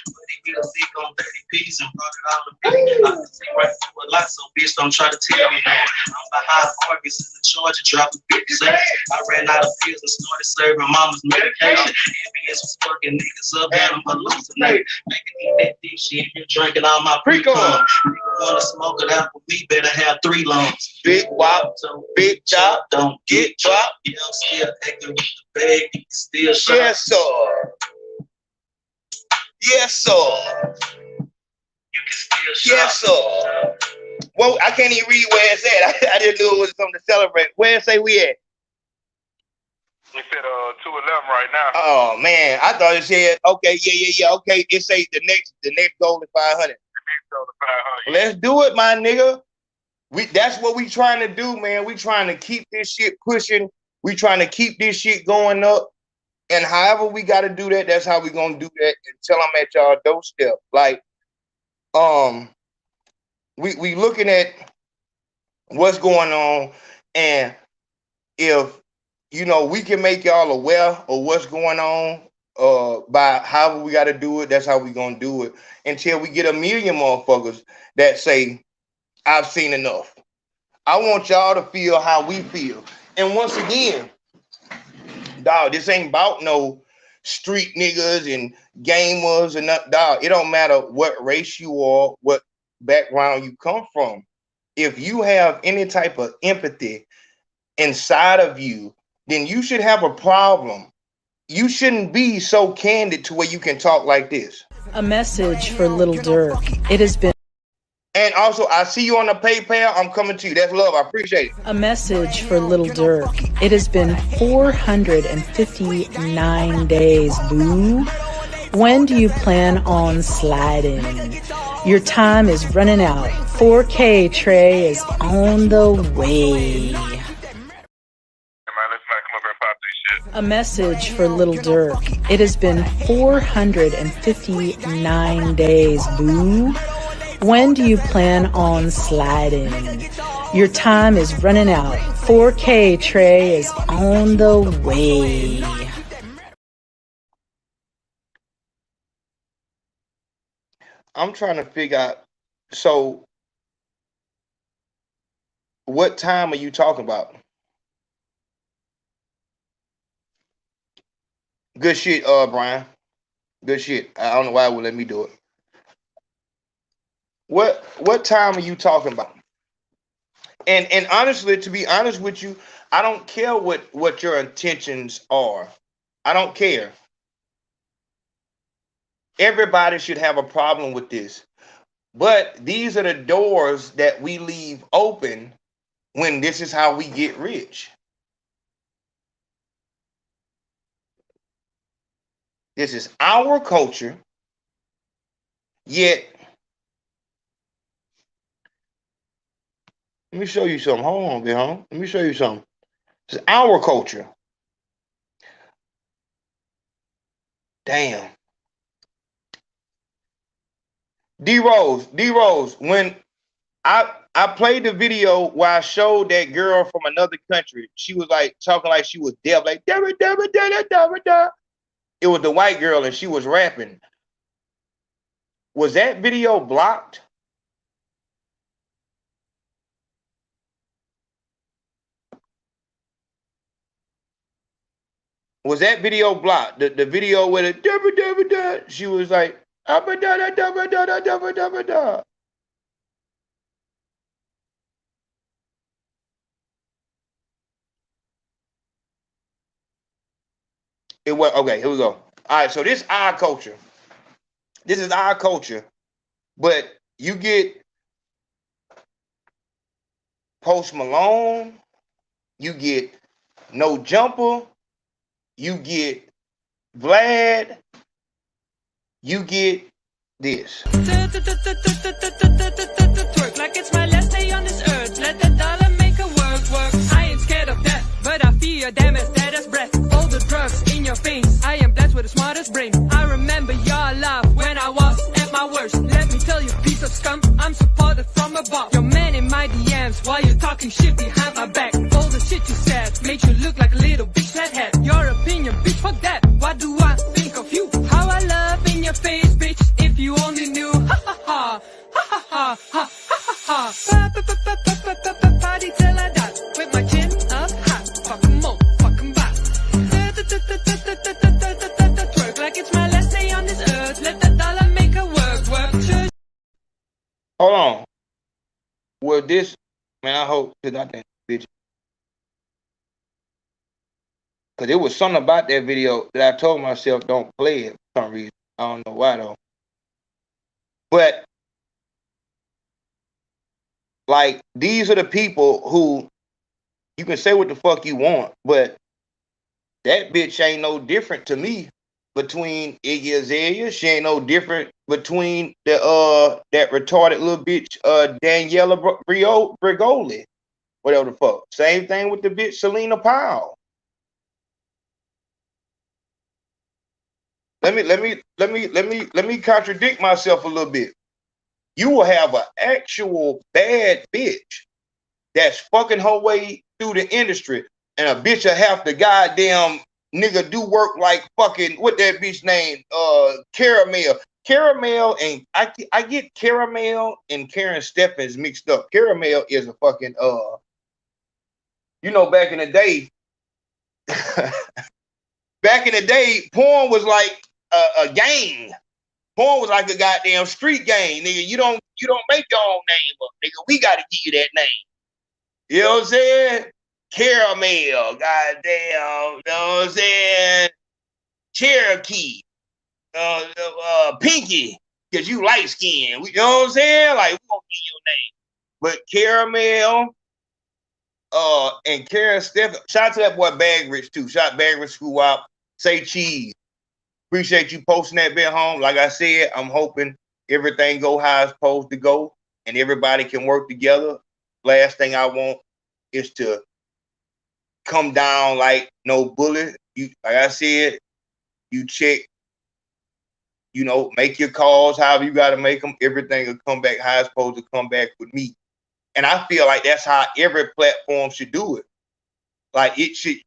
[SPEAKER 10] hit a lick on 30 P's and brought it all to me. I can see right through a lot, so bitch, don't try to tell me that. I'm behind August in the Georgia, dropping 50 cents. I ran out of pills and started serving mama's medication. MBS was fucking niggas up, had them hallucinate. Making eat that deep shit, you drinking all my pre-cum. Nigga wanna smoke it out for me, better have 3 lungs.
[SPEAKER 1] Big wop, so big chop,
[SPEAKER 10] don't get dropped. You know, still acting with the bag, you can still shop.
[SPEAKER 1] Yes, sir. Yes, sir.
[SPEAKER 10] You can still shop.
[SPEAKER 1] Yes, sir. Well, I can't even read where it's at. I didn't know it was something to celebrate. Where it say we at?
[SPEAKER 16] We said 211 right now.
[SPEAKER 1] Oh man, I thought it said okay, yeah. Okay, it say the next goal is 500.
[SPEAKER 16] The next goal is 500.
[SPEAKER 1] Let's do it, my nigga. That's what we trying to do, man. We trying to keep this shit pushing. We trying to keep this shit going up. And however we got to do that, that's how we gonna do that until I'm at y'all doorstep. Like, we looking at what's going on, and if we can make y'all aware of what's going on, by however we got to do it, that's how we gonna do it until we get 1 million motherfuckers that say, I've seen enough. I want y'all to feel how we feel. And once again, dog, this ain't about no street niggas and gamers and nothing, dog. It don't matter what race you are, what background you come from. If you have any type of empathy inside of you, then you should have a problem. You shouldn't be so candid to where you can talk like this.
[SPEAKER 13] A message for Little Durk. It has been.
[SPEAKER 1] And also, I see you on the PayPal. I'm coming to you. That's love. I appreciate it.
[SPEAKER 13] A message for Little Durk. It has been 459 days, boo. When do you plan on sliding? Your time is running out. 4K Trey is on the way. A message for Little Durk. It has been 459 days, boo. When do you plan on sliding? Your time is running out. 4K Trey is on the way.
[SPEAKER 1] I'm trying to figure out, so what time are you talking about? Good shit, Brian. Good shit. I don't know why it would let me do it. What time are you talking about? And honestly, to be honest with you, I don't care what your intentions are. I don't care. Everybody should have a problem with this. But these are the doors that we leave open when this is how we get rich. This is our culture. Yet, let me show you something. Hold on, Bill. Let me show you something. It's our culture. Damn. D-Rose, when I played the video where I showed that girl from another country, she was like talking like she was deaf, like da da da da da da. It was the white girl and she was rapping. Was that video blocked? Was that video blocked? The video with a da da da da. She was like da da da da da da da da da. It was okay. Here we go. All right, so this is our culture. This is our culture, but you get Post Malone, you get No Jumper, you get Vlad, you get this.
[SPEAKER 12] Twerk like it's my last day on this earth. Let the dollar make a work. I ain't scared of death, but I fear damn as dead as breath. All the drugs in your face. I am blessed with the smartest brain. I remember your laugh when I was at my worst. Let me tell you, piece of scum, I'm supported from above. Your man in my DMs while you're talking shit behind my back. All the shit you said made you look like a little bitch that had your opinion, bitch. Fuck that. What do I think of you? How I love in your face, bitch. If you only knew. Ha ha ha. Ha ha ha. Ha ha ha. Party till I die with my chin up high. Fuck 'em all. Fuck 'em back. Twerk like it's my last day on this earth. Let the dollar make a work.
[SPEAKER 1] Hold on. Well, this, man, I hope that I think bitch. Because there was something about that video that I told myself don't play it for some reason. I don't know why, though. But, like, these are the people who, you can say what the fuck you want, but that bitch ain't no different to me between Iggy Azalea. She ain't no different between the that retarded little bitch Daniela Brigoli. Whatever the fuck. Same thing with the bitch Selena Powell. Let me contradict myself a little bit. You will have an actual bad bitch that's fucking her way through the industry, and a bitch will have to goddamn nigga do work like fucking, what that bitch name? Caramel, and I get Caramel and Karen Steffens mixed up. Caramel is a fucking you know, back in the day, porn was like a gang. Porn was like a goddamn street gang, nigga. You don't make your own name up, nigga. We gotta give you that name. You know what I'm saying? Caramel, goddamn, you know what I'm saying? Cherokee, Pinky, because you light skinned. You know what I'm saying? Like, we gonna give your name. But Caramel, and Karen Stephen, shout out to that boy Bag Rich too. Shout out Bag Rich School Out. Say cheese. Appreciate you posting that bit home. Like I said, I'm hoping everything go how it's supposed to go and everybody can work together. Last thing I want is to come down like no bullet. You, like I said, you check, you know, make your calls however you got to make them. Everything will come back how it's supposed to come back with me. And I feel like that's how every platform should do it. Like it should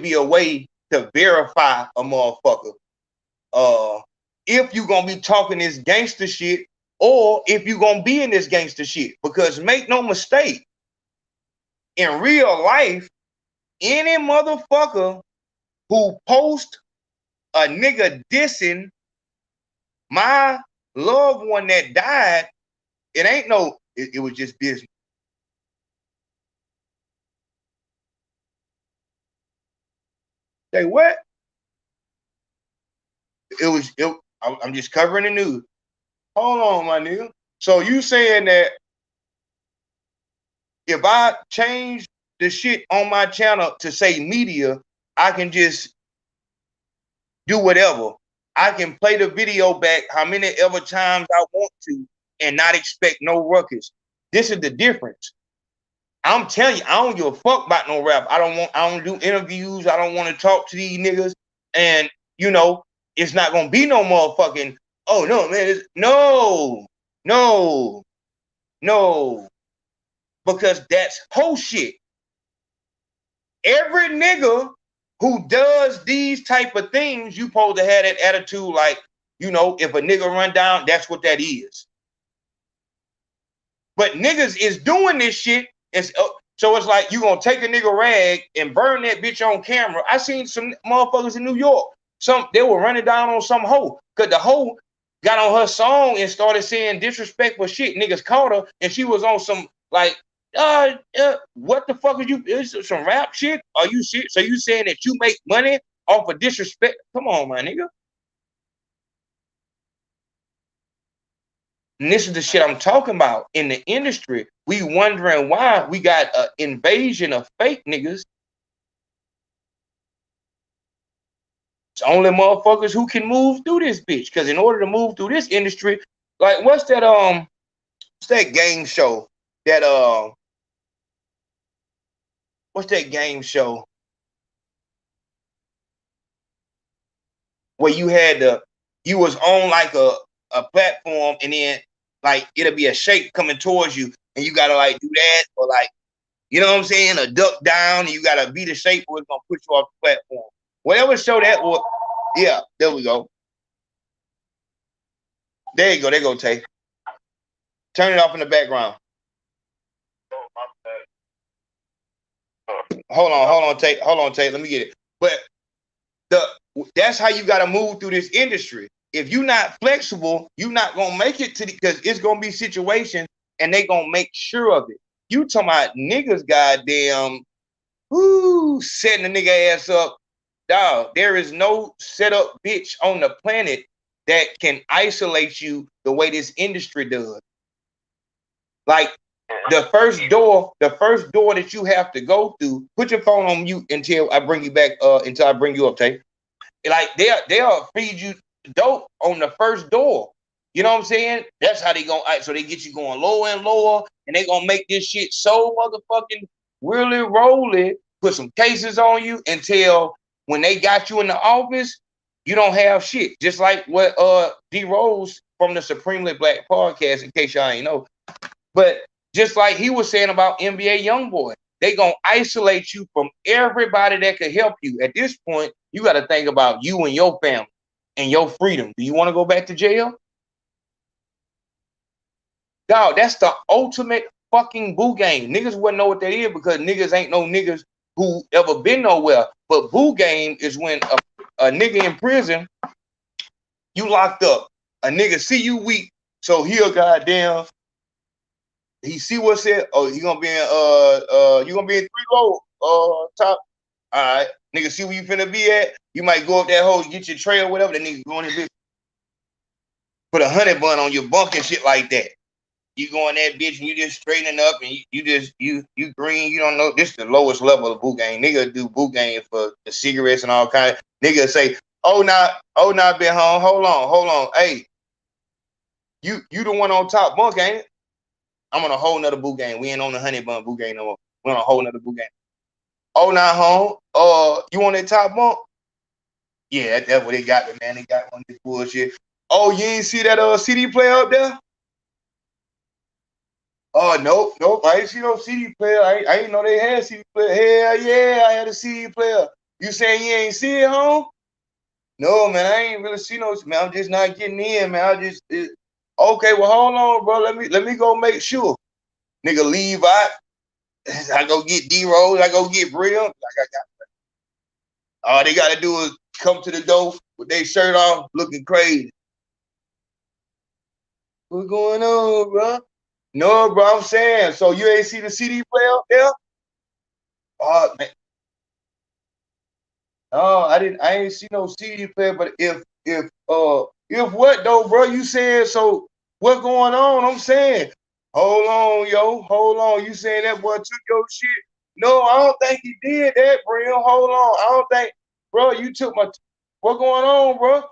[SPEAKER 1] be a way to verify a motherfucker. If you gonna be talking this gangster shit, or if you gonna be in this gangster shit. Because make no mistake, in real life, any motherfucker who post a nigga dissing my loved one that died, it ain't no, it was just business. Say what? I'm just covering the news. Hold on, my nigga. So you saying that if I change the shit on my channel to say media, I can just
[SPEAKER 4] do whatever. I can play the video back how many ever times I want to and not expect no ruckus. This is the difference. I'm telling you, I don't give a fuck about no rap. I don't do interviews. I don't want to talk to these niggas. And you know, it's not gonna be no motherfucking, oh no, man. No. Because that's whole shit. Every nigga who does these type of things, you supposed to have that attitude like, you know, if a nigga run down, that's what that is. But niggas is doing this shit. So it's like you gonna take a nigga rag and burn that bitch on camera. I seen some motherfuckers in New York. They were running down on some hoe. Cause the hoe got on her song and started saying disrespectful shit. Niggas caught her and she was on some like, what the fuck are you? Is it some rap shit? Are you shit? So you saying that you make money off of disrespect? Come on, my nigga. And this is the shit I'm talking about. In the industry, we wondering why we got an invasion of fake niggas. It's only motherfuckers who can move through this bitch. Because in order to move through this industry, like what's that game show that what's that game show where you was on like a platform and then like it'll be a shape coming towards you and you gotta like do that or like, you know what I'm saying, a duck down and you gotta be the shape or it's gonna put you off the platform. Whatever show that was, yeah, there we go. There you go, there go Tay. Turn it off in the background. Hold on, Tay. Let me get it. But that's how you gotta move through this industry. If you're not flexible, you're not gonna make it to because it's gonna be situations and they gonna make sure of it. You talking about niggas goddamn setting the nigga ass up. Dog, there is no setup bitch on the planet that can isolate you the way this industry does. Like the first door that you have to go through, put your phone on mute until I bring you back, until I bring you up, Tay. Like they'll feed you dope on the first door. You know what I'm saying? That's how they go. So they get you going lower and lower, and they gonna make this shit so motherfucking really rolling, put some cases on you until when they got you in the office, you don't have shit. Just like what D Rose from the Supremely Black podcast, in case y'all ain't know. But just like he was saying about NBA Youngboy, they gonna isolate you from everybody that could help you. At this point, you got to think about you and your family and your freedom. Do you want to go back to jail? Dog, that's the ultimate fucking boo game. Niggas wouldn't know what that is because niggas ain't no niggas who ever been nowhere. But boo game is when a nigga in prison, you locked up. A nigga see you weak, so he'll goddamn. He see what's it. Oh, you gonna be in you gonna be in 3 low top. All right, nigga, see where you finna be at. You might go up that hole, get your tray or whatever. That nigga go in there, bitch. Put a honey bun on your bunk and shit like that. You go in that bitch and you just straightening up and you green. You don't know. This is the lowest level of boo game. Nigga do boo game for the cigarettes and all kind. Nigga say, oh not been home. Hold on. Hey, you the one on top bunk, ain't it? I'm on a whole nother boo game. We ain't on the honey bun boo game no more. We're on a whole nother boo game. Oh, not home. You on that top bunk? Yeah, that's what they got me, man. They got one of this bullshit. Oh, you ain't see that CD player up there? Oh, nope. I ain't see no CD player. I ain't know they had CD player. Hell yeah, I had a CD player. You saying you ain't see it, home? No, man, I ain't really see no. Man, I'm just not getting in, man. Okay, well, hold on, bro. Let me go make sure. Nigga leave out. I go get D-Rose. I go get Brim. All they got to do is come to the door with their shirt off, looking crazy. What's going on, bro? No, bro, I'm saying. So you ain't see the CD player up there? Oh, man. No, I ain't see no CD player. But if what though, bro? You saying so? What's going on? I'm saying. Hold on, yo. Hold on. You saying that boy took your shit? No, I don't think he did that, bro. Hold on. I don't think, bro, you took my.
[SPEAKER 1] What going on, bro?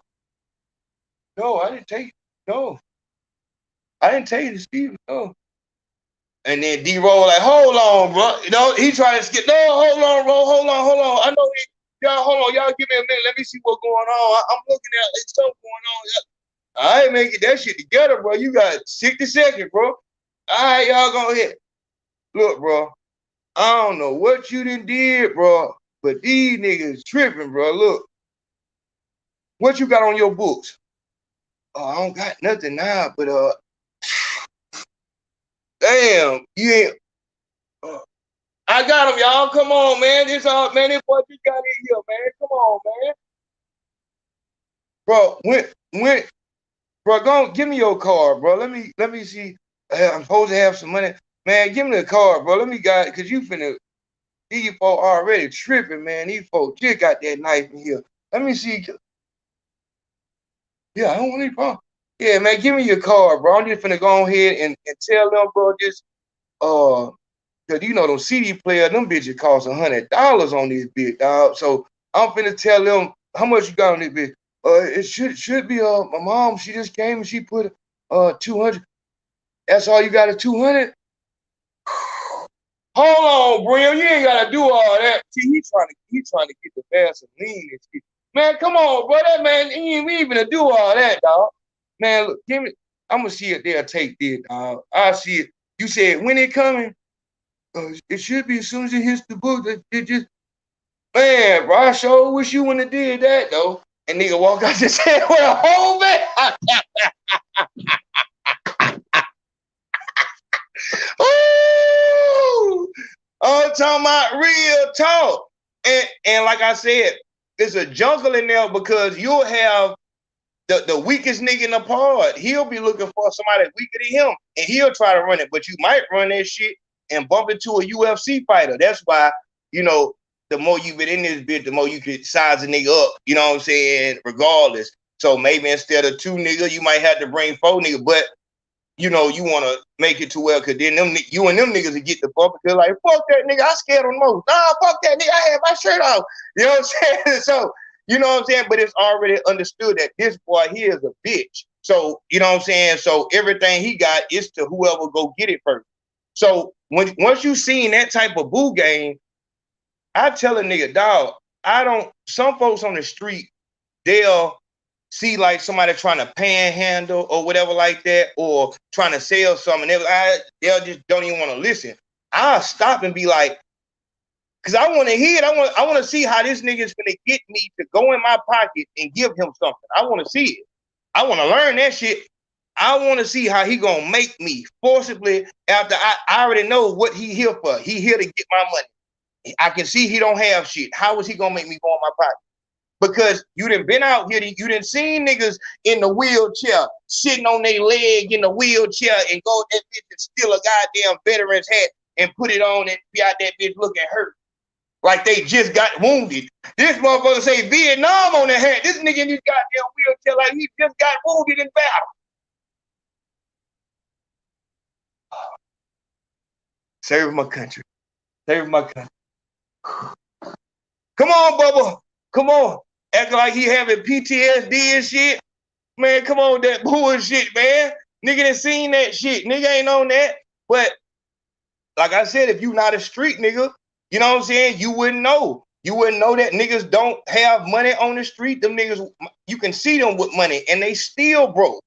[SPEAKER 1] No, I didn't take it. No. I didn't take it to Steve. No. And then D-Roll like, hold on, bro. You know, he trying to skip. No, hold on, bro. Hold on. I know y'all, hold on. Y'all give me a minute. Let me see what's going on. I'm looking at it's something going on. I ain't making that shit together, bro. You got 60 seconds, bro. All right, y'all go ahead. Look, bro. I don't know what you done did, bro, but these niggas tripping, bro. Look. What you got on your books? Oh, I don't got nothing now, but damn, you ain't. I got them, y'all. Come on, man. This all, man. This what you got in here, man. Come on, man. Bro, bro, go give me your card, bro. Let me see. I'm supposed to have some money, man. Give me the card, bro. Let me got it, cause you finna. These folks already tripping, man. These folks just got that knife in here. Let me see. Yeah, I don't want any problem. Yeah, man, give me your card, bro. I'm just finna go ahead and tell them, bro, just cause you know them CD player, them bitches cost $100 on this bitch, dog. So I'm finna tell them how much you got on this bitch. It should be my mom. She just came and she put 200. That's all you got is 200. Hold on, Brim. You ain't gotta do all that. See, he's trying to get the Vaseline and shit. Man, come on, bro. That man, he ain't even to do all that, dog. Man, look, give me. I'm gonna see if they'll take this, dog. I see it. You said when it coming? It should be as soon as it hits the book. It just, man, bro. I sure wish you wouldn't have did that though. And nigga walk out his head with a whole man. Ooh, I'm talking about real talk. And like I said, there's a jungle in there because you'll have the weakest nigga in the pod. He'll be looking for somebody weaker than him, and he'll try to run it. But you might run that shit and bump into a UFC fighter. That's why, you know, the more you've been in this bitch, the more you could size a nigga up. You know what I'm saying? Regardless. So maybe instead of 2 niggas, you might have to bring 4 niggas. But you know, you want to make it to well, because then you and them niggas will get the fuck. They're like, fuck that nigga, I scared him most. Nah, fuck that nigga, I had my shirt off. You know what I'm saying? So, you know what I'm saying? But it's already understood that this boy here is a bitch. So, you know what I'm saying? So everything he got is to whoever go get it first. So once you seen that type of boo game, I tell a nigga, dog, some folks on the street, they'll see like somebody trying to panhandle or whatever like that, or trying to sell something, they'll just don't even want to listen. I'll stop and be like, because I want to hear it. I want to see how this nigga's gonna get me to go in my pocket and give him something. I want to see it. I want to learn that shit. I want to see how he gonna make me forcibly after I already know what he here for. He here to get my money. I can see he don't have shit. How is he gonna make me go in my pocket? Because you done been out here, you done seen niggas in the wheelchair, sitting on their leg in the wheelchair and go that bitch and steal a goddamn veteran's hat and put it on and be out that bitch looking hurt. Like they just got wounded. This motherfucker say Vietnam on the hat. This nigga in this goddamn wheelchair like he just got wounded in battle. Serve my country. Serve my country. Come on, Bubba. Come on. Acting like he having PTSD and shit. Man, come on, that bullshit, man. Nigga done seen that shit. Nigga ain't on that. But like I said, if you not a street nigga, you know what I'm saying? You wouldn't know. You wouldn't know that niggas don't have money on the street. Them niggas, you can see them with money and they still broke.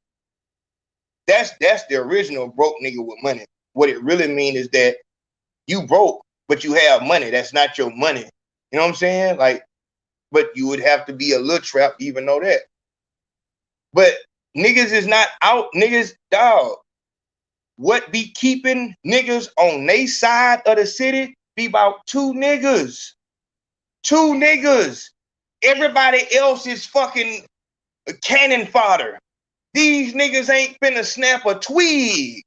[SPEAKER 1] That's the original broke nigga with money. What it really means is that you broke, but you have money. That's not your money. You know what I'm saying? Like, but you would have to be a little trap to even know that. But niggas is not out. Niggas, dog. What be keeping niggas on they side of the city be about 2 niggas. 2 niggas. Everybody else is fucking cannon fodder. These niggas ain't finna snap a twig.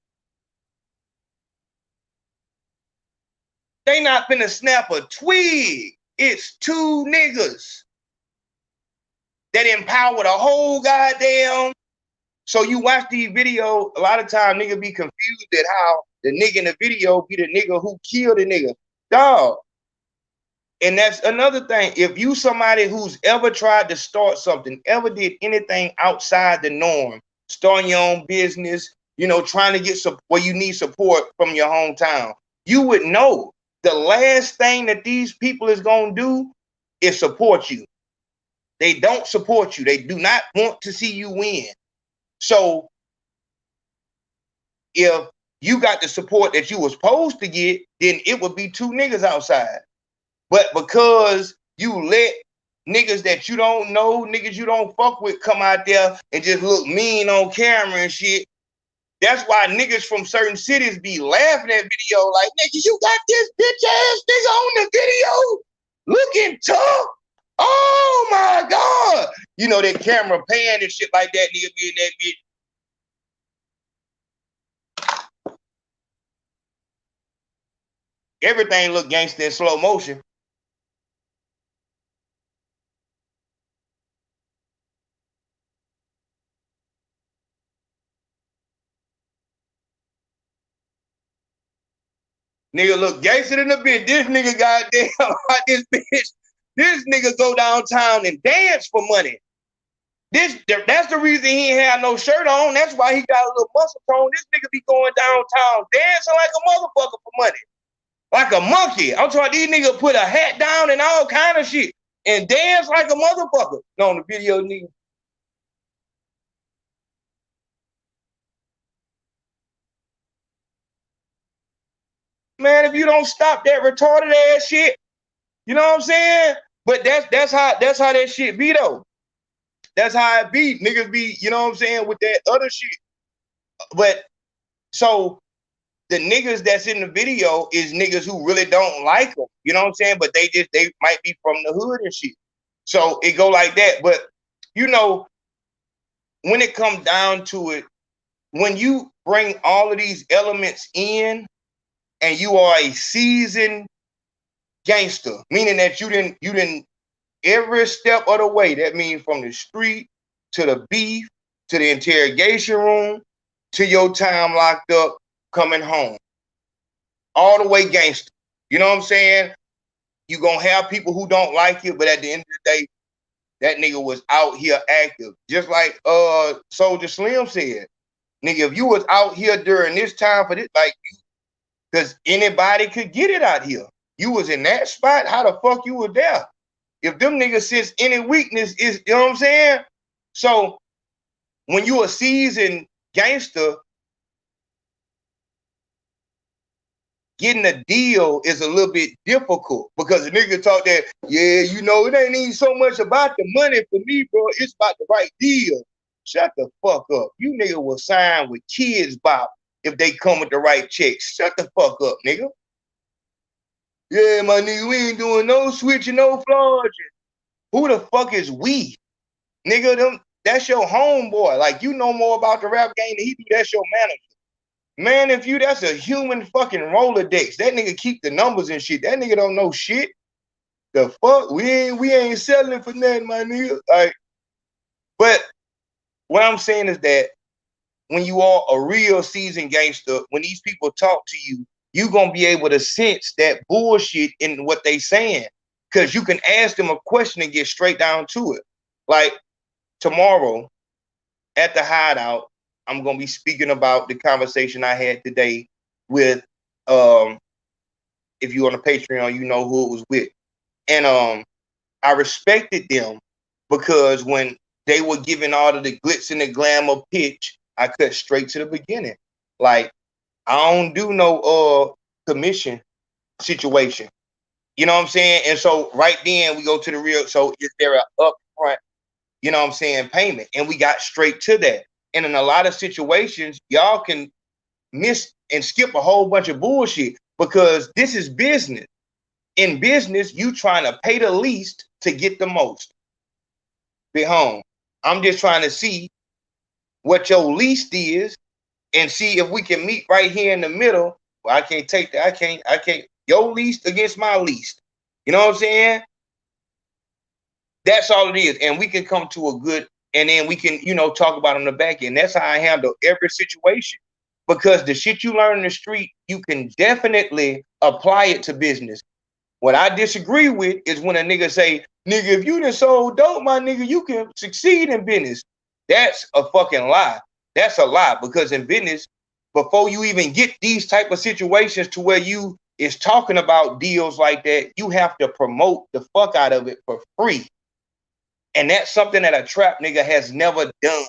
[SPEAKER 1] They not finna snap a twig. It's 2 niggas that empower the whole goddamn. So you watch these videos, a lot of times niggas be confused at how the nigga in the video be the nigga who killed the nigga. Dog, And that's another thing. If you somebody who's ever tried to start something, ever did anything outside the norm, starting your own business, you know, trying to get support where you need support from your hometown, you would know the last thing that these people is gonna do is support you. They don't support you. They do not want to see you win. So if you got the support that you were supposed to get, then it would be two niggas outside. But because you let niggas that you don't know, niggas you don't fuck with come out there and just look mean on camera and shit, that's why niggas from certain cities be laughing at video like, nigga, you got this bitch ass nigga on the video looking tough. Oh my God. You know, that camera pan and shit like that, nigga be in that bitch. Everything look gangster in slow motion. Nigga look gangster in the bitch. This nigga goddamn this bitch. This nigga go downtown and dance for money. That's the reason he ain't have no shirt on. That's why he got a little muscle tone. This nigga be going downtown dancing like a motherfucker for money. Like a monkey. I'm talking these niggas put a hat down and all kind of shit and dance like a motherfucker. No, on the video, nigga. Man, if you don't stop that retarded ass shit, you know what I'm saying? But that's how that shit be though. That's how it be. Niggas be, you know what I'm saying, with that other shit. But so the niggas that's in the video is niggas who really don't like them. You know what I'm saying? But they might be from the hood and shit. So it go like that. But you know, when it comes down to it, when you bring all of these elements in and you are a seasoned gangster, meaning that you didn't every step of the way, that means from the street to the beef, to the interrogation room, to your time locked up, coming home. All the way gangster. You know what I'm saying? You gonna have people who don't like you, but at the end of the day, that nigga was out here active. Just like Soldier Slim said. Nigga, if you was out here during this time for this, like you, because anybody could get it out here. You was in that spot, how the fuck you were there? If them niggas sense any weakness, is, you know what I'm saying? So when you a seasoned gangster, getting a deal is a little bit difficult because the nigga talk that, yeah, you know, it ain't even so much about the money for me, bro. It's about the right deal. Shut the fuck up. You nigga will sign with Kids Bop if they come with the right checks. Shut the fuck up, nigga. Yeah, my nigga, we ain't doing no switching, no flogging. Who the fuck is we? Nigga, that's your homeboy. Like, you know more about the rap game than he do. That's your manager. Man, if you, that's a human fucking Rolodex. That nigga keep the numbers and shit. That nigga don't know shit. The fuck? We ain't settling for nothing, my nigga. Like, but what I'm saying is that when you are a real seasoned gangster, when these people talk to you, you gonna be able to sense that bullshit in what they saying. Cause you can ask them a question and get straight down to it. Like tomorrow at the Hideout, I'm gonna be speaking about the conversation I had today with if you're on the Patreon, you know who it was with. And I respected them because when they were giving all of the glitz and the glamour pitch, I cut straight to the beginning. Like, I don't do no commission situation. You know what I'm saying? And so right then we go to the real. So is there an upfront, you know what I'm saying, payment? And we got straight to that. And in a lot of situations, y'all can miss and skip a whole bunch of bullshit because this is business. In business, you trying to pay the least to get the most. Be home. I'm just trying to see what your least is and see if we can meet right here in the middle. Well, I can't take that. I can't. Your least against my least. You know what I'm saying? That's all it is. And we can come to a good, and then we can, you know, talk about on the back end. That's how I handle every situation. Because the shit you learn in the street, you can definitely apply it to business. What I disagree with is when a nigga say, nigga, if you done sold dope, my nigga, you can succeed in business. That's a fucking lie. That's a lie, because in business, before you even get these type of situations to where you is talking about deals like that, you have to promote the fuck out of it for free. And that's something that a trap nigga has never done.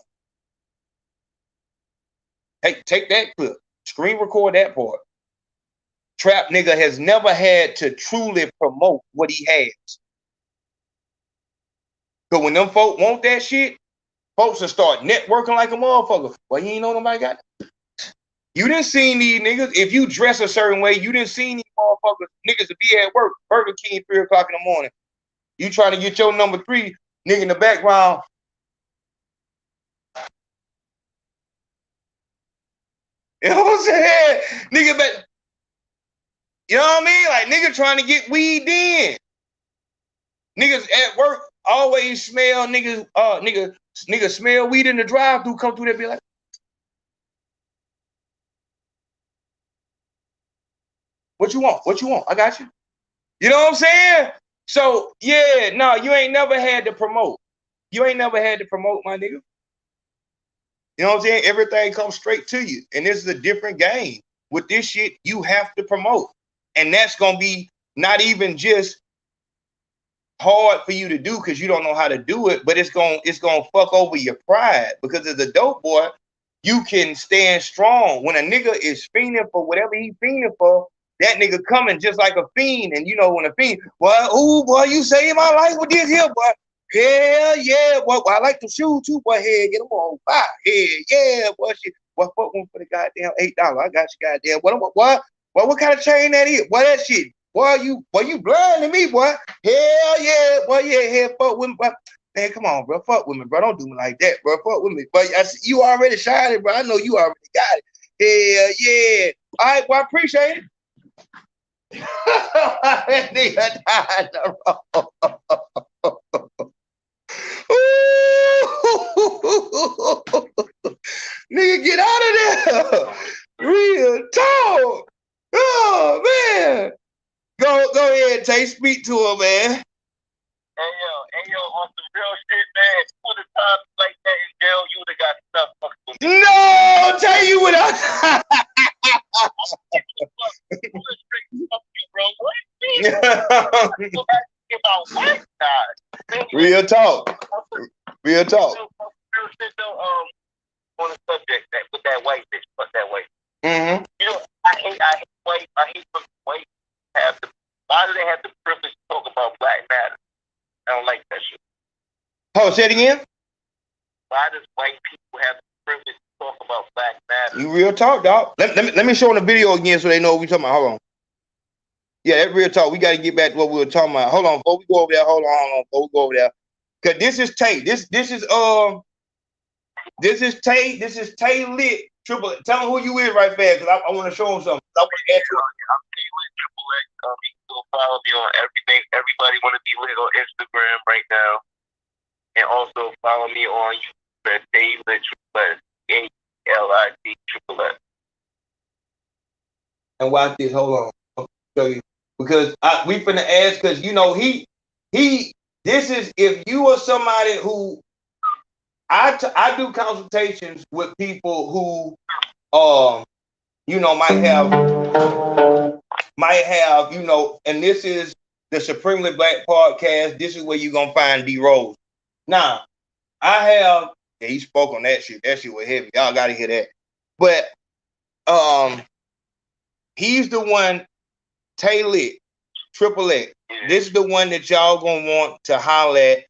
[SPEAKER 1] Hey, take that clip, screen record that part. Trap nigga has never had to truly promote what he has. Because when them folk want that shit, folks will start networking like a motherfucker. Well, you ain't know nobody got it. You didn't see these niggas. If you dress a certain way, you didn't see these motherfuckers, niggas to be at work, Burger King, 3 o'clock in the morning. You trying to get your number 3, nigga in the background. You know what I'm saying? Nigga back. You know what I mean? Like, nigga trying to get weed in. Niggas at work always smell niggas, nigga smell weed in the drive-thru, come through there, be like, what you want? What you want? I got you. You know what I'm saying? So, yeah, no, you ain't never had to promote. You ain't never had to promote, my nigga. You know what I'm saying? Everything comes straight to you. And this is a different game. With this shit, you have to promote. And that's going to be not even just hard for you to do because you don't know how to do it, but it's going to fuck over your pride. Because as a dope boy, you can stand strong. When a nigga is fiending for whatever he fiending for, that nigga coming just like a fiend. And you know, when a fiend, boy, ooh, boy, you saved my life with this here, boy. Hell yeah, boy, I like the shoe too, boy. Hey, get them on fire. Hell yeah, boy, shit. Boy, fuck one for the goddamn $8. I got you, goddamn. What kind of chain that is? Boy, that shit. Boy, you blind to me, boy. Hell yeah, boy, yeah, hell, fuck with me, boy. Man, come on, bro. Fuck with me, bro. Don't do me like that, bro. Fuck with me. But you already shining, bro. I know you already got it. Hell yeah. All right, well, I appreciate it. That nigga died the wrong. Nigga, get out of there. Real talk. Oh, man. Go ahead, Tay. Speak to him, man.
[SPEAKER 16] Hey, yo, on some real shit, man. Put a time like that in jail, you would have got stuff fucked with.
[SPEAKER 1] No, tell you what I... Real talk. Real talk.
[SPEAKER 16] On the subject that with that white bitch, but that way.
[SPEAKER 1] Mm-hmm.
[SPEAKER 16] You know, I hate white have the. Why do they have the privilege to talk about Black Matter? I don't like that shit.
[SPEAKER 1] Oh, say it again.
[SPEAKER 16] Why does white people have the privilege to talk about Black Matter?
[SPEAKER 1] You real talk, dog. Let me show them the video again so they know what we talking about. Hold on. Yeah, that real talk. We got to get back to what we were talking about. Hold on, before we go over there. Hold on, before we go over there. Cause this is Tay. This is Tay. This is Tay Lit. Triple. Tell them who you is right there, cause I want to show them something. I want to ask you.
[SPEAKER 16] I'm Tay Lit Triple X. You can follow me on everything. Everybody want to be lit on Instagram right now, and also follow me on YouTube at Tay Lit Triple X. ALIT Triple X.
[SPEAKER 1] And watch this. Hold on. I'll show you. Because we finna ask, because you know this is, if you are somebody who I do consultations with people who you know might have you know, and this is the Supremely Black Podcast. This is where you're gonna find D Rose. Now he spoke on that shit. That shit was heavy. Y'all gotta hear that. But he's the one, Tay Lit, Triple X. This is the one that y'all gonna want to holler at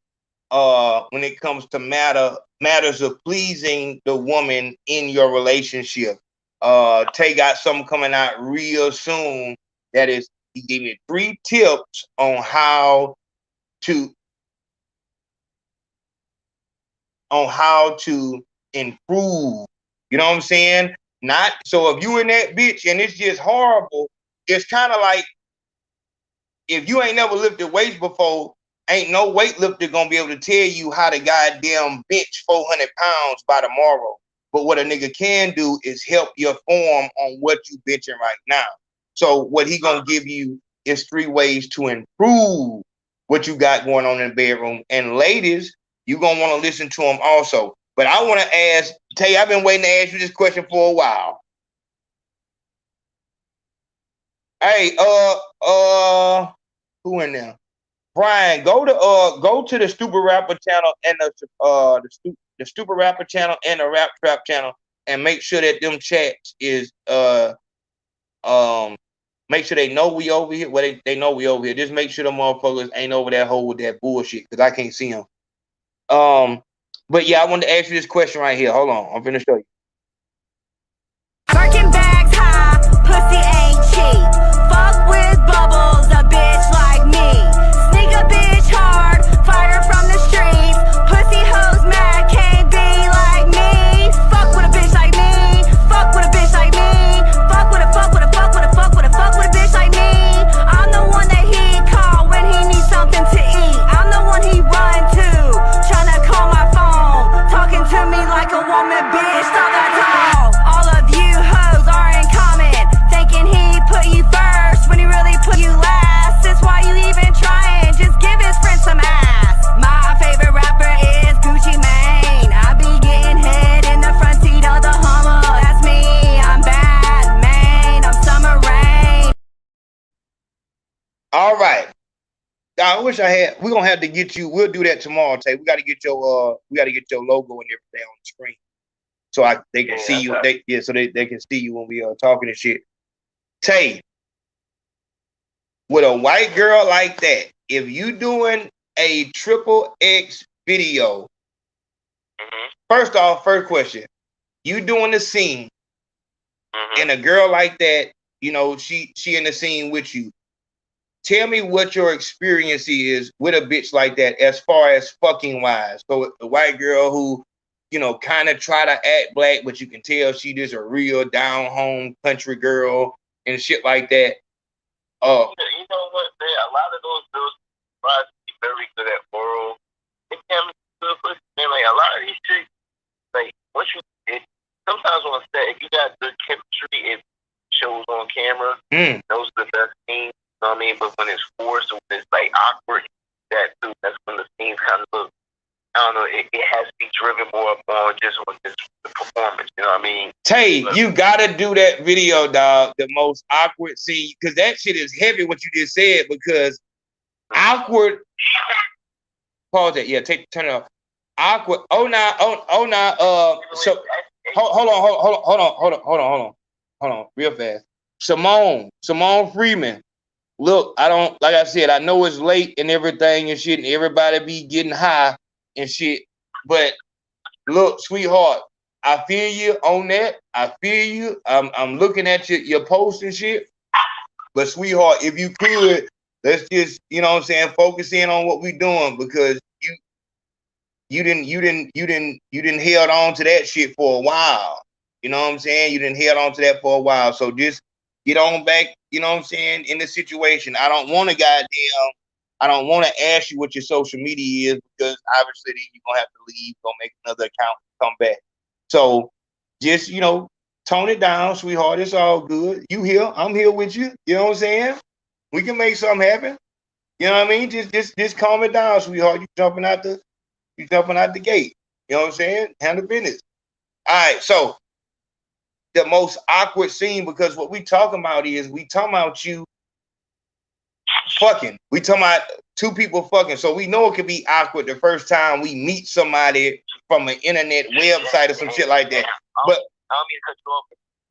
[SPEAKER 1] when it comes to matters of pleasing the woman in your relationship. Tay got something coming out real soon that is, he gave me 3 tips on how to improve. You know what I'm saying? Not so if you in that bitch and it's just horrible, it's kind of like if you ain't never lifted weights before, ain't no weightlifter gonna be able to tell you how to goddamn bench 400 pounds by tomorrow. But what a nigga can do is help your form on what you benching right now. So what he gonna give you is 3 ways to improve what you got going on in the bedroom. And ladies, you're going to want to listen to them also. But I want to ask, Tay, I've been waiting to ask you this question for a while. Hey, who in there? Brian, go to the Stupid Rapper channel and the Stupid Rapper channel and the Rap Trap channel, and make sure that them chats is make sure they know we over here. Well, they know we over here. Just make sure the motherfuckers ain't over that hole with that bullshit, because I can't see them. But yeah, I wanted to ask you this question right here. Hold on, I'm finna show you.
[SPEAKER 17] Birkin bags high, pussy ain't cheap. Fuck with bubbles, a bitch like me. Sneak a bitch hard, fire from the streets. Pussy hoes mad, can't be like me. Fuck with a bitch like me. Fuck with a bitch like me. Fuck with a bitch like me. I'm the one that he call when he needs something to eat. I'm the one he run to, tryna call my phone. Talking to me like a woman, bitch, stop that talk. All of you hoes are in common, thinking he put you first when he really put you last. That's why you even trying, just give his friend some ass. My favorite rapper is Gucci Mane. I be getting hit in the front seat of the Hummer. That's me, I'm bad, man, I'm summer rain.
[SPEAKER 1] All right. I wish I had. We're gonna have to get you. We'll do that tomorrow, Tay. We got to get your logo and everything on the screen, so they can see you. So they can see you when we are talking and shit. Tay, with a white girl like that, if you doing a XXX video, first question, you doing the scene, and a girl like that, you know, she in the scene with you. Tell me what your experience is with a bitch like that as far as fucking wise. So the white girl who, you know, kind of try to act black, but you can tell she just a real down home country girl and shit like that.
[SPEAKER 16] You know what? A lot of those girls try to be very good at oral. They can be good pussy. Like a lot of these chicks, like once sometimes on set, if you got good chemistry, it shows on camera. Those are the best scenes. You know what I mean? But when it's forced or when it's like awkward, that's when the scenes kind of look, I don't know, it has to be driven more upon just on the performance, you know what I mean?
[SPEAKER 1] Tay, you gotta do that video, dog, the most awkward scene, because that shit is heavy what you just said, because awkward, pause it, yeah, turn it off. Awkward, hold on, real fast. Simone Freeman. Look, like I said, I know it's late and everything and shit, and everybody be getting high and shit. But look, sweetheart, I feel you on that. I feel you. I'm looking at your post and shit. But sweetheart, if you could, let's just, you know what I'm saying, focus in on what we doing, because you didn't held on to that shit for a while. You know what I'm saying? You didn't held on to that for a while. So just get on back, you know what I'm saying, in the situation. I don't want to ask you what your social media is, because obviously then you're going to have to leave, go make another account, come back. So just, you know, tone it down, sweetheart. It's all good. You here, I'm here with you. You know what I'm saying? We can make something happen. You know what I mean? Just calm it down, sweetheart. You jumping out the gate. You know what I'm saying? Handle business. All right, so the most awkward scene, because what we talking about is we talking about you fucking. We talking about two people fucking. So we know it could be awkward the first time we meet somebody from an internet website or some shit like that. But
[SPEAKER 16] I don't mean to cut you off.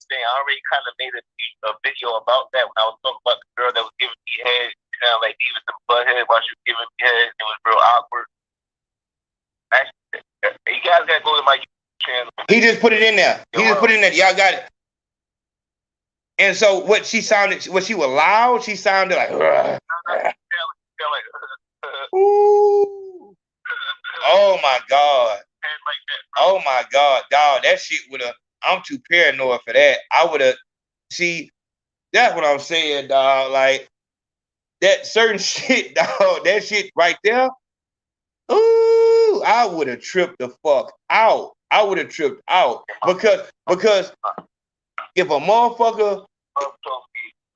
[SPEAKER 16] I already kind of made a video about that when I was talking about the girl that was giving me head. You know, like he was the butthead while she was giving me head. It was real awkward. Actually, you guys gotta go to my channel.
[SPEAKER 1] He just put it in there. Y'all got it. And so what she was loud, she sounded like ooh. Oh my God. Oh my God, dog. That shit I'm too paranoid for that. I would have that's what I'm saying, dog. Like that certain shit, dog, that shit right there. Ooh, I would have tripped the fuck out. I would have tripped out because if a motherfucker,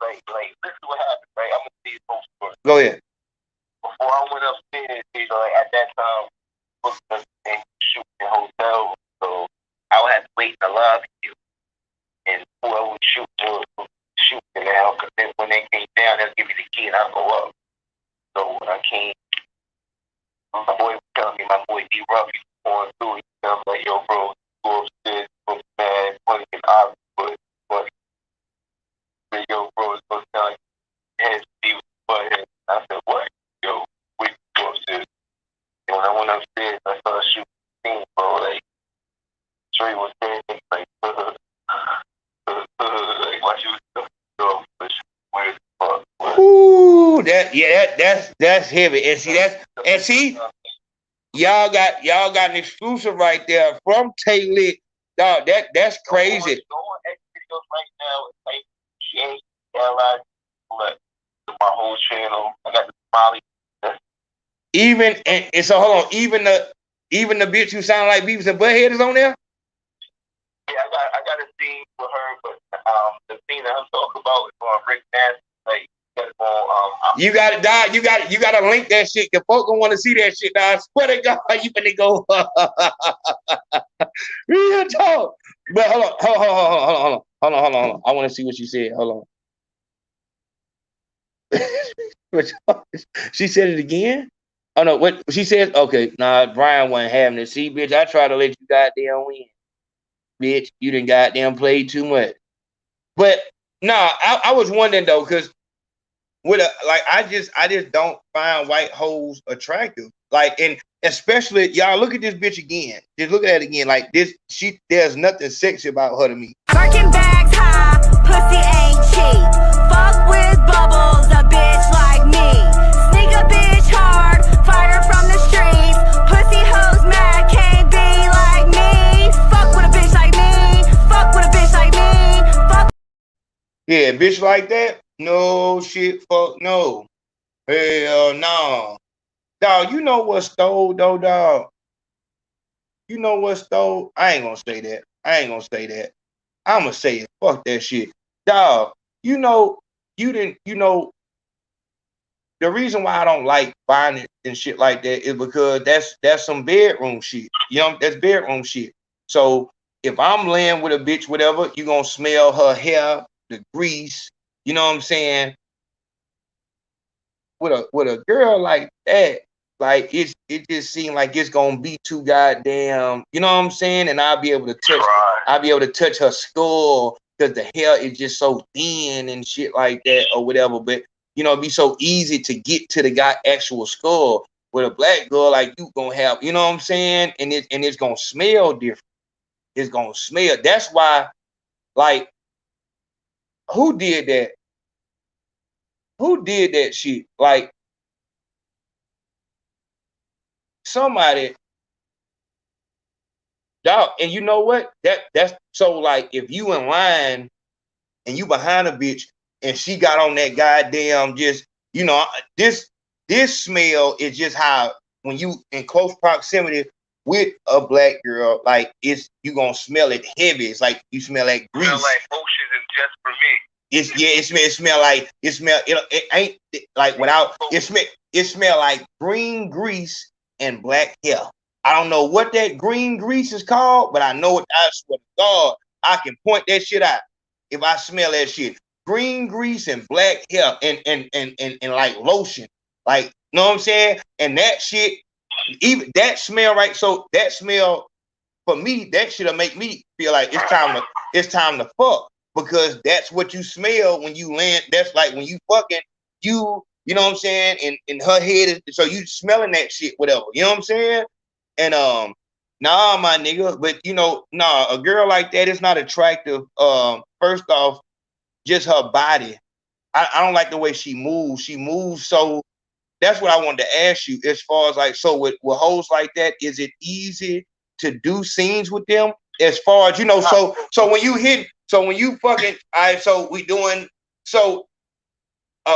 [SPEAKER 16] like, listen to what happened, right? I'm gonna see his whole story.
[SPEAKER 1] Go ahead.
[SPEAKER 16] Before I went upstairs, like at that time, booked us and shoot in hotel, so I would have to wait in the lobby, and whoever would shoot would shoot me now. Because then when they came down, they'll give me the key and I'll go up. So when I came, my boy was telling me, my boy D Ruff, he's going through. He tells me like, yo, bro, go upstairs, go mad, money and obvious, but yo, bro, it's gonna sound like your head Steve was butthead. I said, what? Yo, we go upstairs. And when I went upstairs, I saw a shooting scene, bro. Like, Trey was saying, like, like, why you was so weird as fuck.
[SPEAKER 1] Ooh, that's heavy. And see, y'all got an exclusive right there from Taylor. Dog, that's crazy.
[SPEAKER 16] Go on X videos right now. Like, G-A-L-I, my whole channel. I got the Molly.
[SPEAKER 1] Even and so hold on, even the bitch who sound like Beavis and Butthead is on there.
[SPEAKER 16] Yeah, I got a scene with her, but the scene that I'm talking about is on Rick Nasty. Like,
[SPEAKER 1] you got it, dog. You got to link that shit. The folk don't want to see that shit, dog. I swear to God, you finna go. Real talk. But hold on. I want to see what she said. Hold on. She said it again. Oh no, what she said? Okay, nah, Brian wasn't having it. See, bitch, I tried to let you goddamn win. Bitch, you done goddamn played too much. But nah, I was wondering though, because with I just don't find white hoes attractive. Like, and especially y'all look at this bitch again. Just look at it again. Like this, there's nothing sexy about her to me.
[SPEAKER 17] Birkin bags high, pussy ain't cheap. Fuck with bubbles, a bitch like me. Sneak a bitch hard, fire from the streets. Pussy hoes mad, can't be like me. Fuck with a bitch like me. Fuck with a bitch like me. Fuck.
[SPEAKER 1] Yeah, bitch like that? No shit, fuck no. Hell no. Dog, you know what stole though, dog? You know what stole? I ain't gonna say that. I'm gonna say it. Fuck that shit. Dog, you know, the reason why I don't like buying it and shit like that is because that's some bedroom shit. You know, that's bedroom shit. So if I'm laying with a bitch, whatever, you gonna smell her hair, the grease, you know what I'm saying? With a girl like that, like it just seemed like it's gonna be too goddamn, you know what I'm saying? And I'll be able to touch her skull because the hair is just so thin and shit like that or whatever. But you know, it'd be so easy to get to the actual skull. With a black girl like you gonna have, you know what I'm saying? And it's gonna smell different. It's gonna smell. That's why, like, who did that? Who did that shit? Like, somebody, dog. And you know what? That's so, like, if you in line and you behind a bitch and she got on that goddamn just, you know, this smell is just how when you in close proximity with a black girl, like you gonna smell it heavy. It's like you smell like grease.
[SPEAKER 16] Smell like oceans and just for me.
[SPEAKER 1] It ain't like without it smell like green grease and black hair. I don't know what that green grease is called, but I know it. I swear to God, I can point that shit out if I smell that shit. Green grease and black hair and like lotion, like, you know what I'm saying? And that shit, even that smell, right? So that smell for me, that shit'll make me feel like it's time to fuck. Because that's what you smell when you land. That's like when you fucking, you know what I'm saying? And her head is, so you smelling that shit, whatever. You know what I'm saying? And nah, my nigga, but you know, nah, a girl like that is not attractive. First off, just her body. I don't like the way she moves. She moves so. That's what I wanted to ask you. As far as like, so with hoes like that, is it easy to do scenes with them? As far as, you know, so when you hit. So when you fucking, so we doing, so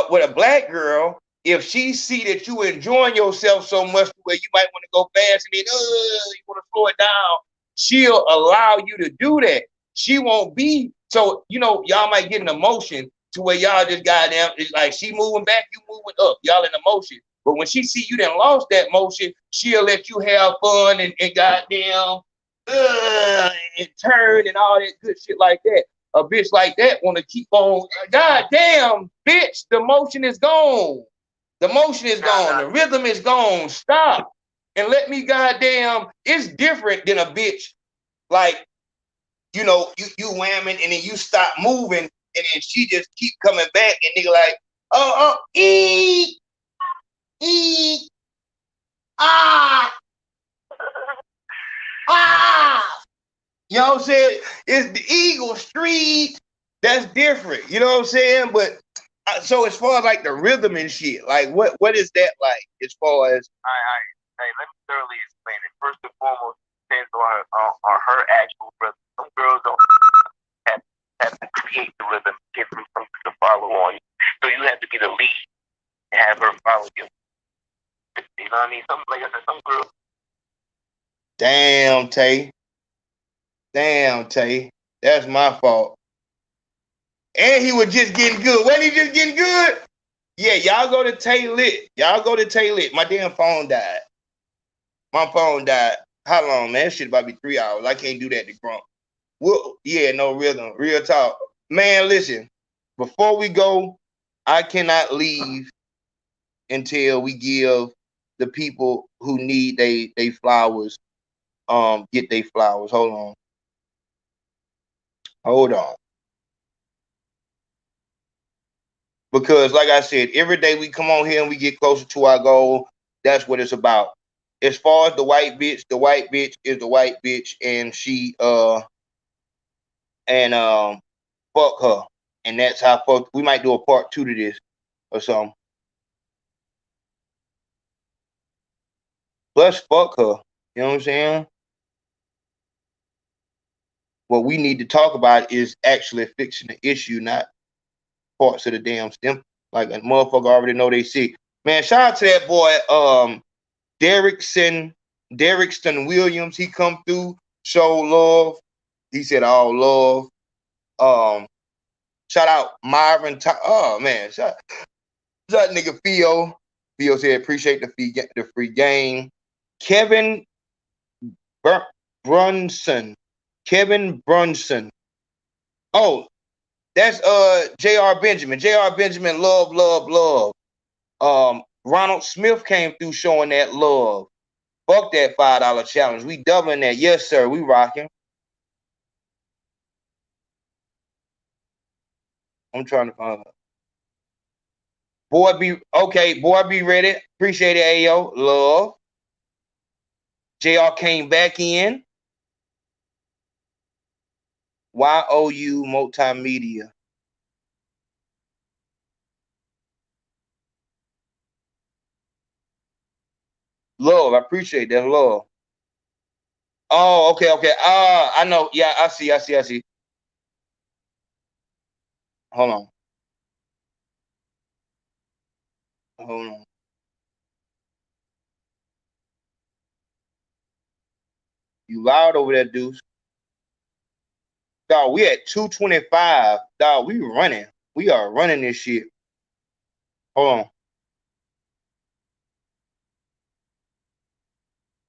[SPEAKER 1] with a black girl, if she see that you enjoying yourself so much where you might want to go fast and then you want to slow it down, she'll allow you to do that. She won't be, so, you know, y'all might get an emotion.
[SPEAKER 4] to where y'all just goddamn, it's like she moving back, you moving up. Y'all in the motion. But when she see you done lost that motion, she'll let you have fun and goddamn and turn and all that good shit like that. A bitch like that want to keep on, goddamn, bitch, the motion is gone. The motion is gone. The rhythm is gone. Stop. And let me goddamn, it's different than a bitch like, you know, you whamming and then you stop moving and then she just keep coming back and nigga like, eat, ah. You know what I'm saying? It's the Eagle Street. That's different. You know what I'm saying? But so as far as like the rhythm and shit, like what is that like as far as?
[SPEAKER 16] Hey, let me thoroughly explain it. First and foremost, it depends on her actual rhythm. Some girls don't have to create the rhythm, get from something to follow on you. So you have to be the lead and have her follow you. You know what I mean? Some, like I said, some girls.
[SPEAKER 4] Damn, Tay. That's my fault. And he was just getting good. Wasn't he just getting good? Yeah, y'all go to Tay Lit. My damn phone died. My phone died. How long, man? That shit about to be 3 hours. I can't do that to Grump. Well, yeah, no rhythm. Real talk. Man, listen. Before we go, I cannot leave until we give the people who need they flowers, get their flowers. Hold on. Because like I said, every day we come on here and we get closer to our goal. That's what it's about. As far as the white bitch is the white bitch, and she fuck her. And that's how we might do a part 2 to this or something. Plus fuck her. You know what I'm saying? What we need to talk about is actually fixing the issue, not parts of the damn stem. Like a motherfucker already know they sick. Man, shout out to that boy, Derrickson Williams. He come through, show love. He said all love. Shout out Myron. Oh man, shout out nigga Theo. Theo said appreciate the free game. Kevin Brunson. Oh, that's J.R. Benjamin. J.R. Benjamin, love. Ronald Smith came through showing that love. Fuck that $5 challenge. We doubling that. Yes, sir. We rocking. I'm trying to find her. Boy, be ready. Appreciate it, Ayo. Love. JR came back in. YOU Multimedia. Love, I appreciate that. Love. Oh, okay. I know. Yeah, I see. Hold on. You loud over there, Deuce. Dog, we at 225. Dog, we running. We are running this shit. Hold on.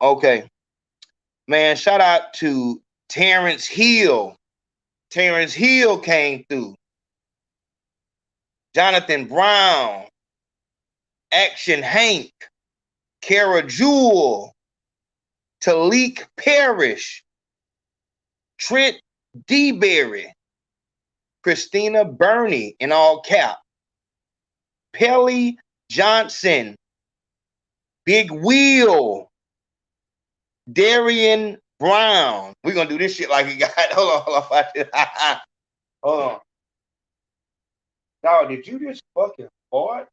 [SPEAKER 4] Okay. Man, shout out to Terrence Hill. Terrence Hill came through. Jonathan Brown. Action Hank. Kara Jewell. Talik Parrish. Trent DeBerry. Christina Burney in all cap. Pelly Johnson. Big Wheel. Darian Brown. We're gonna do this shit like he got. Hold on. Hold on. Dog, did you just fucking fart?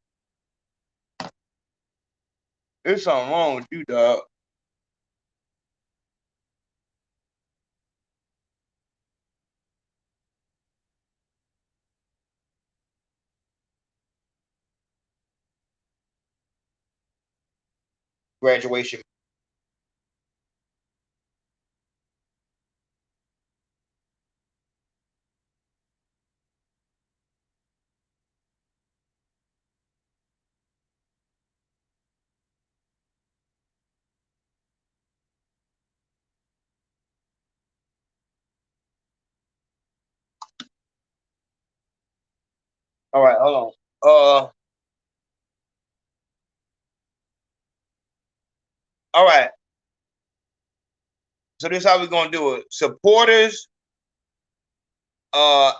[SPEAKER 4] There's something wrong with you, dog. Graduation. All right, hold on. All right. So this is how we're gonna do it. Supporters, I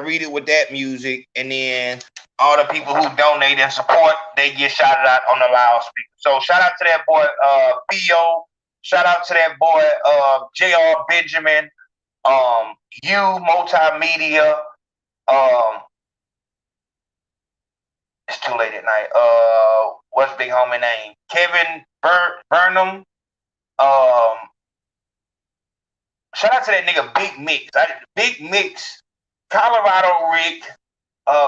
[SPEAKER 4] read it with that music, and then all the people who donate and support, they get shouted out on the loudspeaker. So shout out to that boy Theo. Shout out to that boy JR Benjamin. You Multimedia. It's too late at night. What's big homie name? Kevin Burnham. Shout out to that nigga Big Mix. Big Mix, Colorado Rick,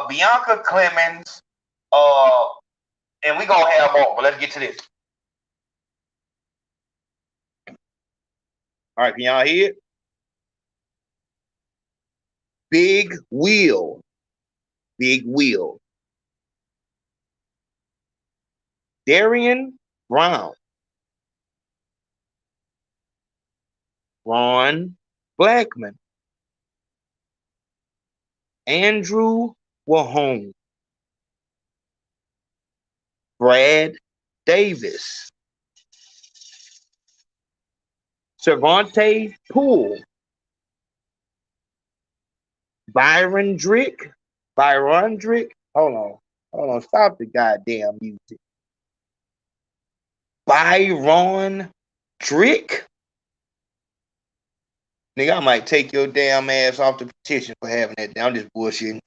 [SPEAKER 4] Bianca Clemens, and we gonna have more. But let's get to this. All right, can y'all hear it? Big Wheel. Big Wheel. Darian Brown. Ron Blackman. Andrew Wahone. Brad Davis. Cervante Poole. Byron Drick. Hold on. Stop the goddamn music. Byron Drick. Nigga, I might take your damn ass off the petition for having that. I'm just bullshitting.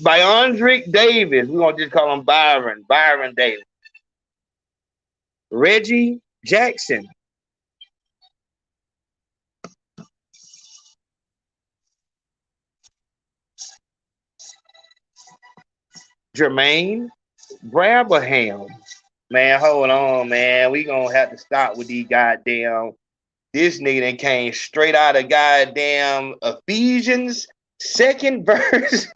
[SPEAKER 4] Byron Davis. We're going to just call him Byron. Byron Davis. Reggie Jackson. Jermaine Brabham. Man, hold on, man. We gonna have to stop with these goddamn. This nigga that came straight out of goddamn Ephesians, second verse.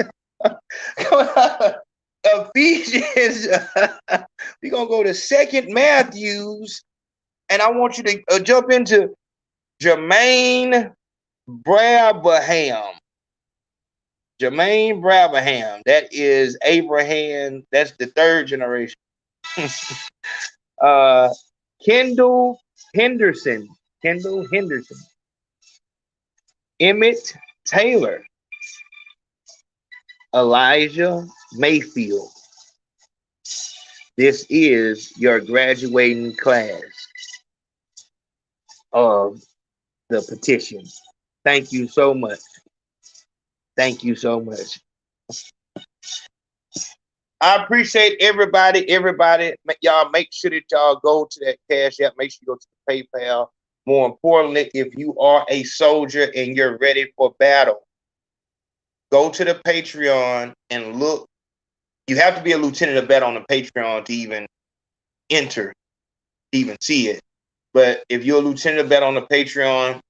[SPEAKER 4] Ephesians. We gonna go to Second Matthews, and I want you to jump into Jermaine Brabham. Jermaine Brabham. That is Abraham. That's the third generation. Kendall Henderson. Emmett Taylor. Elijah Mayfield. This is your graduating class of the petition. Thank you so much. Thank you so much. I appreciate everybody. Y'all make sure that y'all go to that Cash App. Make sure you go to the PayPal. More importantly, if you are a soldier and you're ready for battle, go to the Patreon and look. You have to be a lieutenant of battle on the Patreon to even enter, to even see it. But if you're a lieutenant of battle on the Patreon,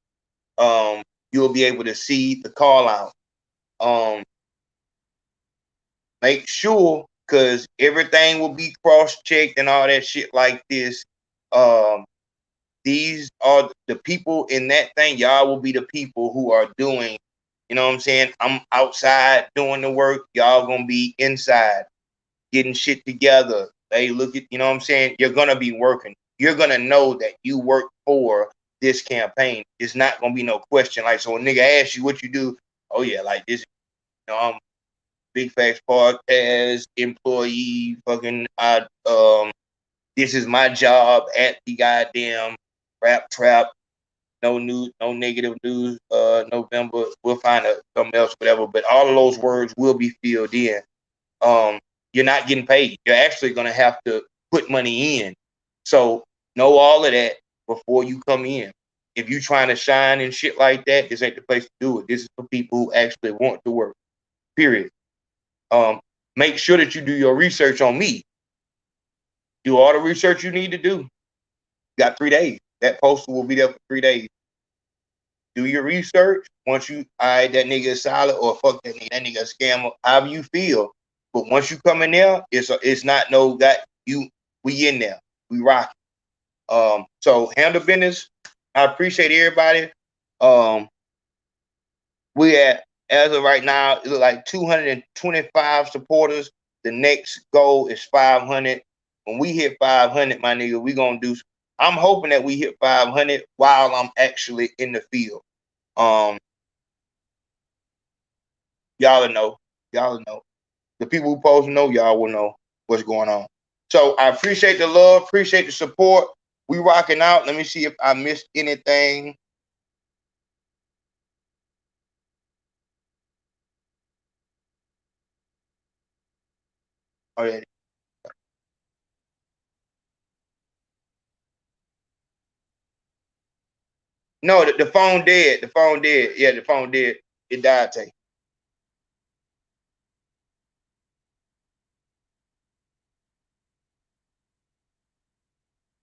[SPEAKER 4] you'll be able to see the call out. Make sure, because everything will be cross-checked and all that shit like this. These are the people in that thing. Y'all will be the people who are doing, you know what I'm saying? I'm outside doing the work. Y'all gonna be inside getting shit together. They look at, you know what I'm saying? You're gonna be working. You're gonna know that you work for this campaign. It's not gonna be no question. Like, so a nigga asks you what you do. Oh yeah, like this, you know, I'm Big Facts Podcast employee, fucking this is my job at the goddamn Rap Trap. No news, no negative news. November, we'll find something else, whatever. But all of those words will be filled in. You're not getting paid. You're actually gonna have to put money in. So know all of that before you come in. If you trying to shine and shit like that, this ain't the place to do it. This is for people who actually want to work. Period. Make sure that you do your research on me. Do all the research you need to do. You got 3 days. That poster will be there for 3 days. Do your research. Once you, all right, that nigga is solid, or fuck that nigga a scammer, however you feel. But once you come in there, it's not no that you, we in there. We rocking. So handle business. I appreciate everybody. We at
[SPEAKER 1] As of right now, it looks like 225 supporters. The next goal is 500. When we hit 500, my nigga, we gonna do. I'm hoping that we hit 500 while I'm actually in the field. Y'all will know. Y'all will know. The people who supposed to know, y'all will know what's going on. So I appreciate the love, appreciate the support. We rocking out. Let me see if I missed anything. Oh yeah. No, the phone dead. The phone dead. Yeah, the phone dead. It died, Tay.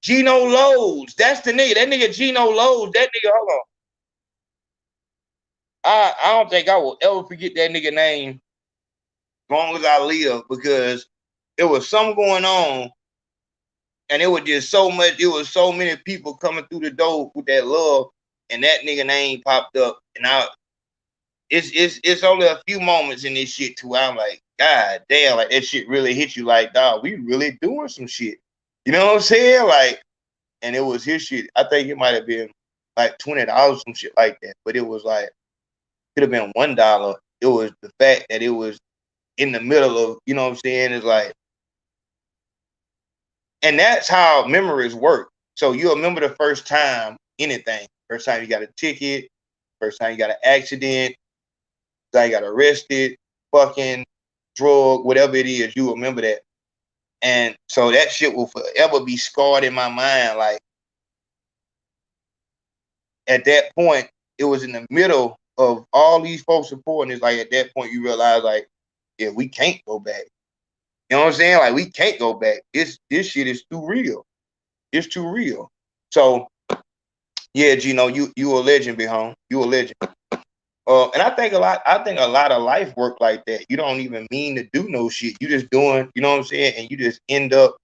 [SPEAKER 1] Gino Lowe's. That's the nigga. That nigga Gino Lowe's. That nigga, hold on. I don't think I will ever forget that nigga name as long as I live, because it was something going on, and it was just so much. It was so many people coming through the door with that love, and that nigga name popped up, and it's only a few moments in this shit too. I'm like, God damn, like that shit really hit you. Like, dog, we really doing some shit. You know what I'm saying? Like, and it was his shit. I think it might have been like $20, some shit like that. But it was like, could have been $1. It was the fact that it was in the middle of, you know what I'm saying? It's like, and that's how memories work. So you remember the first time anything. First time you got a ticket, first time you got an accident, first time you got arrested, fucking drug, whatever it is, you remember that. And so that shit will forever be scarred in my mind. Like, at that point, it was in the middle of all these folks supporting. It's like, at that point, you realize, like, yeah, we can't go back. You know what I'm saying? Like, we can't go back. This shit is too real. It's too real. So, yeah, Gino, you a legend, big home. You a legend. And I think a lot of life work like that. You don't even mean to do no shit. You just doing, you know what I'm saying? And you just end up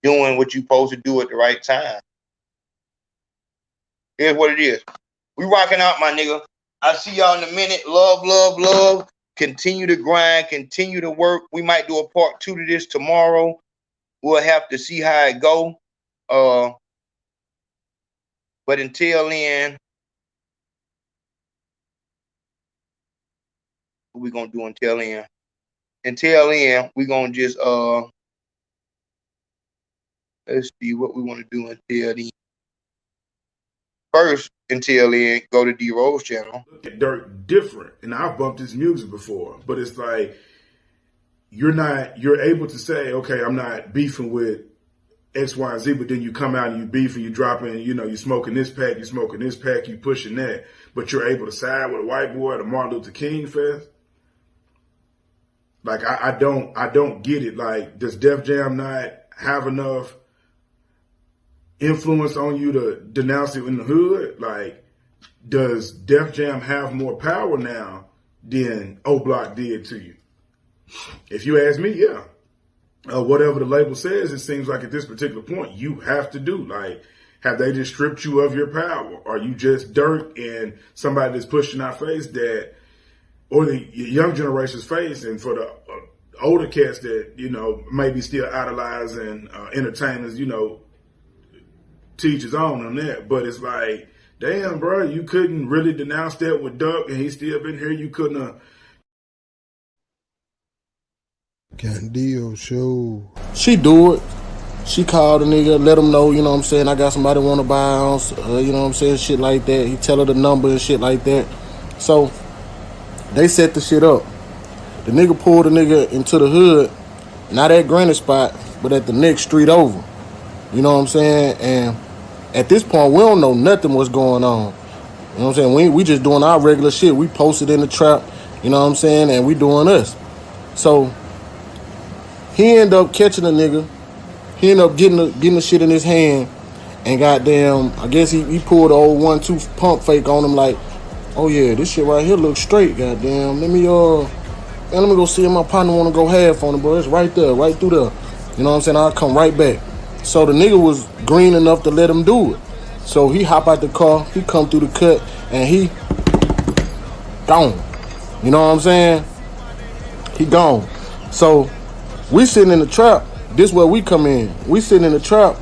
[SPEAKER 1] doing what you supposed to do at the right time. Here's what it is. We rocking out, my nigga. I'll see y'all in a minute. Love, love, love. Continue to grind. Continue to work. We might do a part 2 to this tomorrow. We'll have to see how it go. But until then, what we gonna do until then? Until then, we gonna just let's see what we want to do until then. First, until then, go to D Rose channel.
[SPEAKER 11] Look at Durk different, and I've bumped his music before, but it's like you're able to say, okay, I'm not beefing with X, Y, and Z, but then you come out and you beef and you dropping, you know, you smoking this pack, you pushing that, but you're able to side with a white boy at a Martin Luther King fest. Like, I don't get it. Like, does Def Jam not have enough influence on you to denounce it in the hood? Like, does Def Jam have more power now than O Block did to you? If you ask me, yeah. Whatever the label says, it seems like at this particular point, you have to do. Like, have they just stripped you of your power? Are you just Durk and somebody that's pushing our face that, or the young generation's face, and for the older cats that, you know, maybe still idolizing entertainers, you know, teach his own on that. But it's like, damn, bro, you couldn't really denounce that with Durk, and he's still been here. You couldn't have.
[SPEAKER 5] Candio show.
[SPEAKER 18] She do it. She called the nigga, let him know, you know what I'm saying, I got somebody want to buy a house, you know what I'm saying, shit like that. He tell her the number and shit like that. So they set the shit up. The nigga pulled the nigga into the hood, not at Granite Spot, but at the next street over. You know what I'm saying? And at this point, we don't know nothing what's going on. You know what I'm saying? We just doing our regular shit. We posted in the trap, you know what I'm saying, and we doing us. So he ended up catching the nigga. He ended up getting the shit in his hand, and goddamn, I guess he pulled the old 1-2 pump fake on him, like, oh yeah, this shit right here looks straight, goddamn. Let me go see if my partner want to go half on it, bro. It's right there, right through there. You know what I'm saying? I'll come right back. So the nigga was green enough to let him do it. So he hop out the car, he come through the cut, and he gone. You know what I'm saying? He gone. So we sitting in the trap. This where we come in. We sitting in the trap.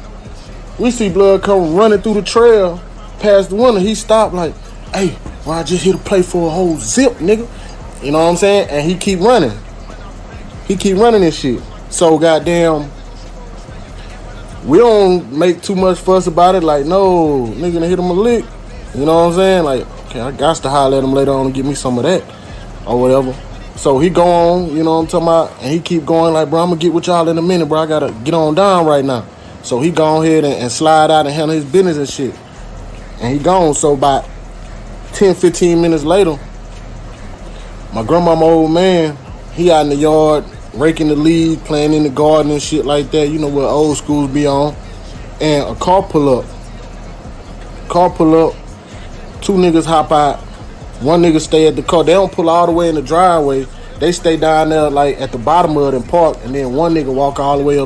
[SPEAKER 18] We see blood come running through the trail past the window. He stopped like, hey, well, I just hit a play for a whole zip, nigga. You know what I'm saying? And he keep running. He keep running this shit. So goddamn, we don't make too much fuss about it. Like, no, nigga done hit him a lick. You know what I'm saying? Like, okay, I got to holler at him later on and get me some of that or whatever. So he go on, you know what I'm talking about? And he keep going like, bro, I'm going to get with y'all in a minute, bro. I got to get on down right now. So he go ahead and slide out and handle his business and shit. And he gone. So about 10, 15 minutes later, my grandmama old man, he out in the yard, raking the leaves, playing in the garden and shit like that. You know what old schools be on. And a car pull up. Two niggas hop out. One nigga stay at the car. They don't pull all the way in the driveway. They stay down there like at the bottom of them park. And then one nigga walk all the way up